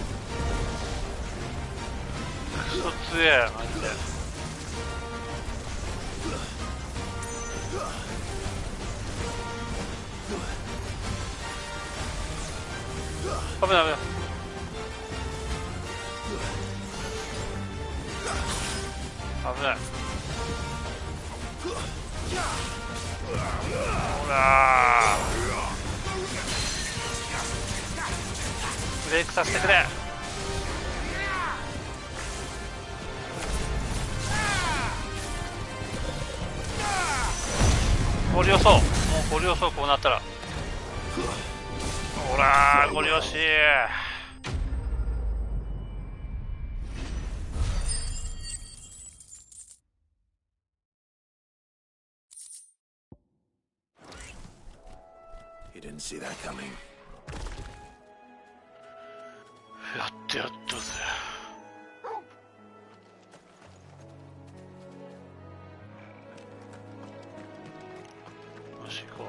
クソ強えマジで。危ない危ない。危ない。ほらブレイクさせてくれ。ゴリ押そう。もうゴリ押そう。こうなったらほらゴリ押し。You didn't see that coming. やってやったぜ。よし行こ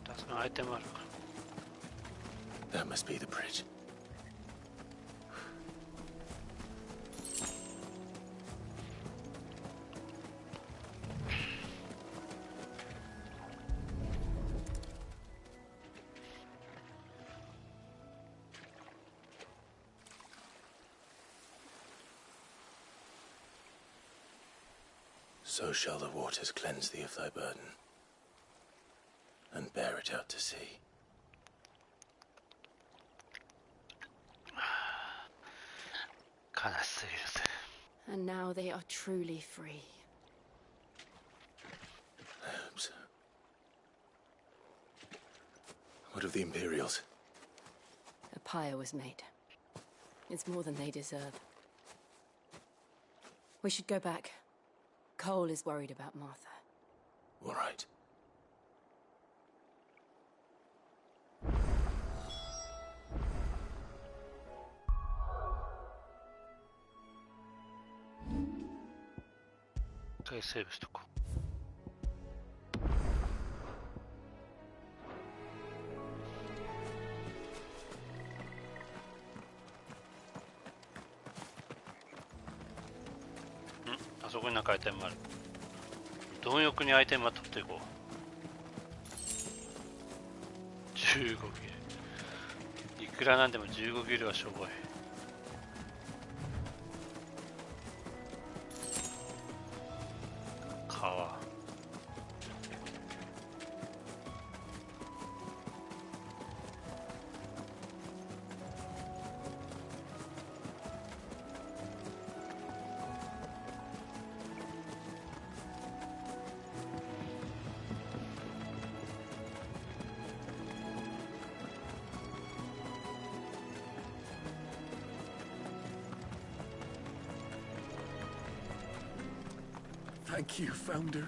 う。確かにアイテムあるか。 That must be the bridge. So shall the waters cleanse thee of thy burden, and bear it out to sea. And now they are truly free. I hope so. What of the Imperials? A pyre was made. It's more than they deserve. We should go back. Cole is worried about Martha. All right. Okay, saveしとこう。あそこになんかアイテムある。貪欲にアイテムは取っていこう。15ギル。いくらなんでも15ギルはしょぼい。川。Thank you, Founder.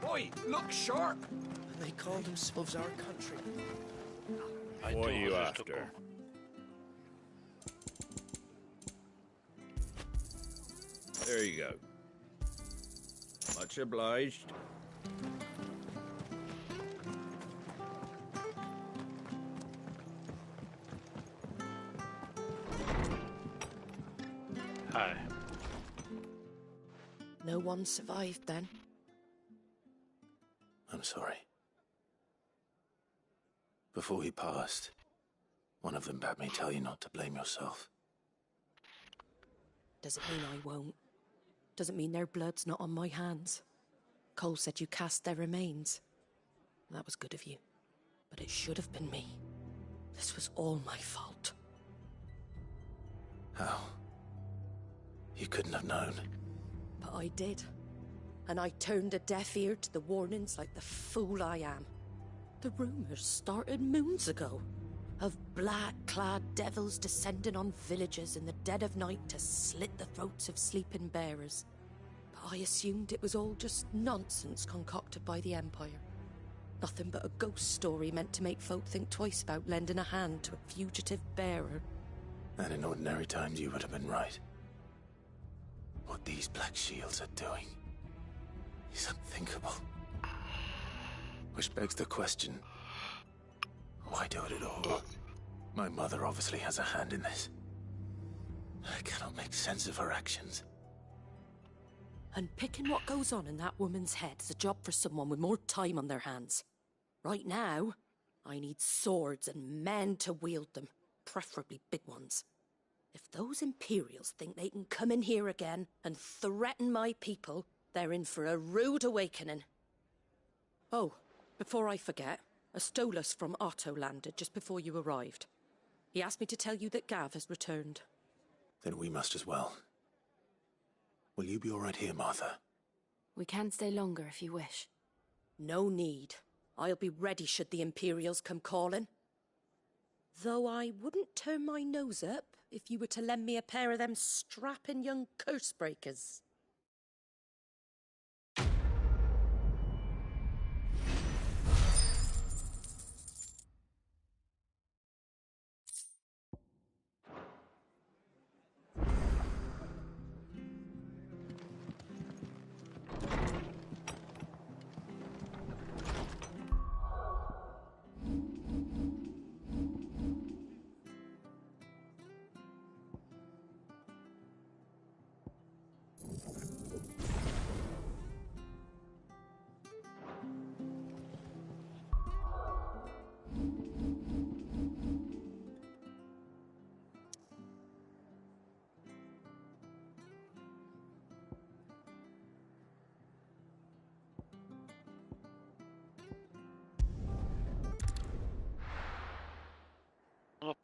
Oi, look sharp! And they call themselves our country. What are you after? There you go. Much obliged. Hi. No one survived then. I'm sorry. Before he passed, one of them bade me tell you not to blame yourself. Doesn't mean I won't. Doesn't mean their blood's not on my hands. Cole said you cast their remains. That was good of you. But it should have been me. This was all my fault. How? You couldn't have known. But I did. And I turned a deaf ear to the warnings like the fool I am. The rumours started moons ago. Of black-clad devils descending on villages in the dead of night to slit the throats of sleeping bearers. But I assumed it was all just nonsense concocted by the Empire. Nothing but a ghost story meant to make folk think twice about lending a hand to a fugitive bearer. And in ordinary times you would have been right. What these Black Shields are doing is unthinkable. Which begs the question, why do it at all? My mother obviously has a hand in this. I cannot make sense of her actions. And picking what goes on in that woman's head is a job for someone with more time on their hands. Right now, I need swords and men to wield them, preferably big ones. If those Imperials think they can come in here again and threaten my people, they're in for a rude awakening. Oh, before I forget, a Stolas from Otto landed just before you arrived. He asked me to tell you that Gav has returned. Then we must as well. Will you be all right here, Martha? We can stay longer if you wish. No need. I'll be ready should the Imperials come calling. Though I wouldn't turn my nose up if you were to lend me a pair of them strapping young curse breakers.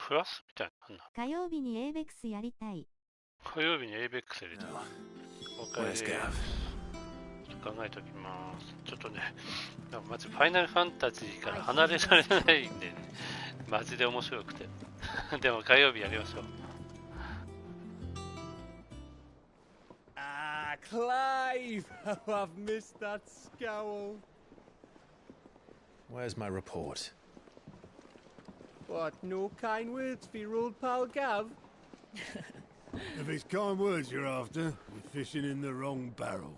プラスみたいなのあんな。火曜日に ABEX やりたい。火曜日に ABEX やりたい。了解です。ちょっと考えておきます。ちょっとね、まずファイナルファンタジーから離れられないんでね、マジで面白くて。でも火曜日やりましょう。Ah, Clive! How I've missed that scowl. Where's my report? What, no kind words for your old pal Gav? If it's kind words you're after, you're fishing in the wrong barrel.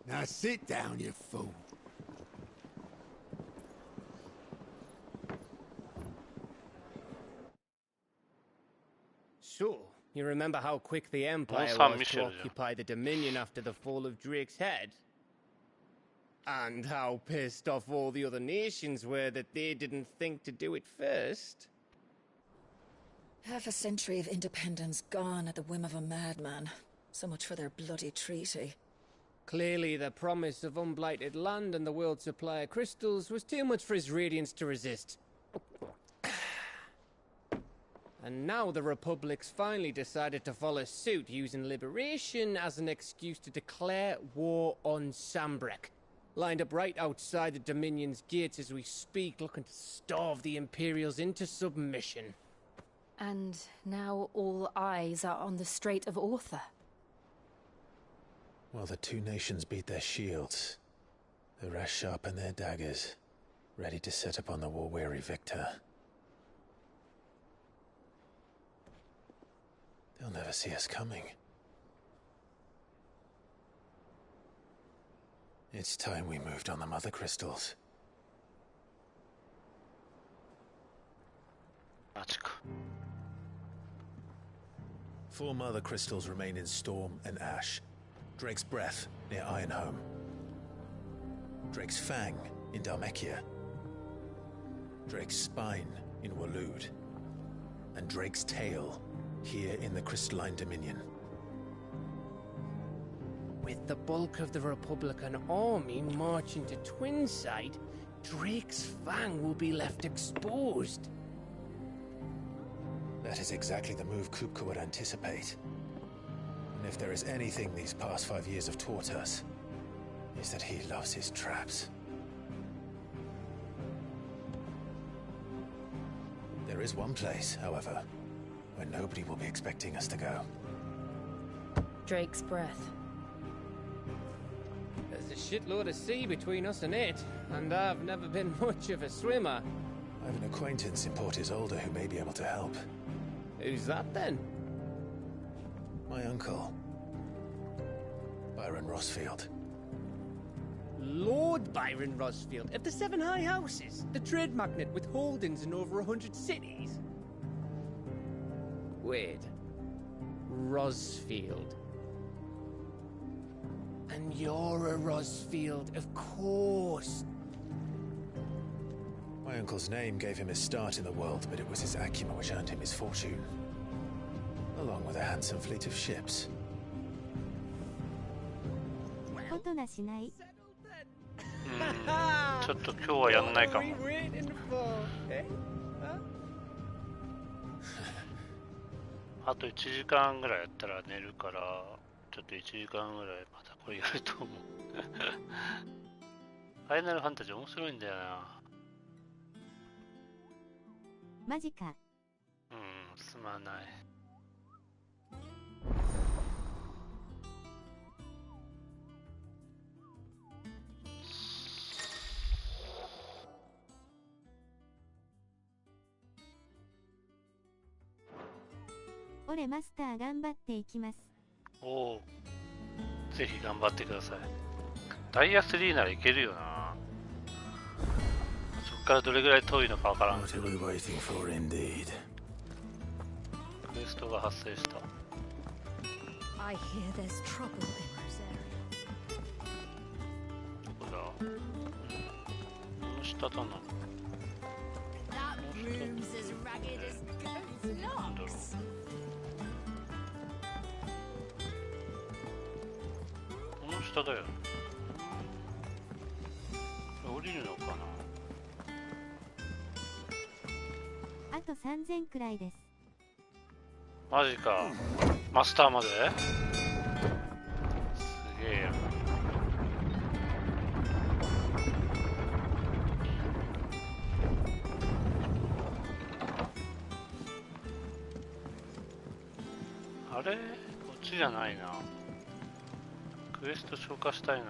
Now sit down, you fool. So, you remember how quick the Empire was to occupy the Dominion after the fall of Drake's head? And how pissed off all the other nations were that they didn't think to do it first? Half a century of independence gone at the whim of a madman. So much for their bloody treaty. Clearly, the promise of unblighted land and the world's supply of crystals was too much for his radiance to resist. And now the Republic's finally decided to follow suit, using liberation as an excuse to declare war on Sambrek. Lined up right outside the Dominion's gates as we speak, looking to starve the Imperials into submission. And now all eyes are on the Strait of Author. While the two nations beat their shields, the rest sharpen their daggers, ready to set upon the war-weary victor. They'll never see us coming. It's time we moved on the Mother Crystals. Four Mother Crystals remain in Storm and Ash. Drake's Breath near Ironhome. Drake's Fang in Dhalmekia. Drake's Spine in Waloed. And Drake's Tail here in the Crystalline Dominion. With the bulk of the Republican army marching to Twinside, Drake's Fang will be left exposed. That is exactly the move Kupka would anticipate. And if there is anything these past 5 years have taught us, is that he loves his traps. There is one place, however, where nobody will be expecting us to go. Drake's Breath. There's a shitload of sea between us and it, and I've never been much of a swimmer. I have an acquaintance in Port Isolde who may be able to help. Who's that then? My uncle, Byron Rosfield. Lord Byron Rosfield of the Seven High Houses, the trade magnate with holdings in over 100 cities. Wait, Rosfield. And you're a Rosfield, of course. My uncle's name gave him his start in the world, but it was his acumen which earned him his fortune, along with a handsome fleet of ships. ことなしない。ちょっと今日はやんないかも。あと1時間ぐらいやったら寝るから、ちょっと1時間ぐらいまたこれやると思う。ファイナルファンタジー面白いんだよな。マジか。すまない。俺マスター頑張っていきます。おお、ぜひ頑張ってください。ダイヤ3ならいけるよな。そっからどれぐらい遠いのかわからんけど。クエストが発生した。I hear there's trouble in Rosaria. どこだ？この下だな。That room's as ragged as goat's locks. この下だよ。降りるのかな。あと3000くらいです。マジか。マスターまで？すげえよ。あれ？こっちじゃないな。クエスト消化したいな。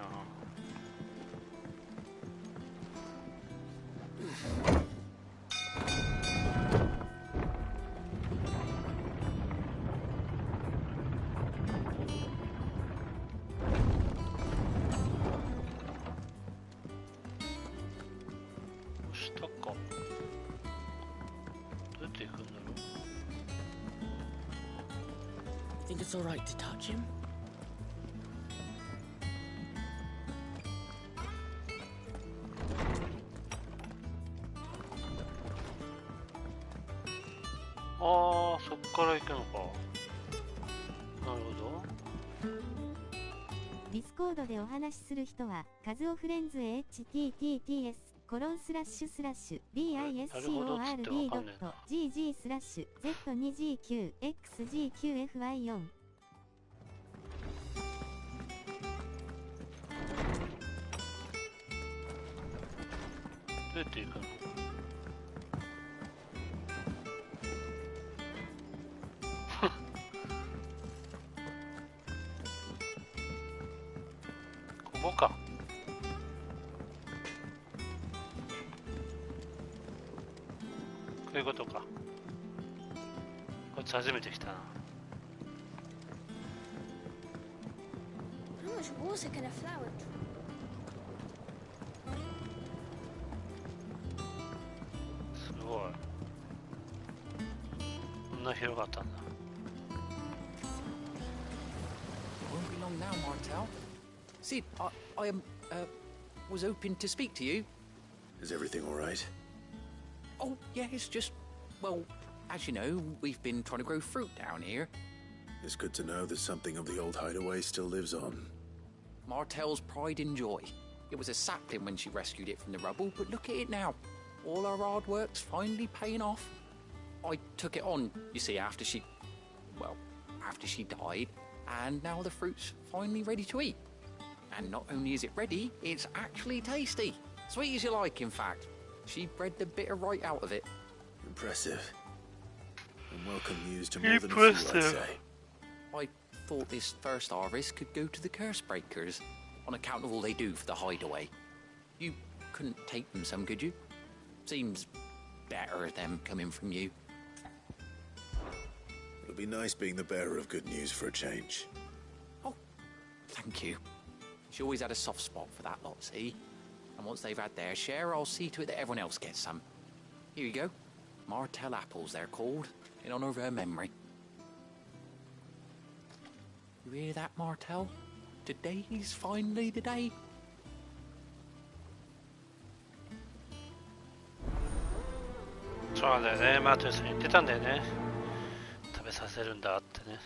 下か。どうやって行くんだろう。Think it's all right to touch him?ああ、そっから行くのか。なるほど。ディスコードでお話しする人は、カズオフレンズ HTTPS:// http://bisord.gg/z2gq-xgqfy4。どうやって行くの？ここか。こういうことか。こいつ初めて来たな。How much water can a flower drink? すごい。こんな広かったんだ。Won't be long now, Martel. Sid, I was hoping to speak to you. Is everything all right? Oh, yeah, it's just, well, as you know, we've been trying to grow fruit down here. It's good to know that something of the old hideaway still lives on. Martel's pride and joy. It was a sapling when she rescued it from the rubble, but look at it now. All our hard work's finally paying off. I took it on, you see, after she died, and now the fruit's finally ready to eat. And not only is it ready, it's actually tasty. Sweet as you like, in fact. She bred the bitter right out of it. Impressive. And welcome news to more than a few, I'd say. I thought this first harvest could go to the curse breakers, on account of all they do for the hideaway. You couldn't take them some, could you? Seems better them coming from you. It'll be nice being the bearer of good news for a change. Oh, thank you. She always had a soft spot for that lot, see? And once they've had their share, I'll see to it that everyone else gets some. Here you go. Martel apples, they're called, in honor of her memory. You hear that, Martel? Today's finally the day. そうなんだよね。マーティンさん言ってたんだよね。食べさせるんだってね。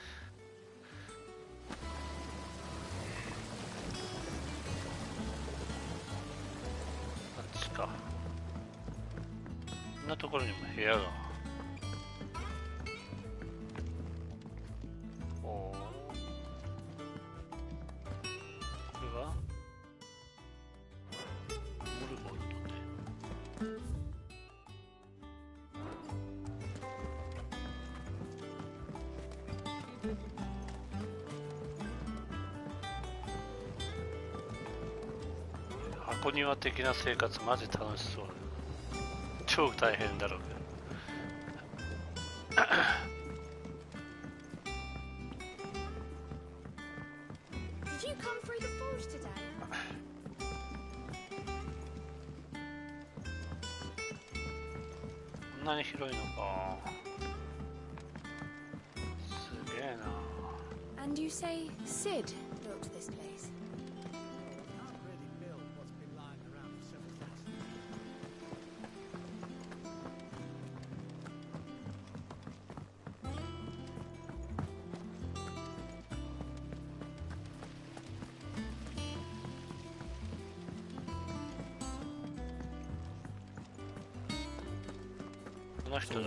あっちか。こんなところにも部屋が。おお。これはモルボルトで。箱庭的な生活マジ楽しそうだ。超大変だろうけど。Did you come through the forge today? こんなに広いのか。すげえな。 And you say Sid built this place?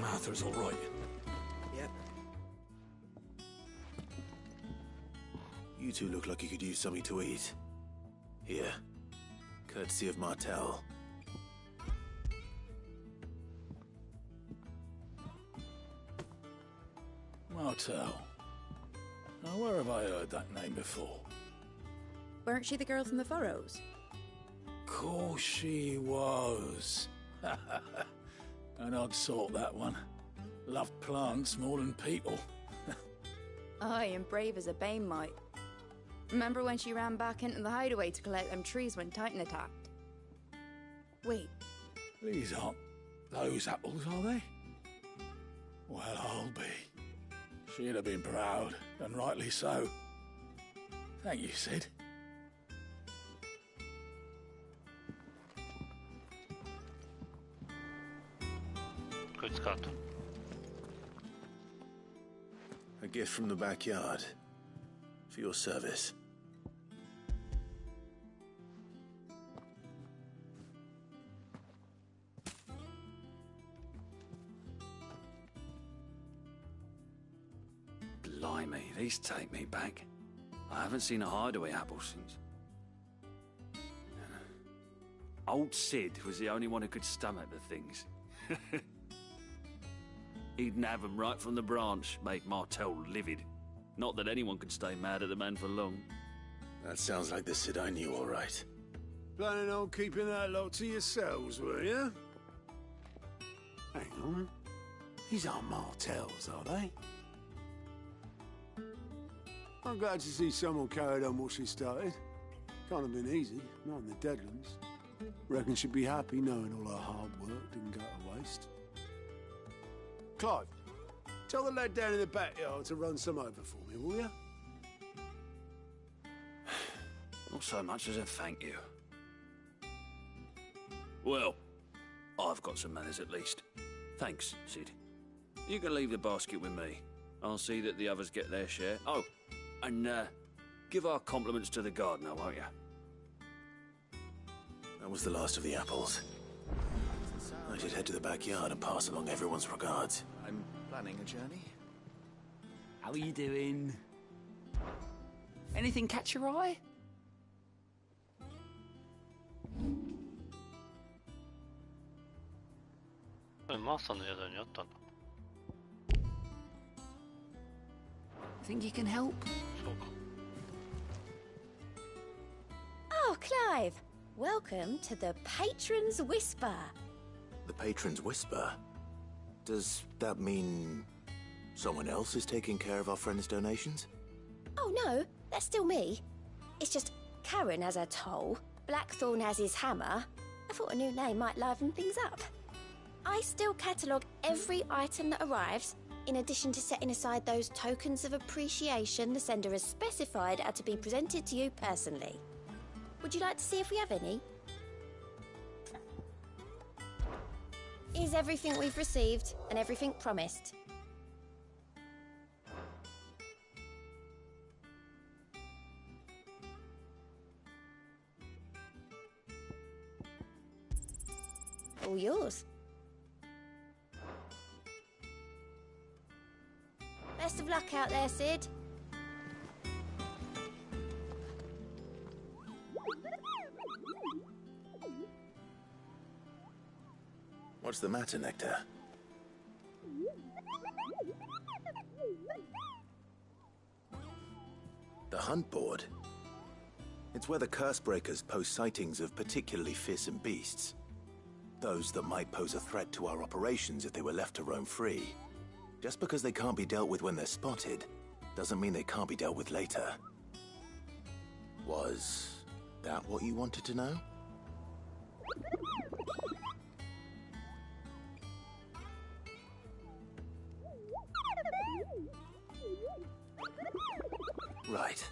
Martha's all right. Yep. You two look like you could use something to eat. Here, courtesy of Martel. Martel. Now, where have I heard that name before? Weren't she the girl from the Furrows? Course she was. An odd sort, that one. Loved plants more than people. Aye, and brave as a bane might. Remember when she ran back into the hideaway to collect them trees when Titan attacked? Wait. These aren't those apples, are they? Well, I'll be. She'd have been proud, and rightly so. Thank you, Sid. Good cut. A gift from the backyard. For your service. Blimey, these take me back. I haven't seen a hideaway apple since. Old Sid was the only one who could stomach the things. He'd nab 'em right from the branch, make Martel livid. Not that anyone could stay mad at the man for long. That sounds like the Sid I knew, all right. Planning on keeping that lot to yourselves, were you? Hang on. These aren't Martels, are they? I'm glad to see someone carried on what she started. Can't have been easy, not in the Deadlands. Reckon she'd be happy knowing all her hard work didn't go to waste. Clive, tell the lad down in the backyard to run some over for me, will you? Not so much as a thank you. Well, I've got some manners at least. Thanks, Sid. You can leave the basket with me. I'll see that the others get their share. Oh, and give our compliments to the gardener, won't you? That was the last of the apples. I should head to the backyard and pass along everyone's regards. I'm planning a journey. How are you doing? Anything catch your eye? Think you can help? Oh, Clive! Welcome to the Patron's Whisper. The Patron's Whisper? Does that mean someone else is taking care of our friend's donations? Oh no, that's still me. It's just Karen has her toll, Blackthorn has his hammer. I thought a new name might liven things up. I still catalogue every item that arrives, in addition to setting aside those tokens of appreciation the sender has specified are to be presented to you personally. Would you like to see if we have any? Here's everything we've received and everything promised. All yours. Best of luck out there, Sid. What's the matter, Nectar? The hunt board? It's where the Cursebreakers post sightings of particularly fearsome beasts. Those that might pose a threat to our operations if they were left to roam free. Just because they can't be dealt with when they're spotted, doesn't mean they can't be dealt with later. Was that what you wanted to know? Right.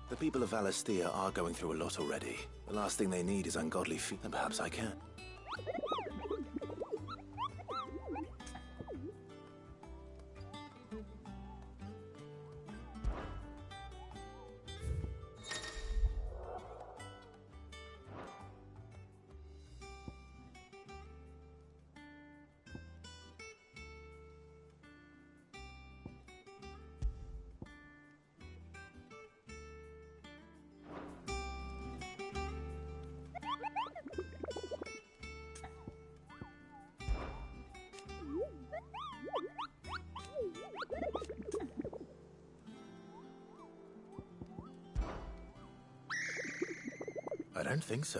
The people of Valisthea are going through a lot already. The last thing they need is ungodly feet, and perhaps I can. I don't think so.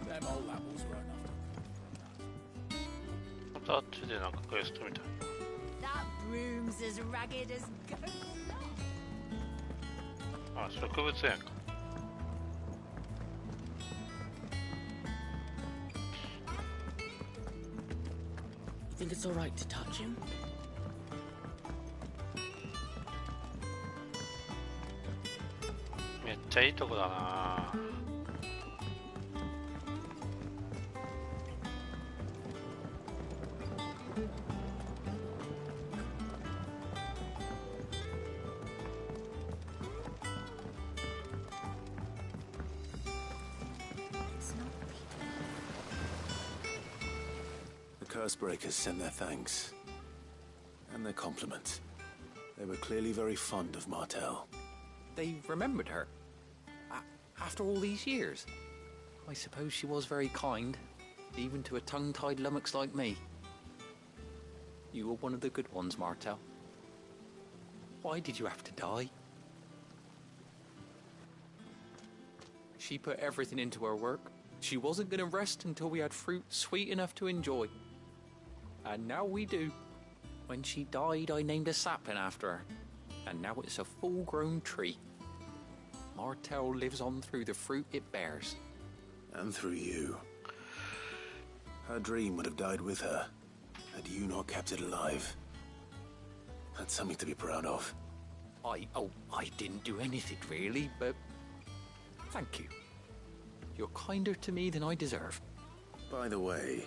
Them old apples were enough. またあっちでなんかクエストみたいな。 That broom's as ragged as ghosts. あ、植物園か。 Think it's all right to touch him? めっちゃいいとこだな。Cursebreakers sent their thanks. And their compliments. They were clearly very fond of Martel. They remembered her? After all these years? I suppose she was very kind, even to a tongue-tied lummox like me. You were one of the good ones, Martel. Why did you have to die? She put everything into her work. She wasn't going to rest until we had fruit sweet enough to enjoy. And now we do. When she died, I named a sapling after her. And now it's a full-grown tree. Martel lives on through the fruit it bears. And through you. Her dream would have died with her, had you not kept it alive. That's something to be proud of. I didn't do anything really, but thank you. You're kinder to me than I deserve. By the way,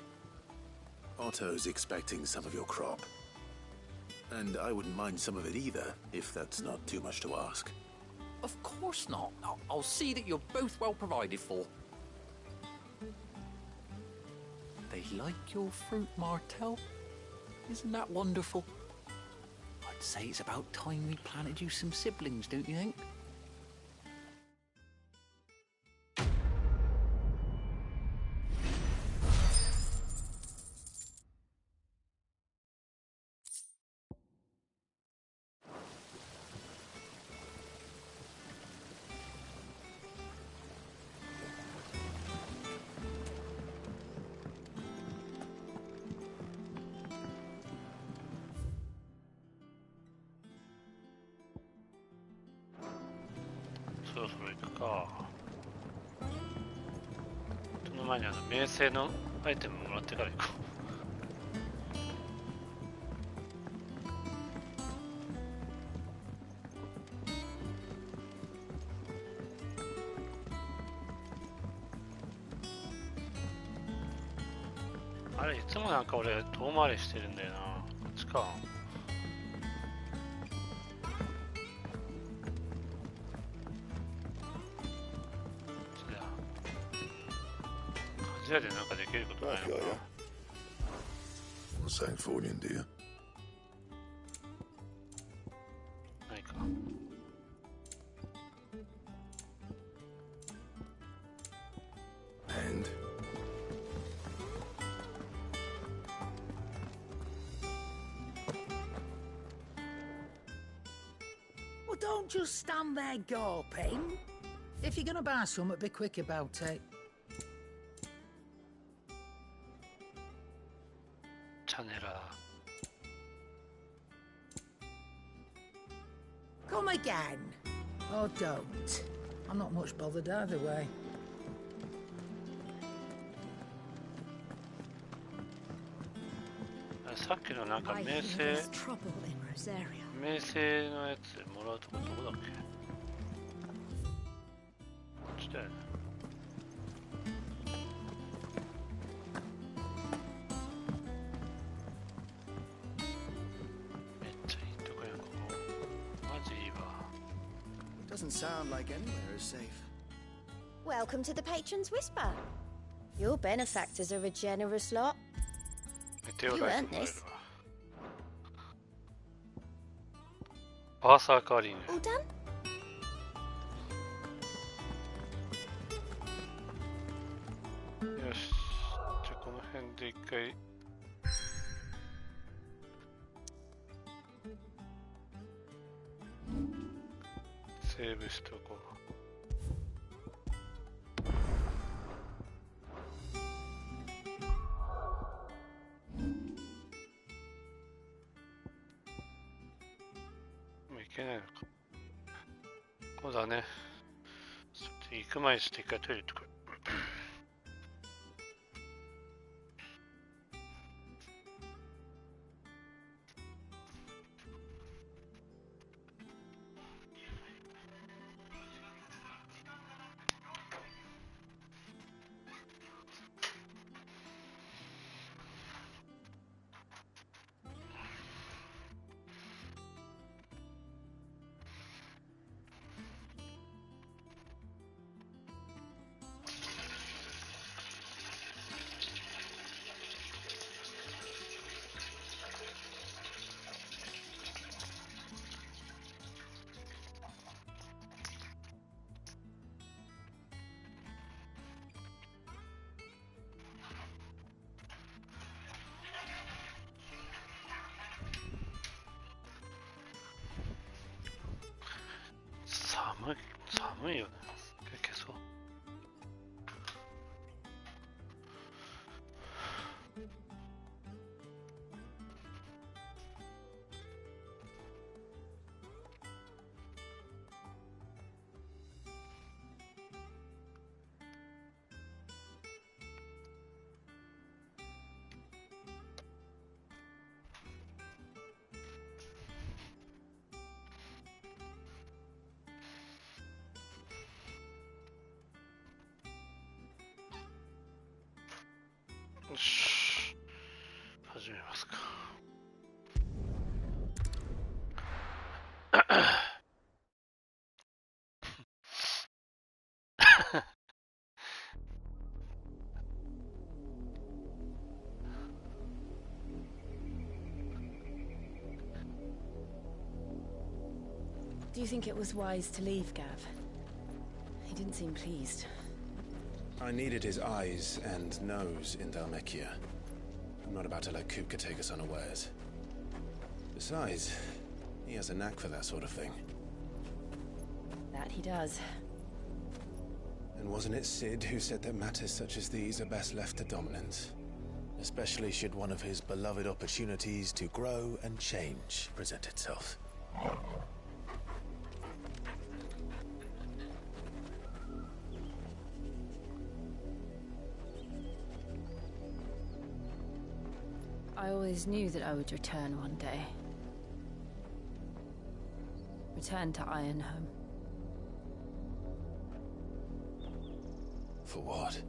Otto's expecting some of your crop. And I wouldn't mind some of it either, if that's not too much to ask. Of course not. I'll see that you're both well provided for. They like your fruit, Martel. Isn't that wonderful? I'd say it's about time we planted you some siblings, don't you think?そろそろ行くか。その前に名声のアイテムもらってから行こう。あれいつもなんか俺遠回りしてるんだよな。こっちか。でなんかできることないのかな。What's that for you, dear? ないか。And well, don't just stand there gawping. If you're gonna buy something, be quick about it. Come again. Or don't. I'm not much bothered either way.名声のやつもらうとこどこだっけ？こっちだよね。Doesn't sound like anywhere is safe. Welcome to the Patron's Whisper. Your benefactors are a generous lot. You earned this. All done? Yes. じゃあこの辺で一回。セーブしとこう。もういけないのか。そうだね。ちょっと行く前にして一回トイレとか。寒いよね。消そう。よし、始めますか。Do you think it was wise to leave, Gav? He didn't seem pleased. I needed his eyes and nose in Dhalmekia. I'm not about to let Kupka take us unawares. Besides, he has a knack for that sort of thing. That he does. And wasn't it Sid who said that matters such as these are best left to dominance? Especially should one of his beloved opportunities to grow and change present itself. I always knew that I would return one day. Return to Ironhome. For what?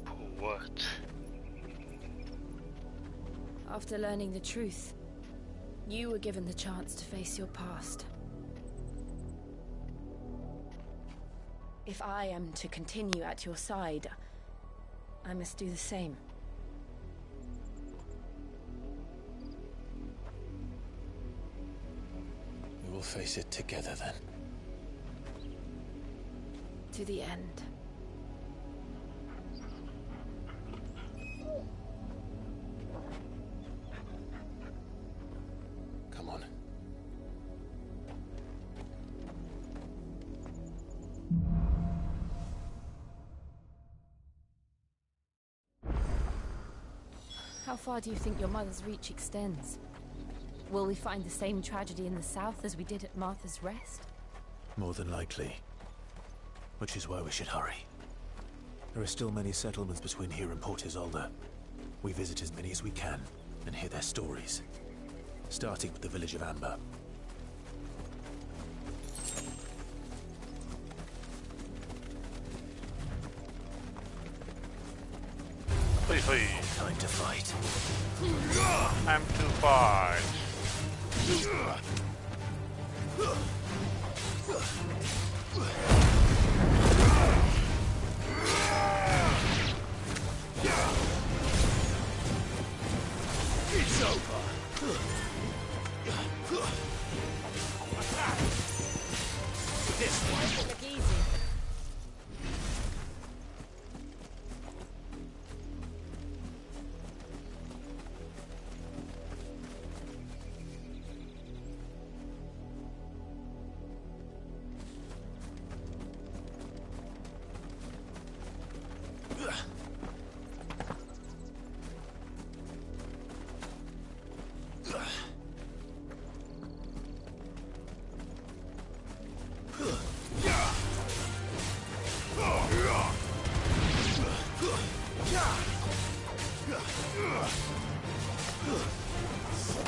For what? After learning the truth, you were given the chance to face your past. If I am to continue at your side, I must do the same. We will face it together then. To the end. Come on. How far do you think your mother's reach extends? Will we find the same tragedy in the south as we did at Martha's Rest? More than likely. Which is why we should hurry. There are still many settlements between here and Port Isolde. We visit as many as we can and hear their stories. Starting with the village of Amber. Time to fight. Time to fight. It's over. This won't look easy.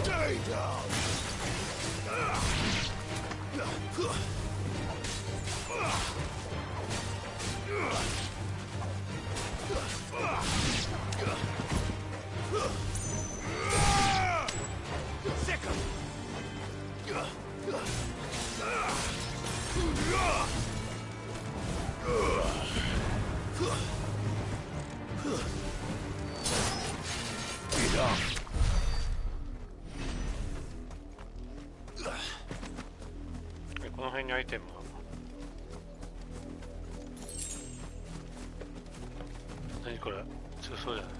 Stay down.アイテムが何これ強そうじゃない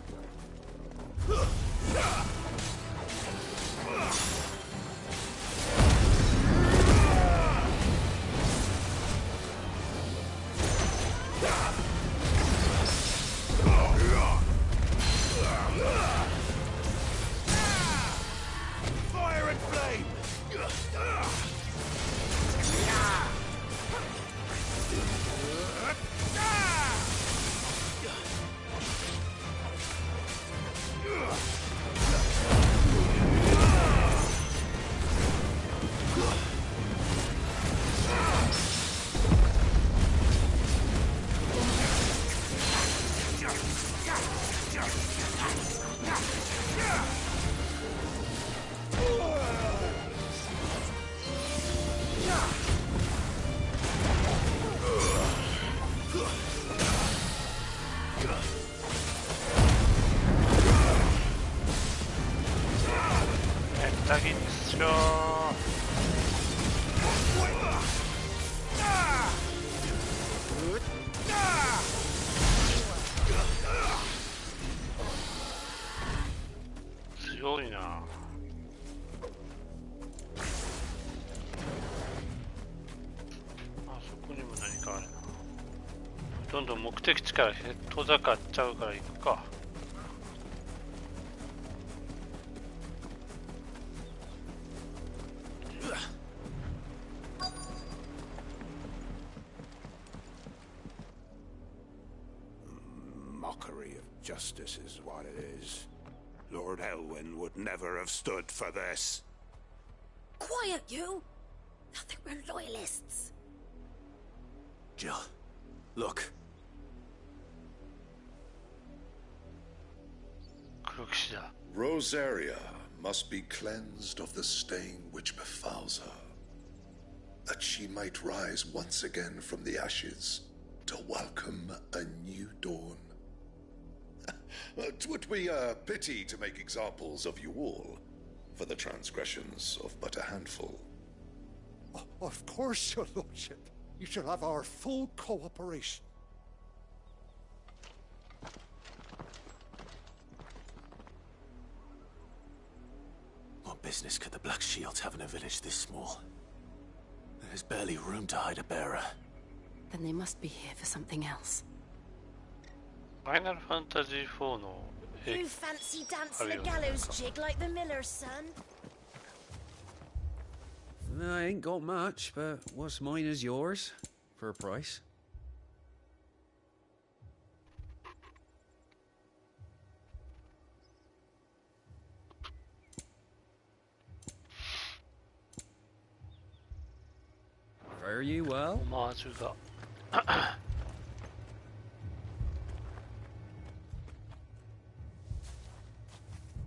強いな。あそこにも何かあるな。どんどん目的地から遠ざかっちゃうから行くか。Mockery of justice is what it is. Lord Elwyn would never have stood for this. Quiet, you! Nothing, we're loyalists. Jill, look. Rosaria must be cleansed of the stain which befouls her, that she might rise once again from the ashes to welcome a new dawn. 'Twould be a pity to make examples of you all for the transgressions of but a handful. Of course, your lordship. You shall have our full cooperation. What business could the Black Shields have in a village this small? There's barely room to hide a bearer. Then they must be here for something else. ファイナルファンタジー4の You fancy dancing a gallows jig like the miller's son? I ain't got much, but what's mine is yours, for a price. Fare you well? オマージュが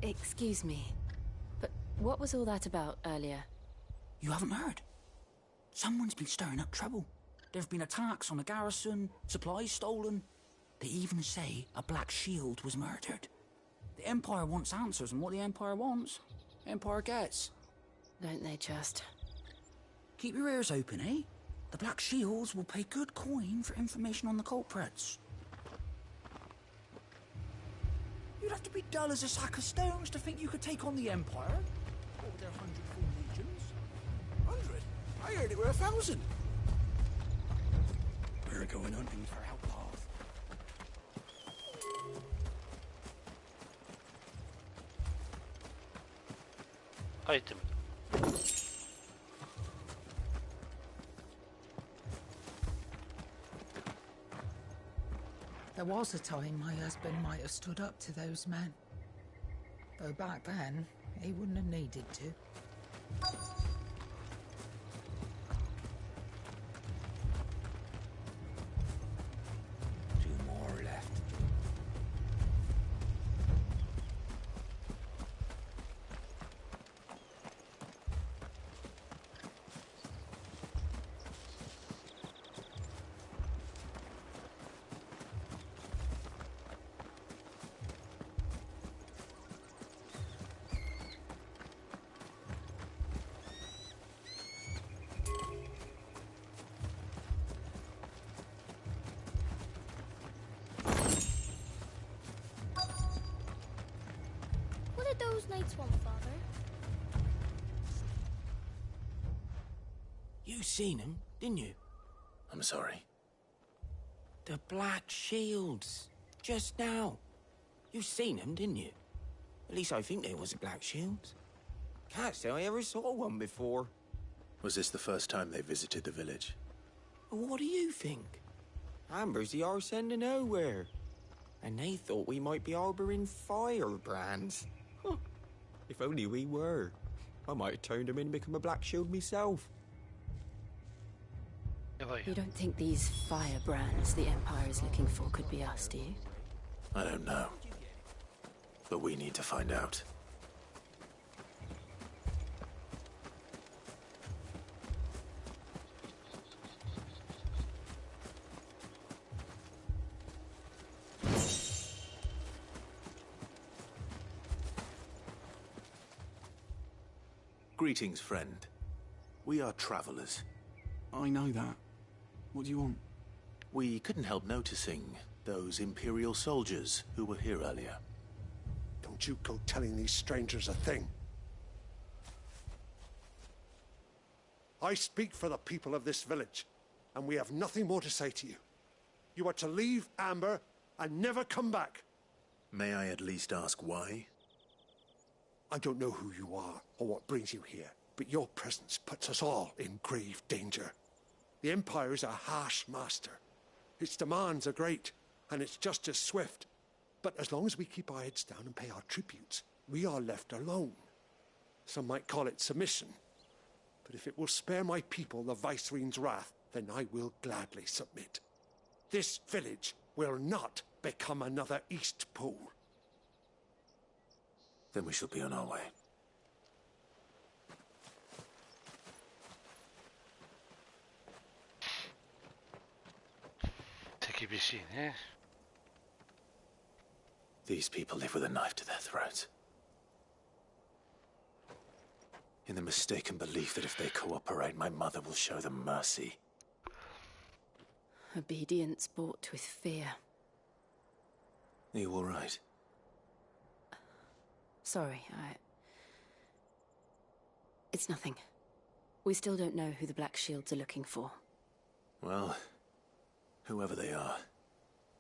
Excuse me, but what was all that about earlier? You haven't heard? Someone's been stirring up trouble. There have been attacks on the garrison, supplies stolen. They even say a Black Shield was murdered. The Empire wants answers, and what the Empire wants, the Empire gets. Don't they just? Keep your ears open, eh? The Black Shields will pay good coin for information on the culprits. You'd have to be dull as a sack of stones to think you could take on the Empire. What with their 100 full legions? 100? I heard it were 1,000. We're going hunting for outlaws. Item. There was a time my husband might have stood up to those men. Though back then, he wouldn't have needed to. 2 more left. What did those knights want, Father? You seen him, didn't you? I'm sorry. The Black Shields. Just now. You seen them, didn't you? At least I think there was a Black Shields. Can't say I ever saw one before. Was this the first time they visited the village? What do you think? Amber's the arse end of nowhere. And they thought we might be harboring firebrands. Huh. If only we were. I might have turned them in and become a Black Shield myself. You don't think these firebrands the Empire is looking for could be us, do you? I don't know. But we need to find out. Greetings, friend. We are travelers. I know that. What do you want? We couldn't help noticing those Imperial soldiers who were here earlier. Don't you go telling these strangers a thing. I speak for the people of this village, and we have nothing more to say to you. You are to leave Amber and never come back. May I at least ask why? I don't know who you are or what brings you here, but your presence puts us all in grave danger. The Empire is a harsh master. Its demands are great, and its justice swift. But as long as we keep our heads down and pay our tributes, we are left alone. Some might call it submission. But if it will spare my people the Viceroy's wrath, then I will gladly submit. This village will not become another East Pool. Then we shall be on our way. These people live with a knife to their throats. In the mistaken belief that if they cooperate, my mother will show them mercy. Obedience bought with fear. Are you all right? Sorry, It's nothing. We still don't know who the Black Shields are looking for. Well, whoever they are,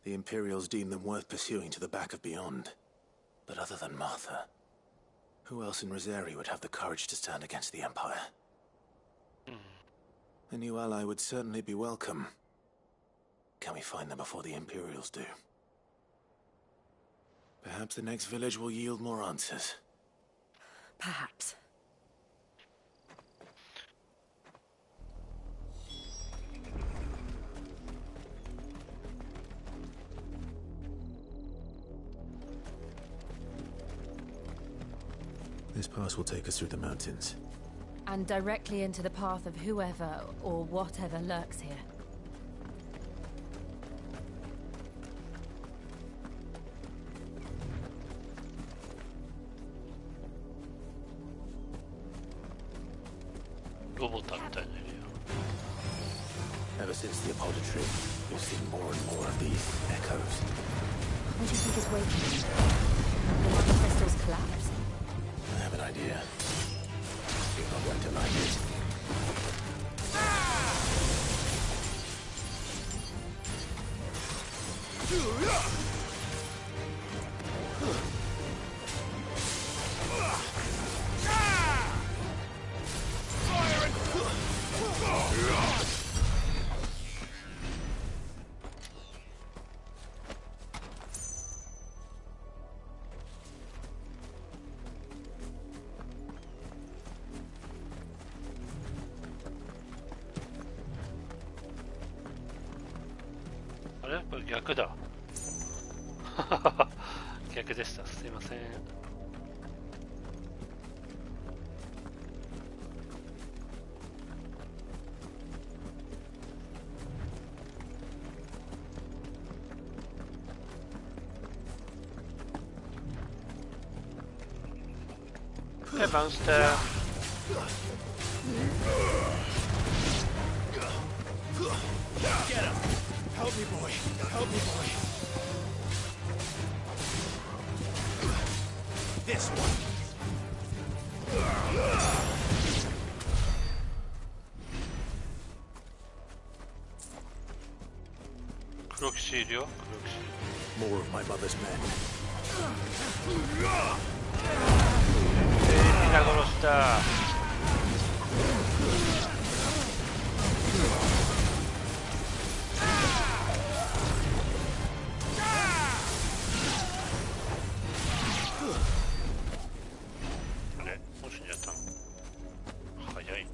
the Imperials deem them worth pursuing to the back of beyond. But other than Martha, who else in Rosari would have the courage to stand against the Empire? A new ally would certainly be welcome. Can we find them before the Imperials do? Perhaps the next village will yield more answers. Perhaps. This pass will take us through the mountains. And directly into the path of whoever or whatever lurks here. Ever since the apodatory, we've seen more and more of these echoes. What do you think is waking? The one crystals collapse? I have an idea. You're not going to like it.これ逆だ逆でした、すいません。Hey, Monster. Get him! Help me, boy! Help me, boy! This one! More of my mother's men. みんな殺した。あれ、もう死んじゃったの？早いね。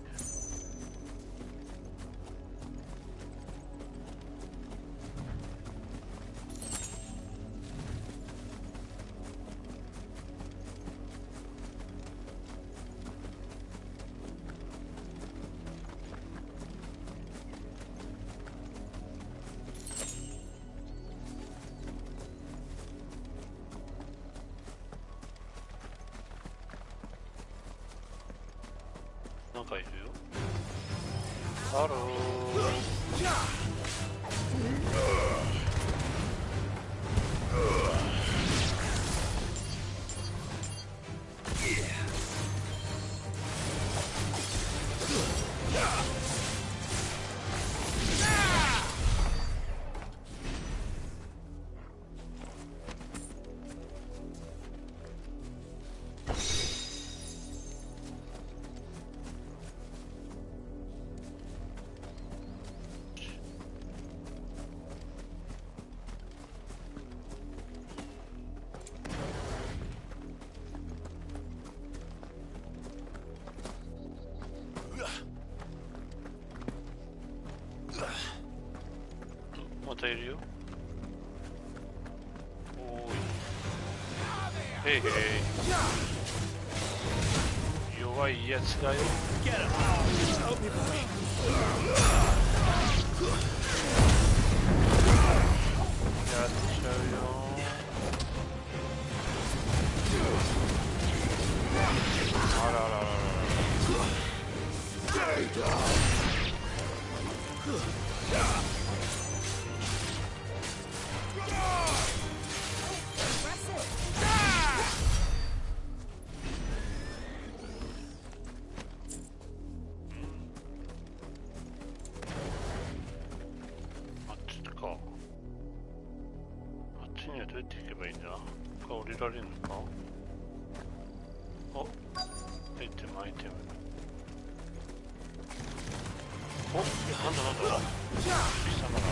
なんかいるよ。ハロー。またいるよ。おーい。へいへい。弱いやつだよ。やっちゃうよ。あららららら。どうやって行けばいいんだ？降りられるのか？お、アイテムアイテム。お、なんだなんだ。貴様だ。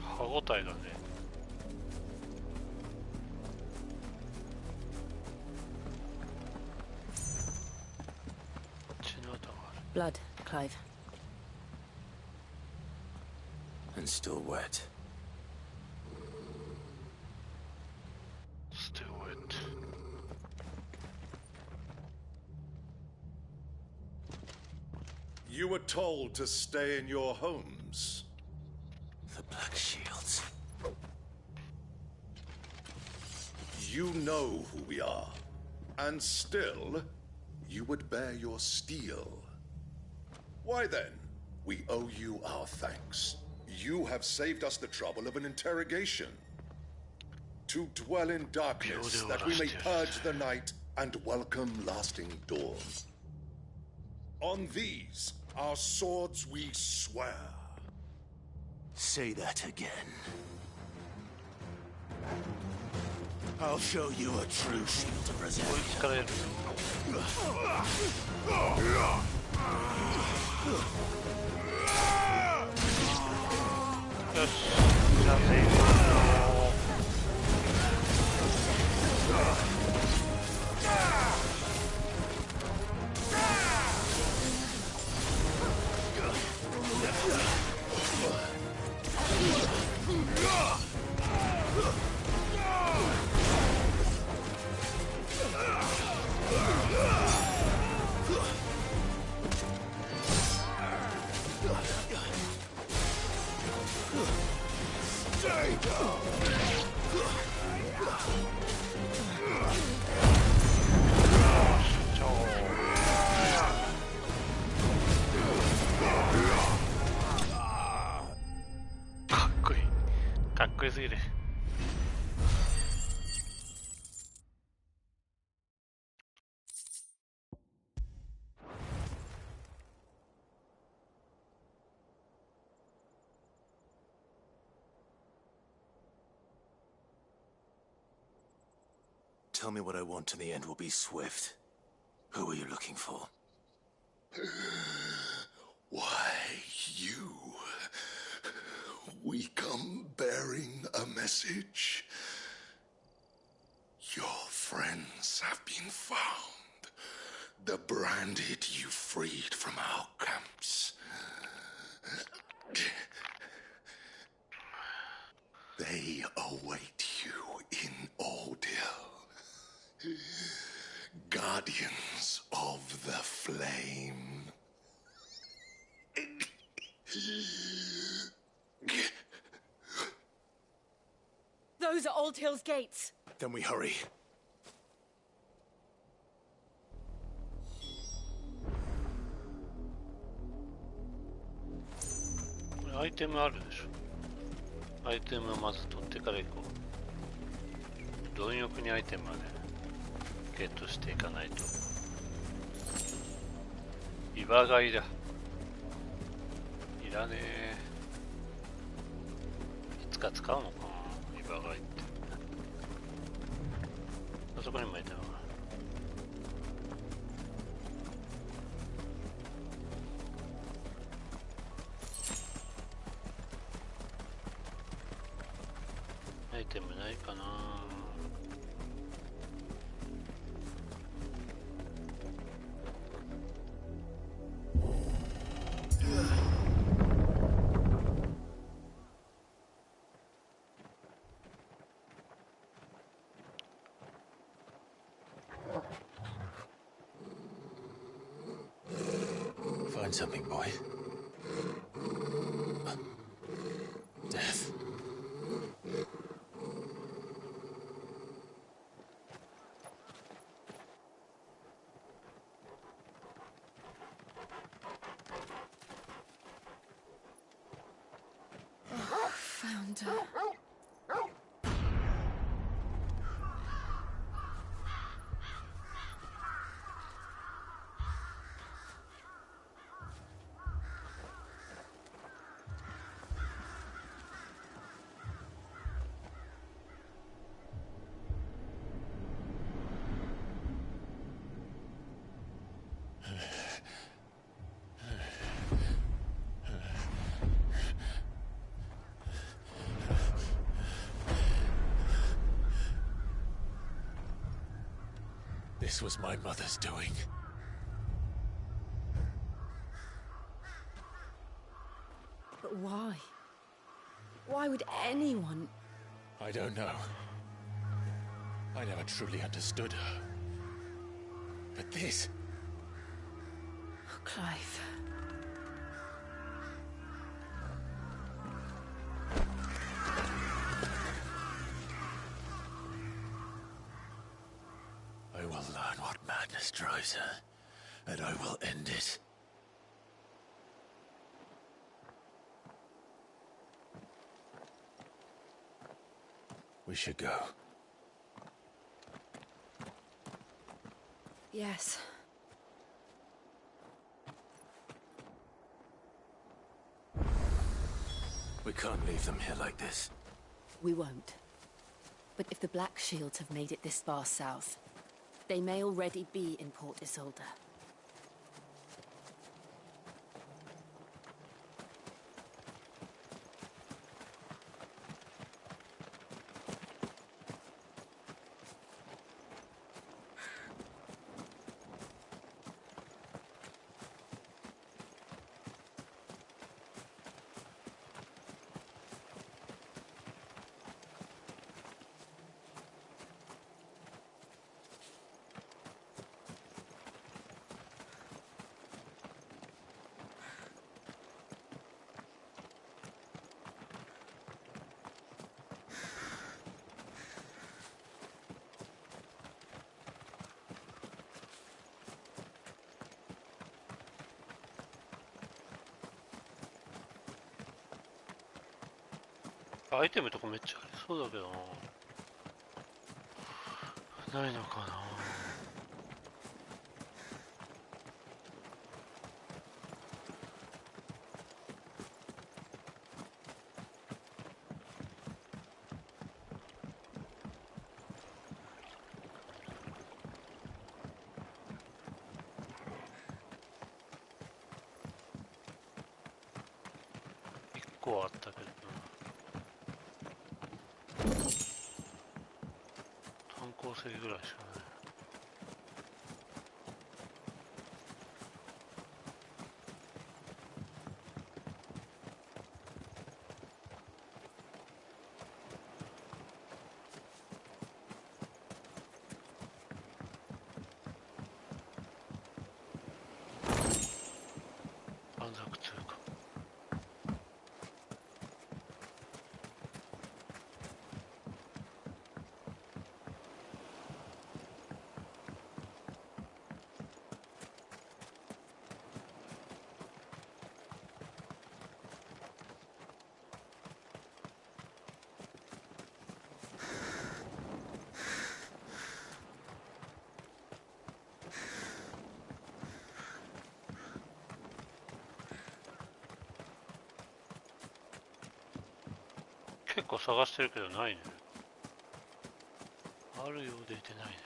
歯応えだね。Blood, Clive. And still wet. Still wet. You were told to stay in your homes. The Black Shields. You know who we are. And still, you would bear your steel. Why then, we owe you our thanks. You have saved us the trouble of an interrogation. To dwell in darkness, that we may purge the night and welcome lasting dawn. On these, our swords we swear. Say that again. I'll show you a true shield to present. Tell me what I want and the end will be swift. Who are you looking for? Why, you. We come bearing a message. Your friends have been found. The branded you freed from our camps. They await you in Ordeal. Guardians of the Flame. Those are Old Hill's gates. Then we hurry. アイテムあるでしょ。アイテムをまず取ってから行こう。貪欲にアイテムまでゲットしていかないと。岩貝だ。いらねえ。いつか使うのかな、岩貝って。あそこにもいたよな。アイテムないかな。Find something, boy. Death. Found her. This was my mother's doing. But why? Why would anyone? I don't know. I never truly understood her. But this... Oh, Clive. I will learn what madness drives her, and I will end it. We should go. Yes. We can't leave them here like this. We won't. But if the Black Shields have made it this far south, they may already be in Port Isolde.アイテムとかめっちゃありそうだけどな。ないのかな。1個はあったけどな。炭鉱石ぐらいしかない。満足通過。結構探してるけどないね。あるようでいてないね。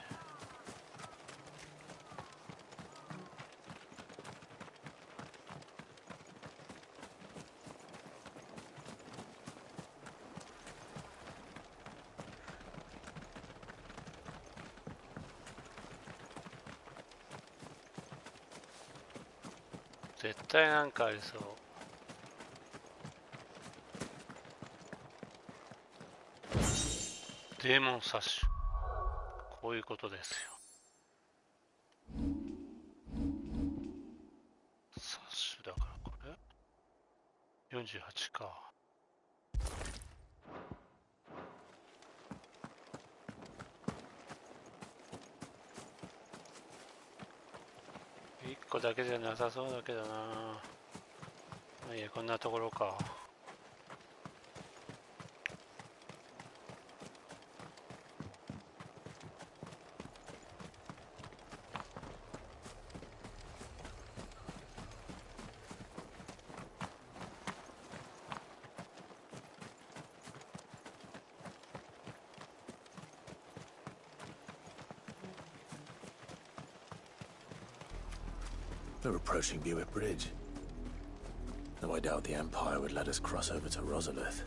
絶対なんかありそう。デーモンサッシュ、こういうことですよ。サッシュだからこれ48か。1個だけじゃなさそうだけどな。まあいいや、こんなところか。We're approaching Buick Bridge. Though I doubt the Empire would let us cross over to Rosalith.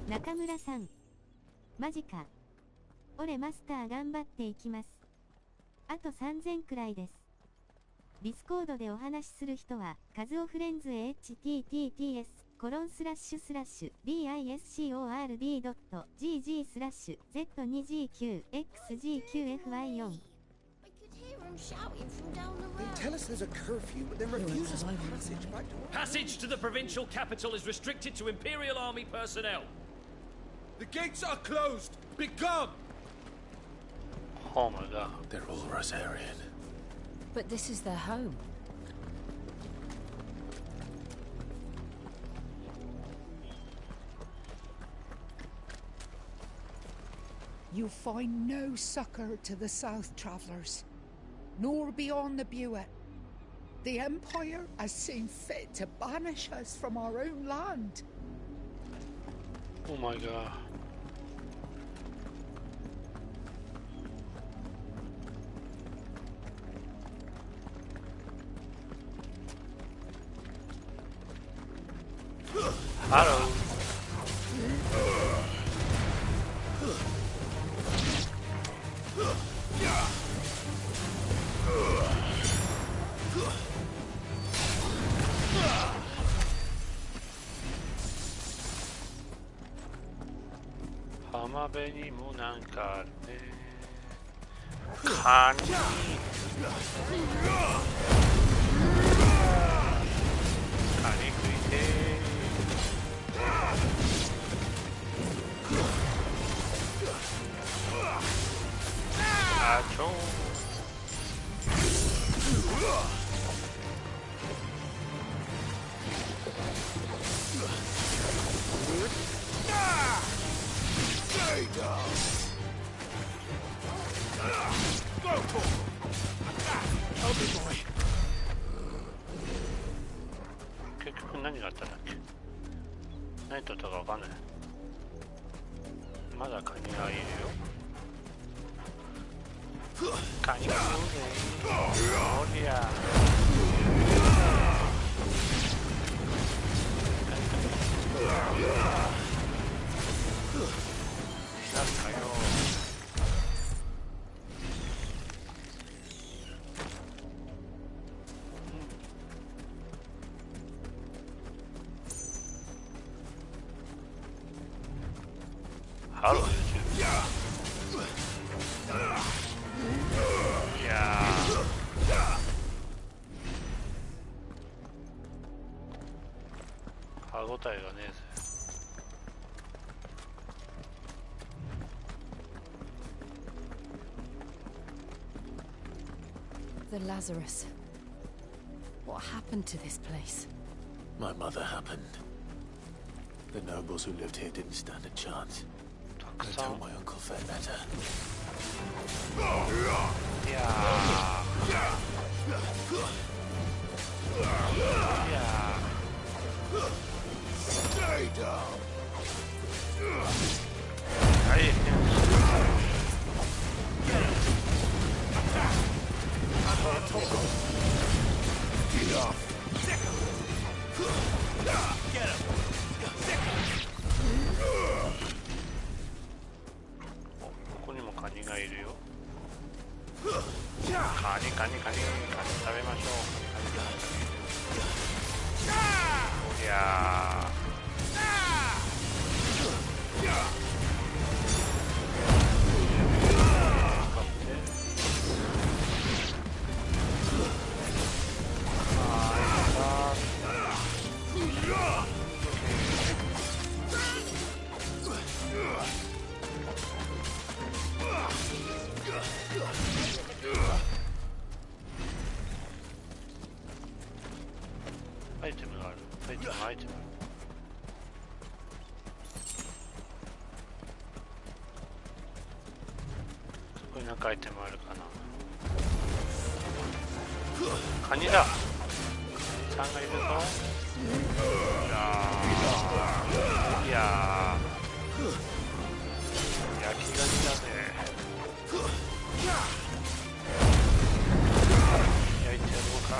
Nakamura さん。マジか。俺マスター頑張っていきます。あと3000くらいです。ディスコードでお話しする人は、カズオフレンズ https://discord.gg/z2gq-xgqfy4 They tell us there's a curfew, but then refuse us passage back to... Passage to the provincial capital is restricted to Imperial Army personnel. The gates are closed! Be gone! Oh my god. They're all Rosarian. But this is their home. You find no succor to the south travellers, nor beyond the Buet. The Empire has seen fit to banish us from our own land. Oh my god. Hello. Hamabe ni mo nanka aru ne. Kani. Kani kuite. Achoo. Go for it! Help me, boy. 結局何があったんだっけ。何とったかわかんない。まだカニがいるよ。カニがいるね。おりゃ。なんかよ。ハロー YouTube。いやー。歯応えがねえぜ。The Lazarus. happened to this place? My mother happened. The nobles who lived here didn't stand a chance. Until my uncle fared better. Stay down. Get up. Get him. ここにもカニがいるよ。カニ食べましょう。おりゃー。アイテムがある。アイテム。そこになんかアイテムあるかな。カニだ。カニさんがいるぞ。いやー、焼きガニだぜ。焼いてやろうか。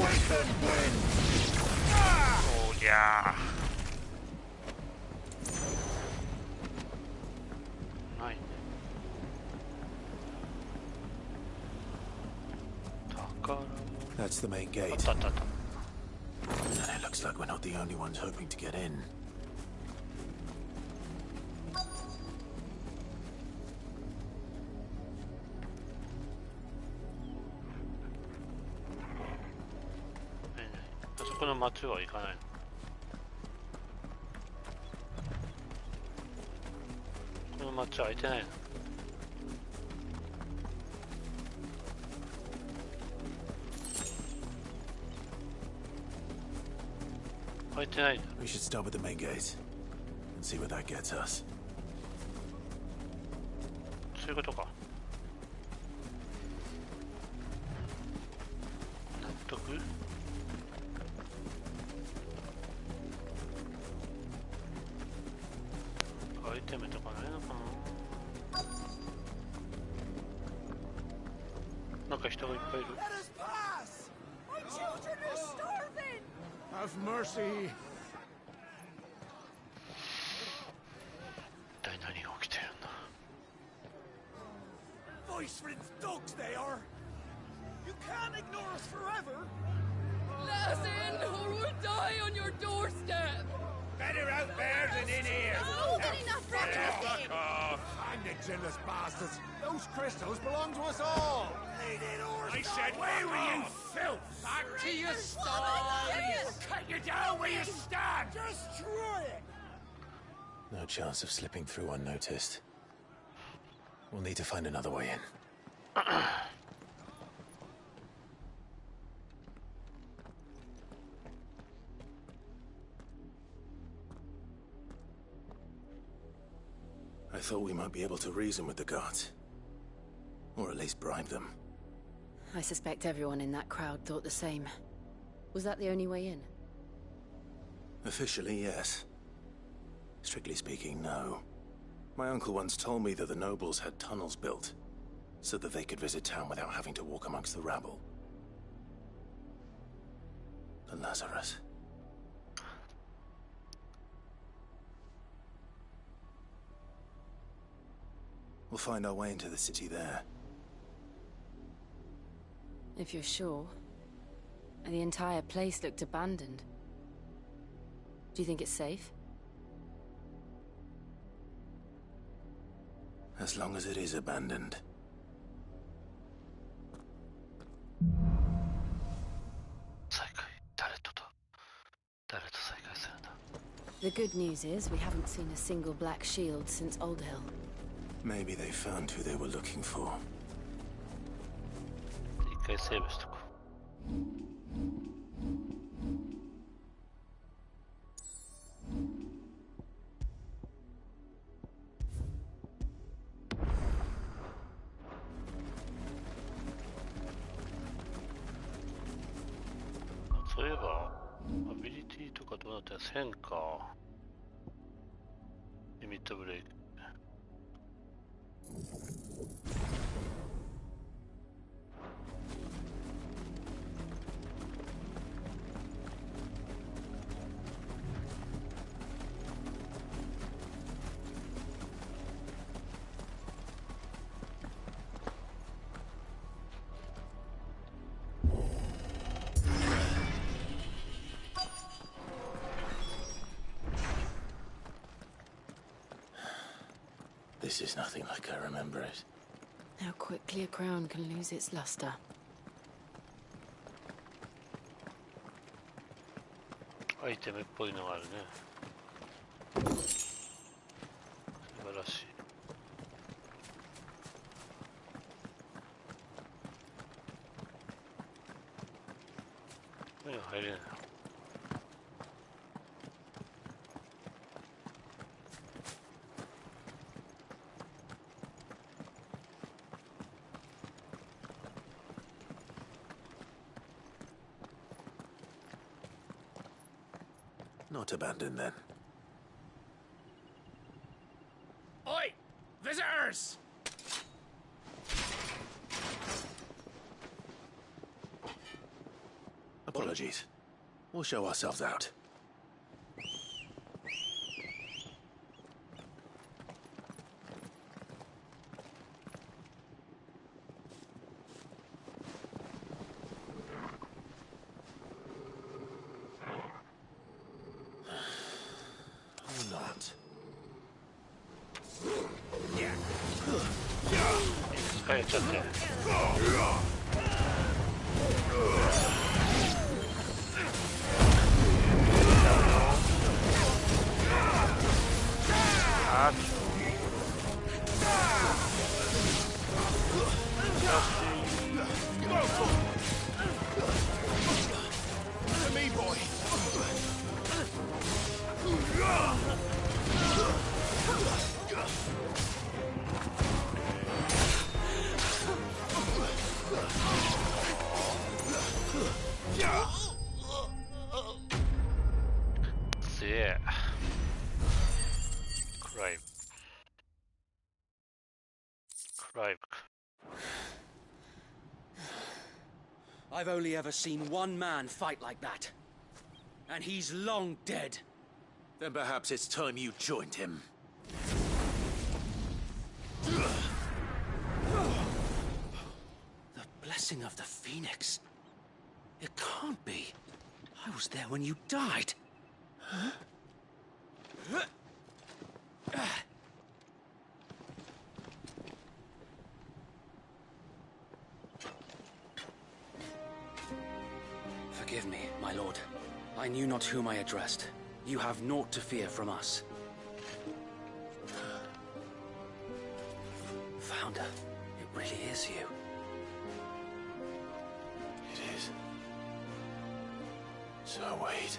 おりゃー。ないね。宝物。That's the main gate. あった。And it looks like we're not the only ones hoping to get in. A そこの町は行かないの？この町は開いてないの？開いてないんだ。We should start with the main gate and see where that gets us. そういうことか。納得？アイテムとかないのかな。なんか人がいっぱいいる。Have mercy. 一体何が起きてるんだ。Voice for its dogs they are. You can't ignore us forever. Let us in or we'll die on your doorstep. Better out there than in here. More than enough reckoning. Fuck off. Hang the jealous bastards. Those crystals belong to us all. I said, away with you, filth! Back to your stalls! Cut you down where you stand! Destroy it! No chance of slipping through unnoticed. We'll need to find another way in. I thought we might be able to reason with the guards. Or at least bribe them. I suspect everyone in that crowd thought the same. Was that the only way in? Officially, yes. Strictly speaking, no. My uncle once told me that the nobles had tunnels built, so that they could visit town without having to walk amongst the rabble. The Lazarus. We'll find our way into the city there. If you're sure. The entire place looked abandoned. Do you think it's safe? As long as it is abandoned. The good news is we haven't seen a single black shield since Old Hill. Maybe they found who they were looking for. 一回セーブしとこう。そういえば、アビリティとかどうなってる1000か。リミットブレイク。This is nothing like I remember it. How quickly a crown can lose its luster. アイテムっぽいのがあるね。素晴らしい。ここには入れないな。Not abandoned then. Oi! Visitors! Apologies. We'll show ourselves out. I've only ever seen one man fight like that. And he's long dead. Then perhaps it's time you joined him. The blessing of the Phoenix. It can't be. I was there when you died. Huh? Forgive me, my lord. I knew not whom I addressed. You have naught to fear from us. Founder, it really is you. It is. So wait.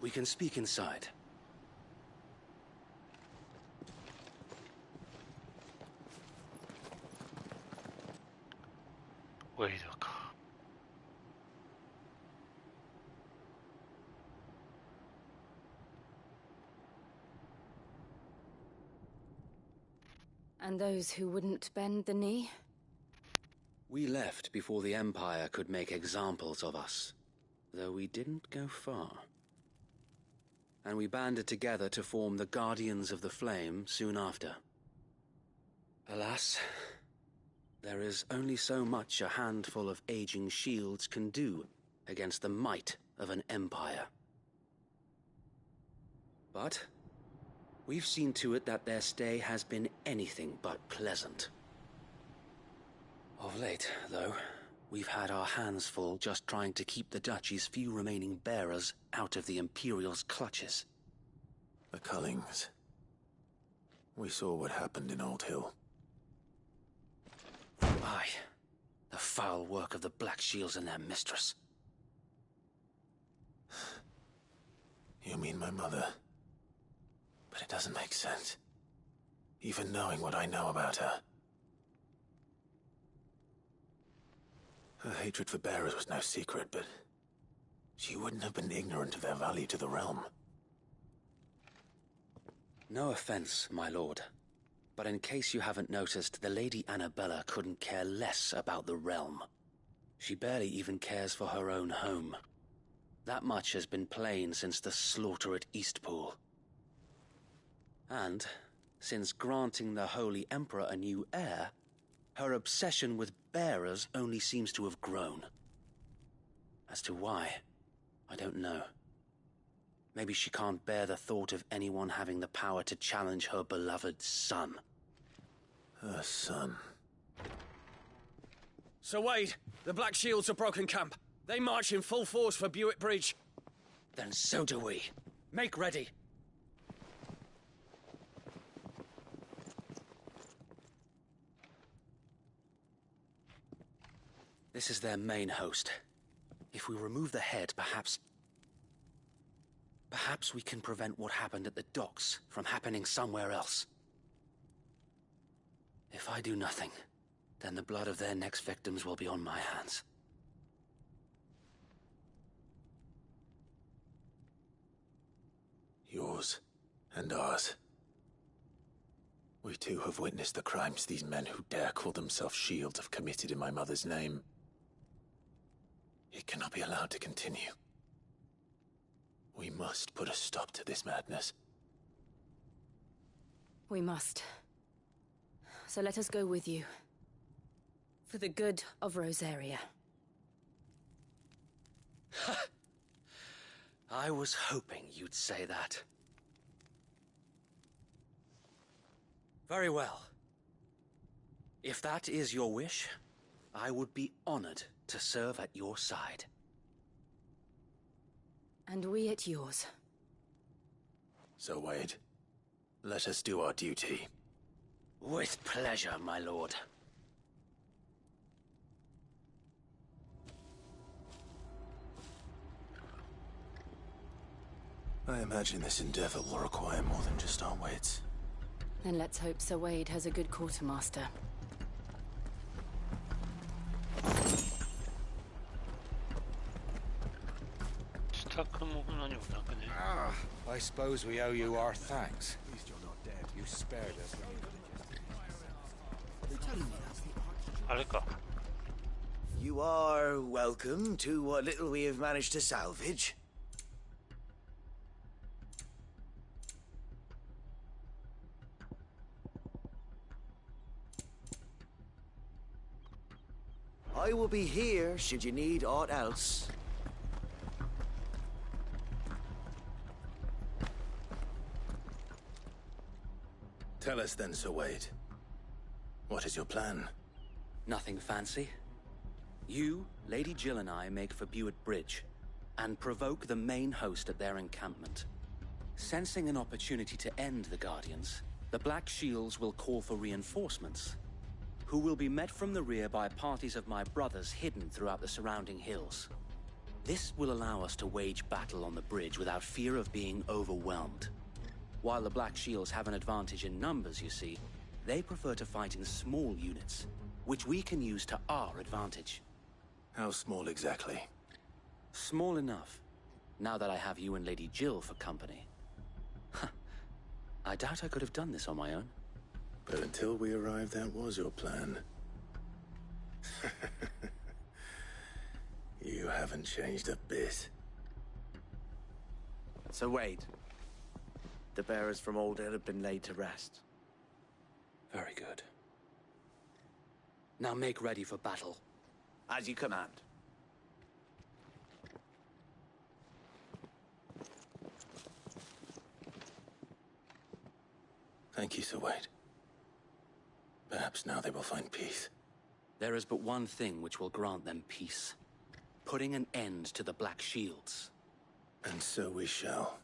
We can speak inside. Wait, And those who wouldn't bend the knee? We left before the Empire could make examples of us, though we didn't go far. And we banded together to form the Guardians of the Flame soon after. Alas, there is only so much a handful of aging shields can do against the might of an empire. But we've seen to it that their stay has been anything but pleasant. Of late, though, We've had our hands full just trying to keep the Duchy's few remaining bearers out of the Imperial's clutches. The Cullings. We saw what happened in Old Hill. Aye. The foul work of the Black Shields and their mistress. You mean my mother? But it doesn't make sense. Even knowing what I know about her. Her hatred for bearers was no secret, but she wouldn't have been ignorant of their value to the realm. No offense, my lord. But in case you haven't noticed, the Lady Annabella couldn't care less about the realm. She barely even cares for her own home. That much has been plain since the slaughter at Eastpool. And, since granting the Holy Emperor a new heir, her obsession with bearers only seems to have grown. As to why, I don't know. Maybe she can't bear the thought of anyone having the power to challenge her beloved son. Her son? Sir Wade, the Black Shields have broken camp. They march in full force for Buick Bridge. Then so do we. Make ready. This is their main host. If we remove the head, perhaps we can prevent what happened at the docks from happening somewhere else. If I do nothing, then the blood of their next victims will be on my hands. Yours and ours. We too have witnessed the crimes these men who dare call themselves shields have committed in my mother's name. It cannot be allowed to continue. We must put a stop to this madness. We must. So let us go with you. For the good of Rosaria. I was hoping you'd say that. Very well. If that is your wish, I would be honored to serve at your side. And we at yours. So, Wade, let us do our duty. With pleasure, my lord. I imagine this endeavor will require more than just our wits. Then let's hope Sir Wade has a good quartermaster. Ah, I suppose we owe you our thanks. At least you're not dead. You spared us when you could have just... You are welcome to what little we have managed to salvage. I will be here should you need aught else. Tell us then, Sir Wade. What is your plan? Nothing fancy. You, Lady Jill and I make for Buick Bridge, and provoke the main host at their encampment. Sensing an opportunity to end the Guardians, the Black Shields will call for reinforcements, who will be met from the rear by parties of my brothers hidden throughout the surrounding hills. This will allow us to wage battle on the bridge without fear of being overwhelmed. While the Black Shields have an advantage in numbers, you see, they prefer to fight in small units, which we can use to our advantage. How small exactly? Small enough, now that I have you and Lady Jill for company. I doubt I could have done this on my own. But until we arrived, that was your plan. You haven't changed a bit. So Wade, the bearers from Old Hill have been laid to rest. Very good. Now make ready for battle. As you command. Thank you, Sir Wade. Perhaps now they will find peace. There is but one thing which will grant them peace. Putting an end to the Black Shields. And so we shall.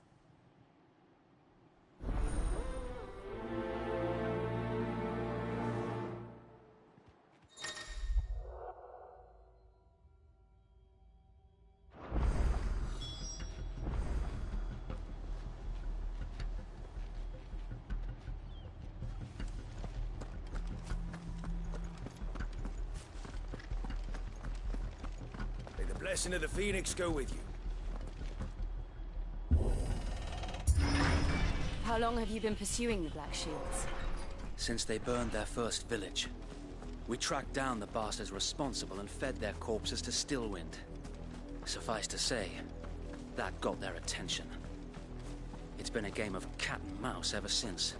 May the blessing of the Phoenix go with you. How long have you been pursuing the Black Shields? Since they burned their first village. We tracked down the bastards responsible and fed their corpses to Stillwind. Suffice to say, that got their attention. It's been a game of cat and mouse ever since.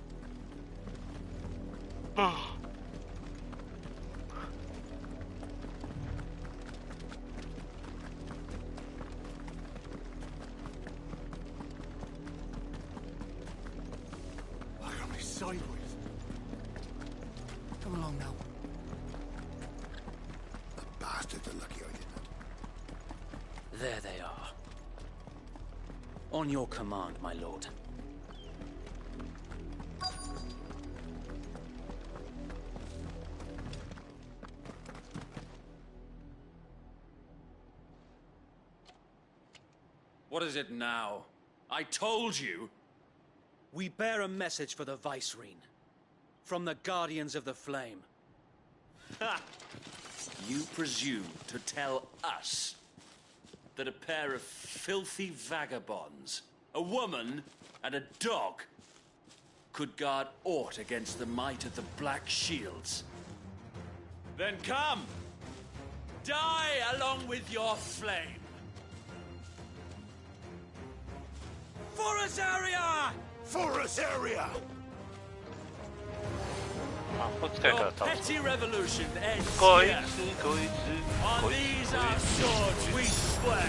Sideways. Come along now. The bastards are lucky I didn't. There they are. On your command, my lord. What is it now? I told you! We bear a message for the Vicereine. From the Guardians of the Flame. Ha! You presume to tell us that a pair of filthy vagabonds, a woman and a dog, could guard aught against the might of the Black Shields? Then come! Die along with your flame! For us area! For us area! Your petty revolution ends here. On these our swords we swear.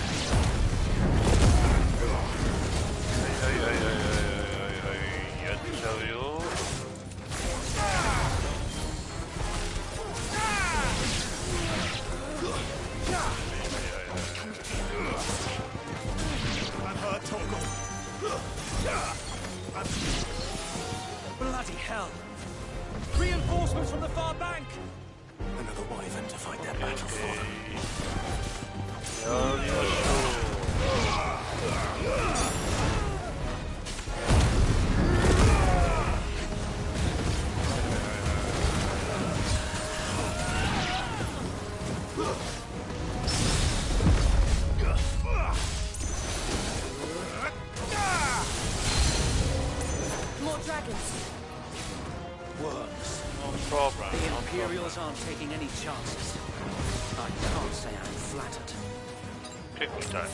I've heard Torgal. Bloody hell! Reinforcements from the far bank! Another wyvern to fight their battle for. More dragons. Worms. No problem. The Imperials aren't taking any chances. I can't say I'm flattered. Pick me time.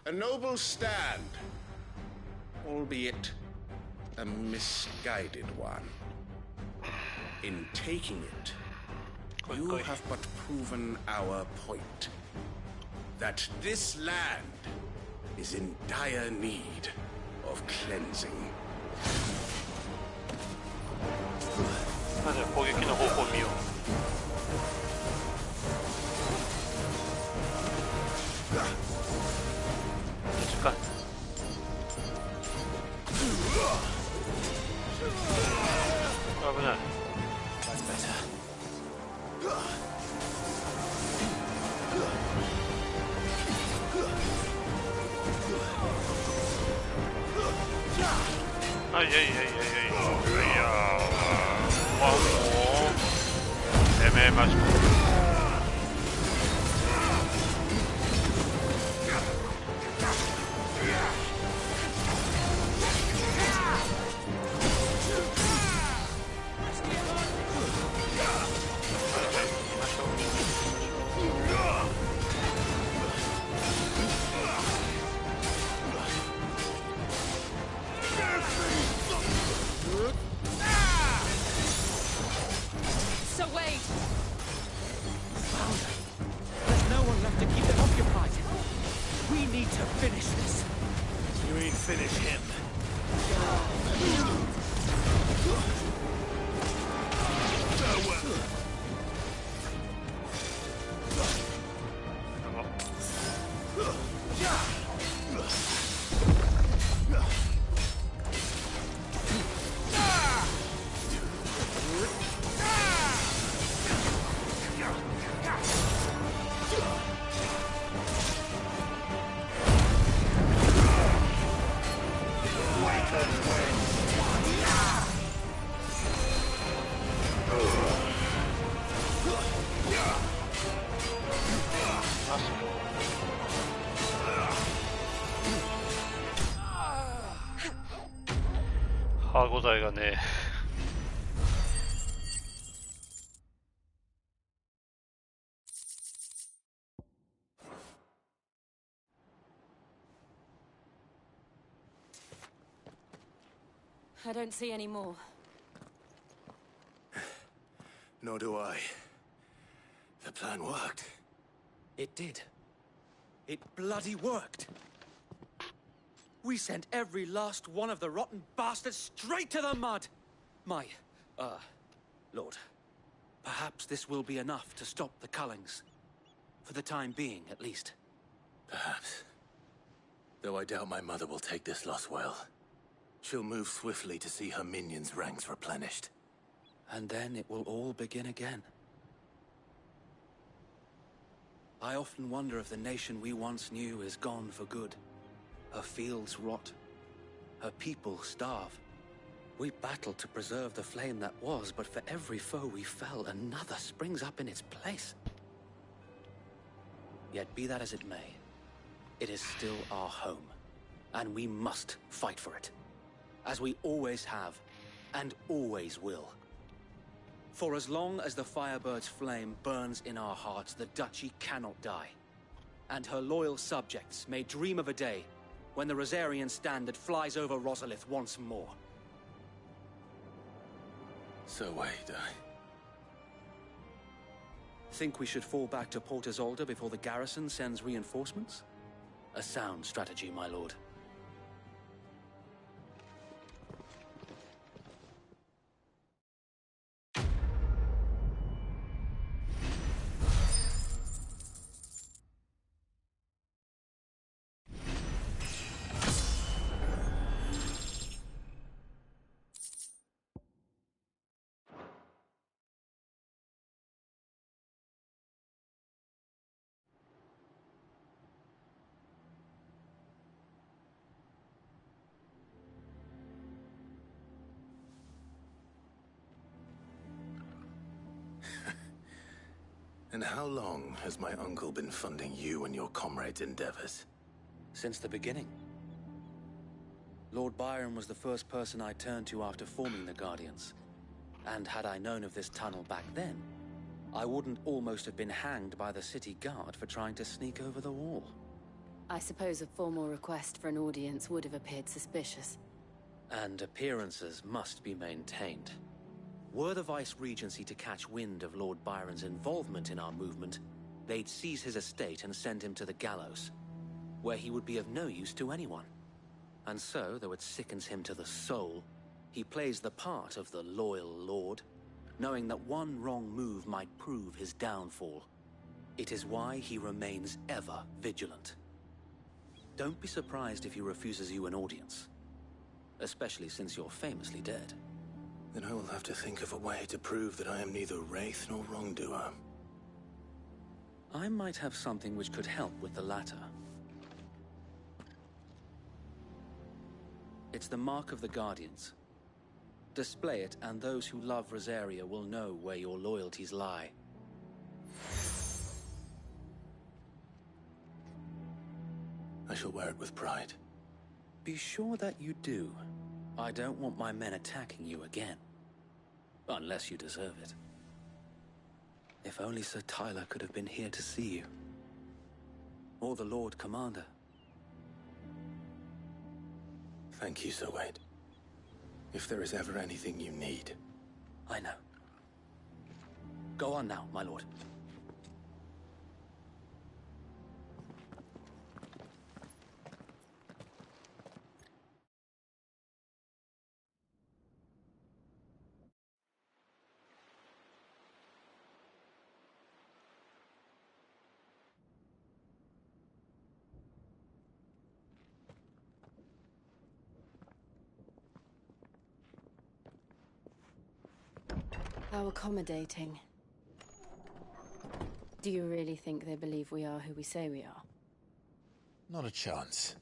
A noble stand, albeit a misguided one. In taking it, you have but proven our point. That this land is in dire need of cleansing. まずは攻撃の方法を見よう。時間。危ない。That's better. Ay, ay, ay, ay, ay. Vamos. Deme más. to finish this. You mean finish him?歯応えがね。I don't see any more. Nor do I. The plan worked. It did. It bloody worked. We sent every last one of the rotten bastards straight to the mud! My, Lord, perhaps this will be enough to stop the Cullings. For the time being, at least. Perhaps. Though I doubt my mother will take this loss well. She'll move swiftly to see her minions' ranks replenished. And then it will all begin again. I often wonder if the nation we once knew is gone for good. Her fields rot. Her people starve. We battled to preserve the flame that was, but for every foe we fell, another springs up in its place. Yet be that as it may, it is still our home, and we must fight for it. As we always have, and always will. For as long as the Firebird's flame burns in our hearts, the Duchy cannot die. And her loyal subjects may dream of a day when the Rosarian standard flies over Rosalith once more. So wait, Think we should fall back to Port Isolde before the garrison sends reinforcements? A sound strategy, my lord. And how long has my uncle been funding you and your comrades' endeavors? Since the beginning. Lord Byron was the first person I turned to after forming the Guardians. And had I known of this tunnel back then, I wouldn't almost have been hanged by the city guard for trying to sneak over the wall. I suppose a formal request for an audience would have appeared suspicious. And appearances must be maintained. Were the Vice-Regency to catch wind of Lord Byron's involvement in our movement, they'd seize his estate and send him to the gallows, where he would be of no use to anyone. And so, though it sickens him to the soul, he plays the part of the loyal lord, knowing that one wrong move might prove his downfall. It is why he remains ever vigilant. Don't be surprised if he refuses you an audience, especially since you're famously dead. Then I will have to think of a way to prove that I am neither wraith nor wrongdoer. I might have something which could help with the latter. It's the mark of the Guardians. Display it, and those who love Rosaria will know where your loyalties lie. I shall wear it with pride. Be sure that you do. I don't want my men attacking you again. Unless you deserve it. If only Sir Tyler could have been here to see you. Or the Lord Commander. Thank you, Sir Wade. If there is ever anything you need. I know. Go on now, my lord. How accommodating. Do you really think they believe we are who we say we are? Not a chance.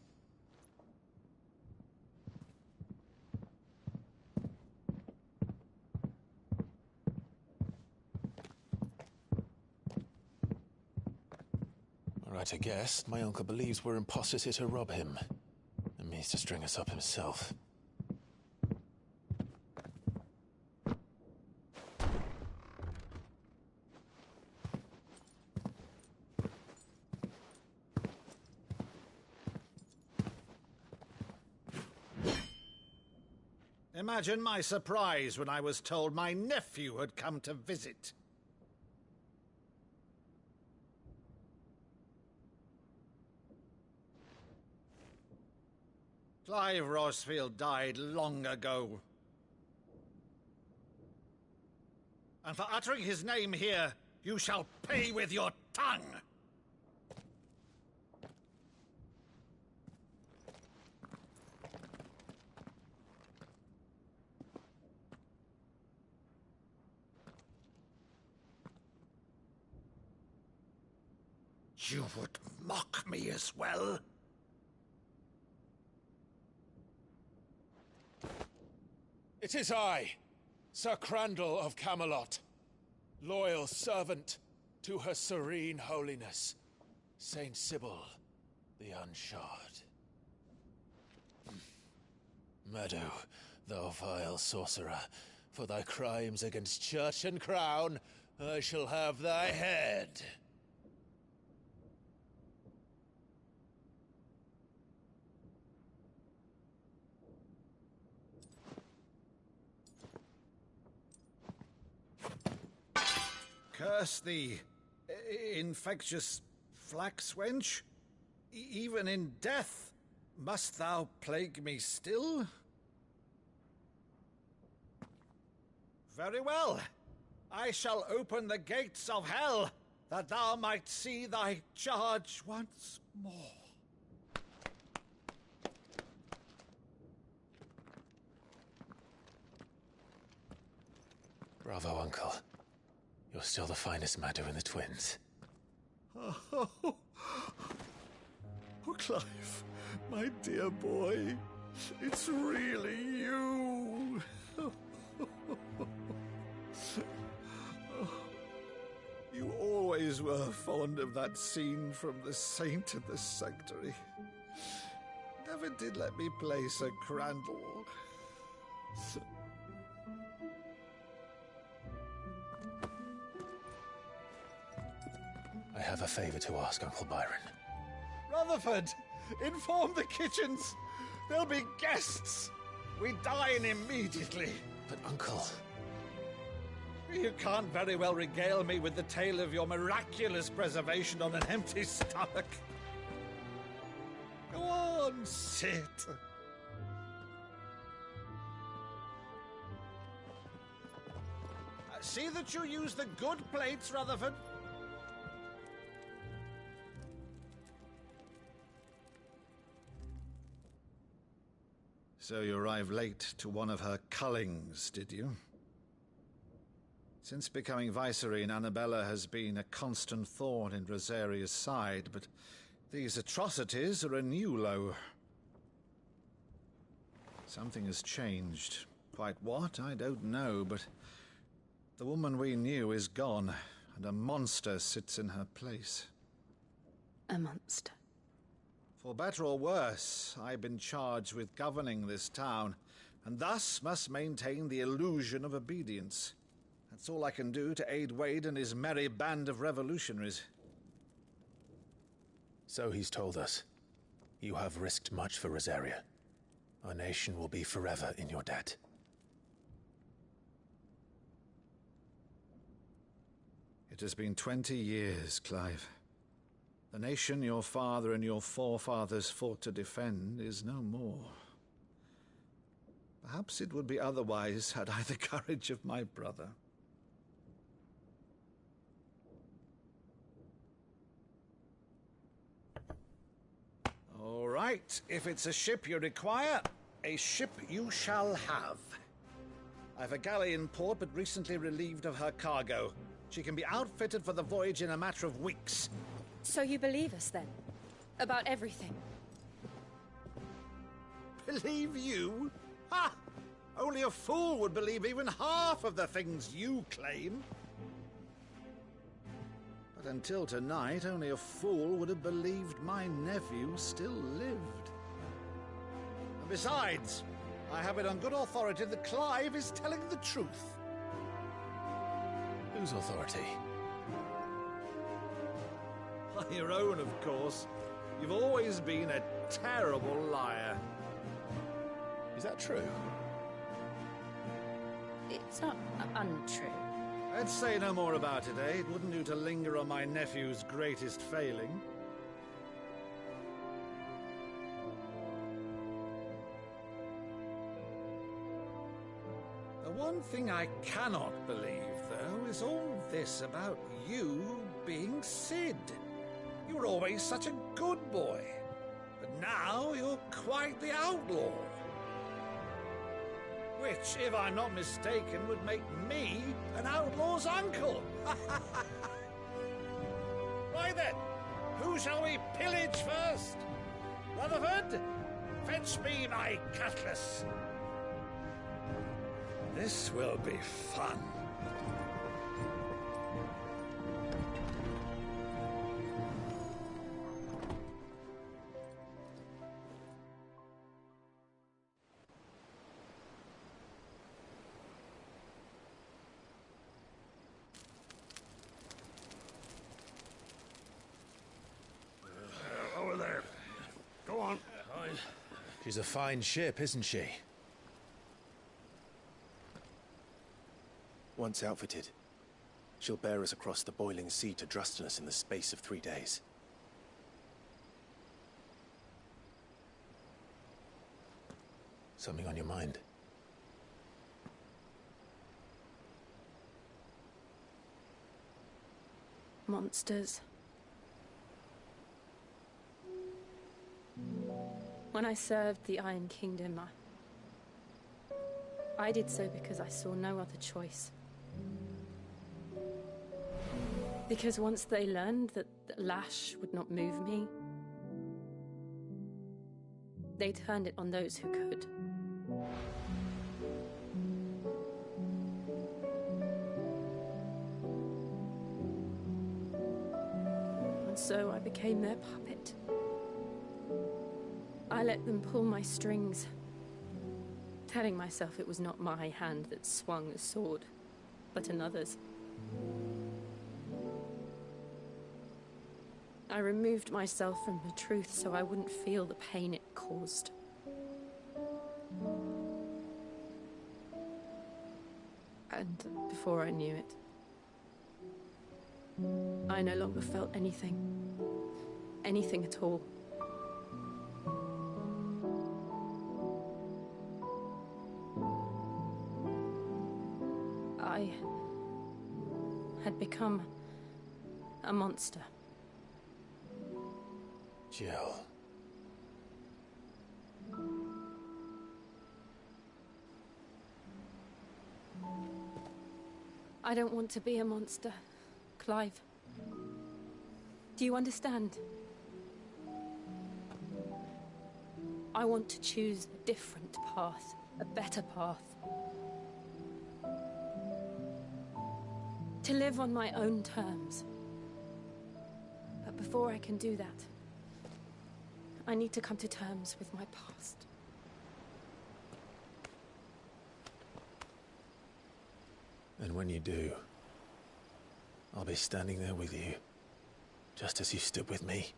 Right, I guess. My uncle believes we're imposters here to rob him. And means to string us up himself. Imagine my surprise when I was told my nephew had come to visit. Clive Rosfield died long ago. And for uttering his name here, you shall pay with your tongue! You would mock me as well? It is I, Sir Crandall of Camelot, loyal servant to Her Serene Holiness, Saint Sybil the Unshod. Meadow, thou vile sorcerer, for thy crimes against church and crown, I shall have thy head. Curse thee, infectious flax wench. Even in death, must thou plague me still? Very well. I shall open the gates of hell, that thou might see thy charge once more. Bravo, Uncle. You're still the finest Meadow in the twins. Oh, Clive, my dear boy, it's really you. You always were fond of that scene from The Saint in the Sanctuary. Never did let me play Sir Crandall. I have a favor to ask, Uncle Byron. Rutherford, inform the kitchens. There'll be guests. We dine immediately. But, Uncle... You can't very well regale me with the tale of your miraculous preservation on an empty stomach. Go on, sit. See that you use the good plates, Rutherford. So you arrived late to one of her cullings, did you? Since becoming Vicereine, Annabella has been a constant thorn in Rosaria's side, but these atrocities are a new low. Something has changed. Quite what, I don't know, but the woman we knew is gone, and a monster sits in her place. A monster? For better or worse, I've been charged with governing this town, and thus must maintain the illusion of obedience. That's all I can do to aid Wade and his merry band of revolutionaries. So he's told us. You have risked much for Rosaria. Our nation will be forever in your debt. It has been 20 years, Clive. The nation your father and your forefathers fought to defend is no more. Perhaps it would be otherwise had I the courage of my brother. All right, if it's a ship you require, a ship you shall have. I've a galley in port, but recently relieved of her cargo. She can be outfitted for the voyage in a matter of weeks. So you believe us, then? About everything? Believe you? Ha! Only a fool would believe even half of the things you claim. But until tonight, only a fool would have believed my nephew still lived. And besides, I have it on good authority that Clive is telling the truth. Whose authority? Your own, of course. You've always been a terrible liar. Is that true? It's not untrue. Let's say no more about it, eh? It wouldn't do to linger on my nephew's greatest failing. The one thing I cannot believe, though, is all this about you being Sid. You were always such a good boy, but now you're quite the outlaw. Which, if I'm not mistaken, would make me an outlaw's uncle. Right then, who shall we pillage first? Rutherford, fetch me my cutlass. This will be fun. Over there. Go on. She's a fine ship, isn't she? Once outfitted, she'll bear us across the boiling sea to Drustinus in the space of 3 days. Something on your mind? Monsters. When I served the Iron Kingdom, I did so because I saw no other choice. Because once they learned that the lash would not move me, they turned it on those who could. And so I became their puppet. I let them pull my strings, telling myself it was not my hand that swung the sword, but another's. I removed myself from the truth so I wouldn't feel the pain it caused. And before I knew it, I no longer felt anything. Anything at all. I had become a monster. Jill. I don't want to be a monster, Clive. Do you understand? I want to choose a different path, a better path. To live on my own terms. But before I can do that, I need to come to terms with my past. And when you do, I'll be standing there with you, just as you stood with me.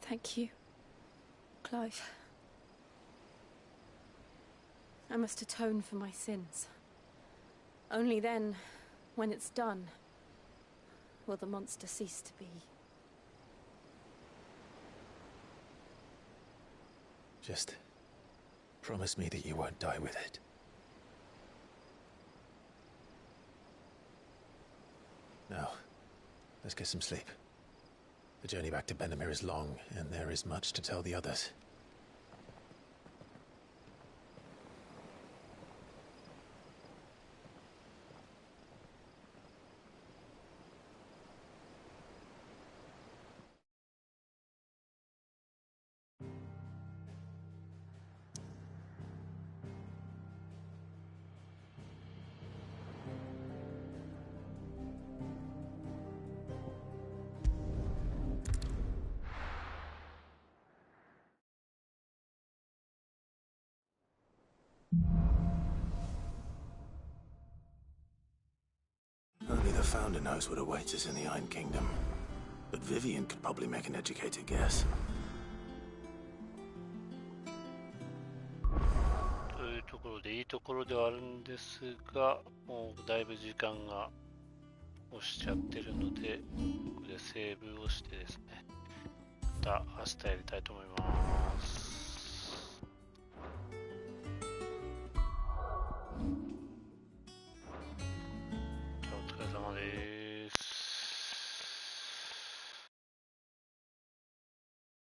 Thank you, Clive. I must atone for my sins. Only then, when it's done, will the monster cease to be. Just promise me that you won't die with it. Now, let's get some sleep. The journey back to Benamir is long, and there is much to tell the others. founder knows what awaits us in the Iron Kingdom, but Vivian could probably make an educated guess. というところでいいところではあるんですが、もうだいぶ時間が押しちゃってるので、ここでセーブをしてですね、また明日やりたいと思います。